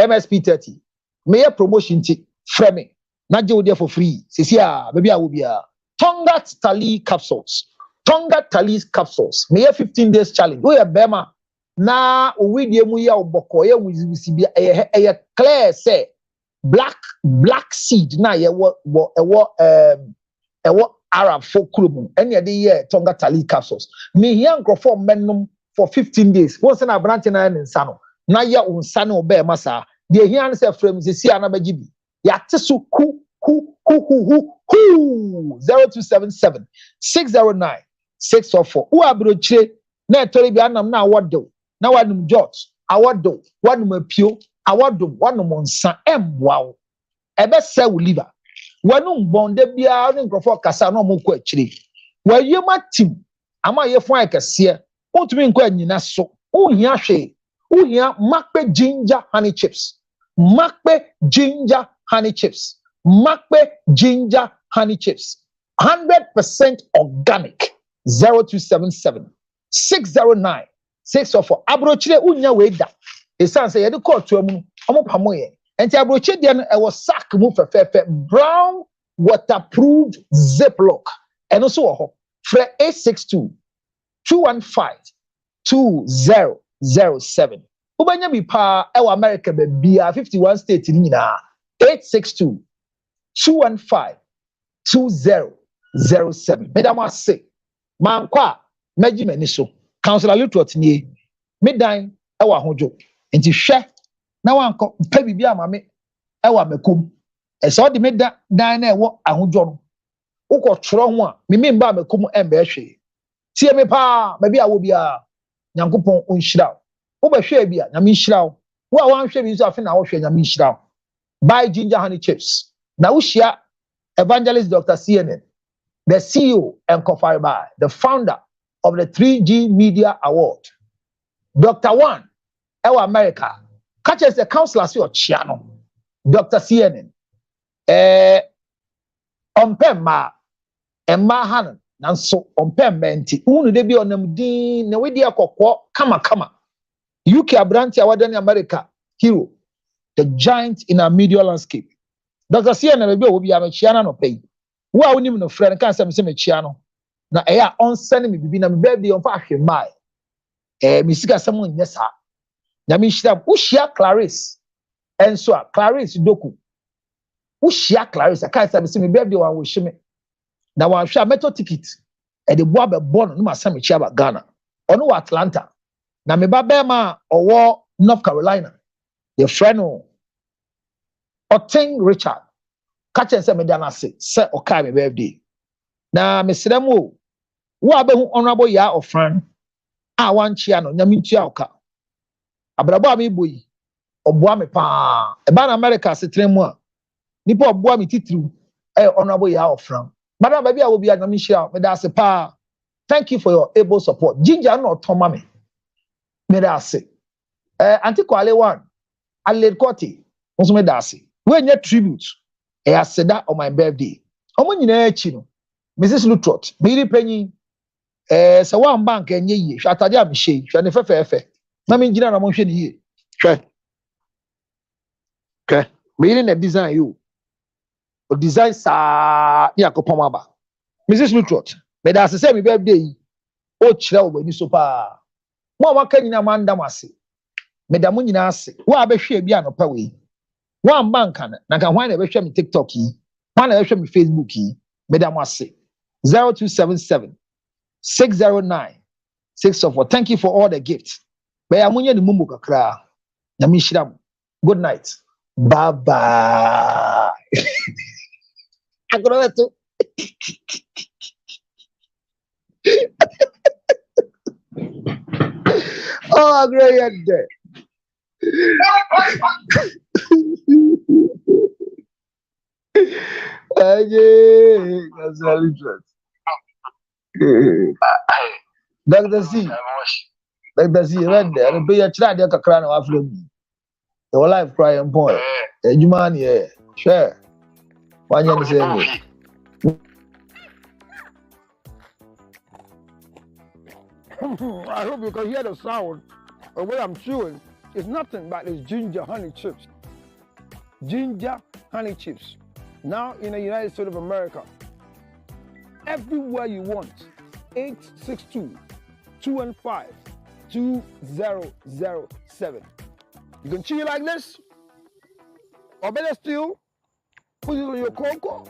MSP 30. May a promotion ti frame. Na je there for free. Sisi baby will be Tonga Tali capsules. Tonga Tali capsules. May a 15 days challenge. We bema na we die mu ya oboko ye wisibia e clear say black seed na ye wo Arab folk club, any other year, Tonga Tali capsules. Me young for menum for 15 days. Once in a branch in Sano. Na ya unsano be massa. The here say frames is here na bajibi. Ya tisu who 0277 609 644. Who abroche na tori bi anam na awodo. Na wanum George. Awodo. Wanum apio. Awodo. Wanum onsa emwa. Ebe se will liver. Wanu bonde bia ne nkrofo kasa na omko akire wayema tim ama ye fon akase ontumi nko anyina so ohia hwe ohia makpe ginger honey chips makpe ginger honey chips makpe ginger honey chips 100% organic 0277 609 644 abrochire unya weida esanse ye de kotu amu omo pamoye. And abroche dian e was sack move fefe brown waterproof ziplock and also for 862 215 2007. Ubanya bi pa e America be bia 51 states ni na 862 215 2007. Madam I say man kwa meji mani so councilor Lutrot ni medan e wa hojo enti hwe na wanko pa bibia amame e wa makum e so de meda dan na e wo ahodwo no ukọ tworo ho a me mba makum emba ehwe tie me pa ba bia wo bia nyankopon onhyira wo ba hwe bia nyame hyira wo a wanhwe bi so afi na wo hwe nyame hyira buy ginger honey chips na wo hia evangelist Dr. CNN, the CEO and co-founder, the founder of the 3G Media Award, Dr. One ewa America catches the counselor si ochiano Dr. CNN ompema emma han nanso ompema nti unu de bi onam din na we di akokọ kama UK abranti awadani America hero, the giant in our media landscape. Dr. CNN be obi amachiana no pay wo a wonim no friend kan say me mechiano na eya on send me bibi na me birthday on fa hwe mai me sika sam nyesa na me hira ushia Clarice enso a Clarice doku ushia Clarice kan say me birthday on wo hwe na wa hwa meto ticket e de boa be born no ma sam mechia ba Ghana ono wa Atlanta na me ba be ma owo North Carolina your friend Oten Richard. Catch and say me dana say okay me birthday. Na me sremo wo abehu honorable ya of friend a wan chia no nyame tua oka. Abrabo am iboyi oboa me pa. E ba na America setremu a nipa oboa me titiri honorable ya of friend. Madam baby a wo bia nyame hia me da se pa. Thank you for your able support. Ginger no toma me. Me da se. Auntie Kwale one. Aled Koti. Also me da se. We nye tribute. I said that on my birthday. Omo nyina echi no. Mrs. Lutrot. Me penny. So one bank enye yi. Hwa atade am hye. Hwa ne fefefe. Na me ngina na mo hwe ne yi. Hwe. Okay. Me na design you. O design sa ni akopom aba. Mrs. Lutrot. Me da se me birthday yi. O kire wo bani so pa. Mo waka nyina mandam ase. Me da mo nyina ase. Wo abehwe bia no pa we. One bank na ka hwan na behwe me TikTok yi. Hwan na behwe me Facebook yi. Me da mo ase. 0277 609 604. Thank you for all the gifts. Be amunye ni mumu kakra. Na mi shiram. Good night. Bye bye. Agora tu. Oh, great day. Dr. C. Dr. C. Red there. The be a child that cry no after me. The life crying point. You man, yeah. Sure. One year the same way. I hope you can hear the sound of what I'm chewing. It's nothing but these ginger honey chips. Ginger honey chips. Now in the United States of America. Everywhere you want. 862-215-2007. You can chew it like this. Or better still, put it on your cocoa,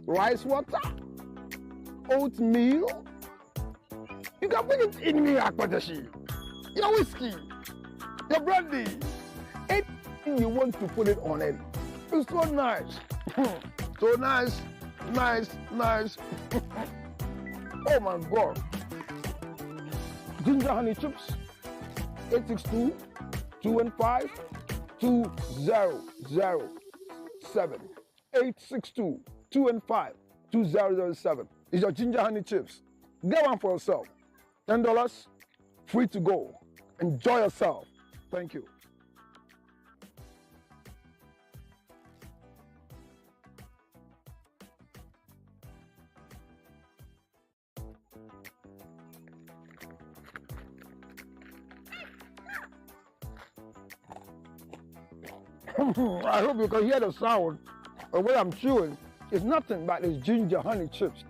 rice water, oatmeal. You can put it in your akpatashi, your whiskey, your brandy. Anything you want to put it on it. It's so nice. So nice, nice, nice. Oh my God. Ginger honey chips. 862-215-2007. 862-215-2007. It's your ginger honey chips. Get one for yourself. $10, free to go. Enjoy yourself. Thank you. I hope you can hear the sound of what I'm chewing. It's nothing but these ginger honey chips.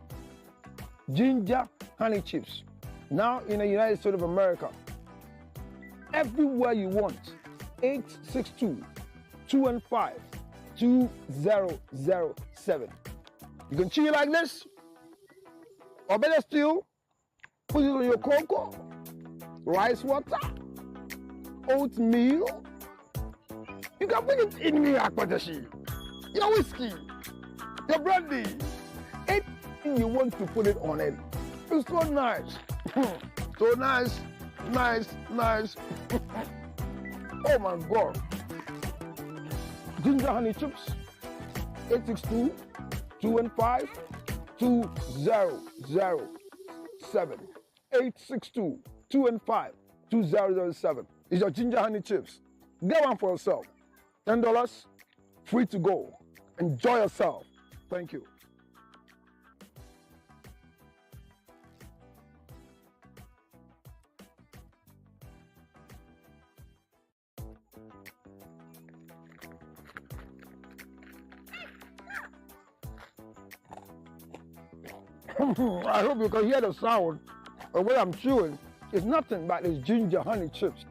Ginger honey chips. Now in the United States of America. Everywhere you want. 862-215-2007. You can chew it like this. Or better still, put it on your cocoa, rice water, oatmeal. You can put it in your akpatashi, your whiskey, your brandy. Anything you want to put it on it. It's so nice. So nice, nice, nice. Oh my God. Ginger honey chips. 862-215-2007. 862-215-2007. It's your ginger honey chips. Get one for yourself. $10, free to go. Enjoy yourself. Thank you. I hope you can hear the sound of what I'm chewing. It's nothing but these ginger honey chips.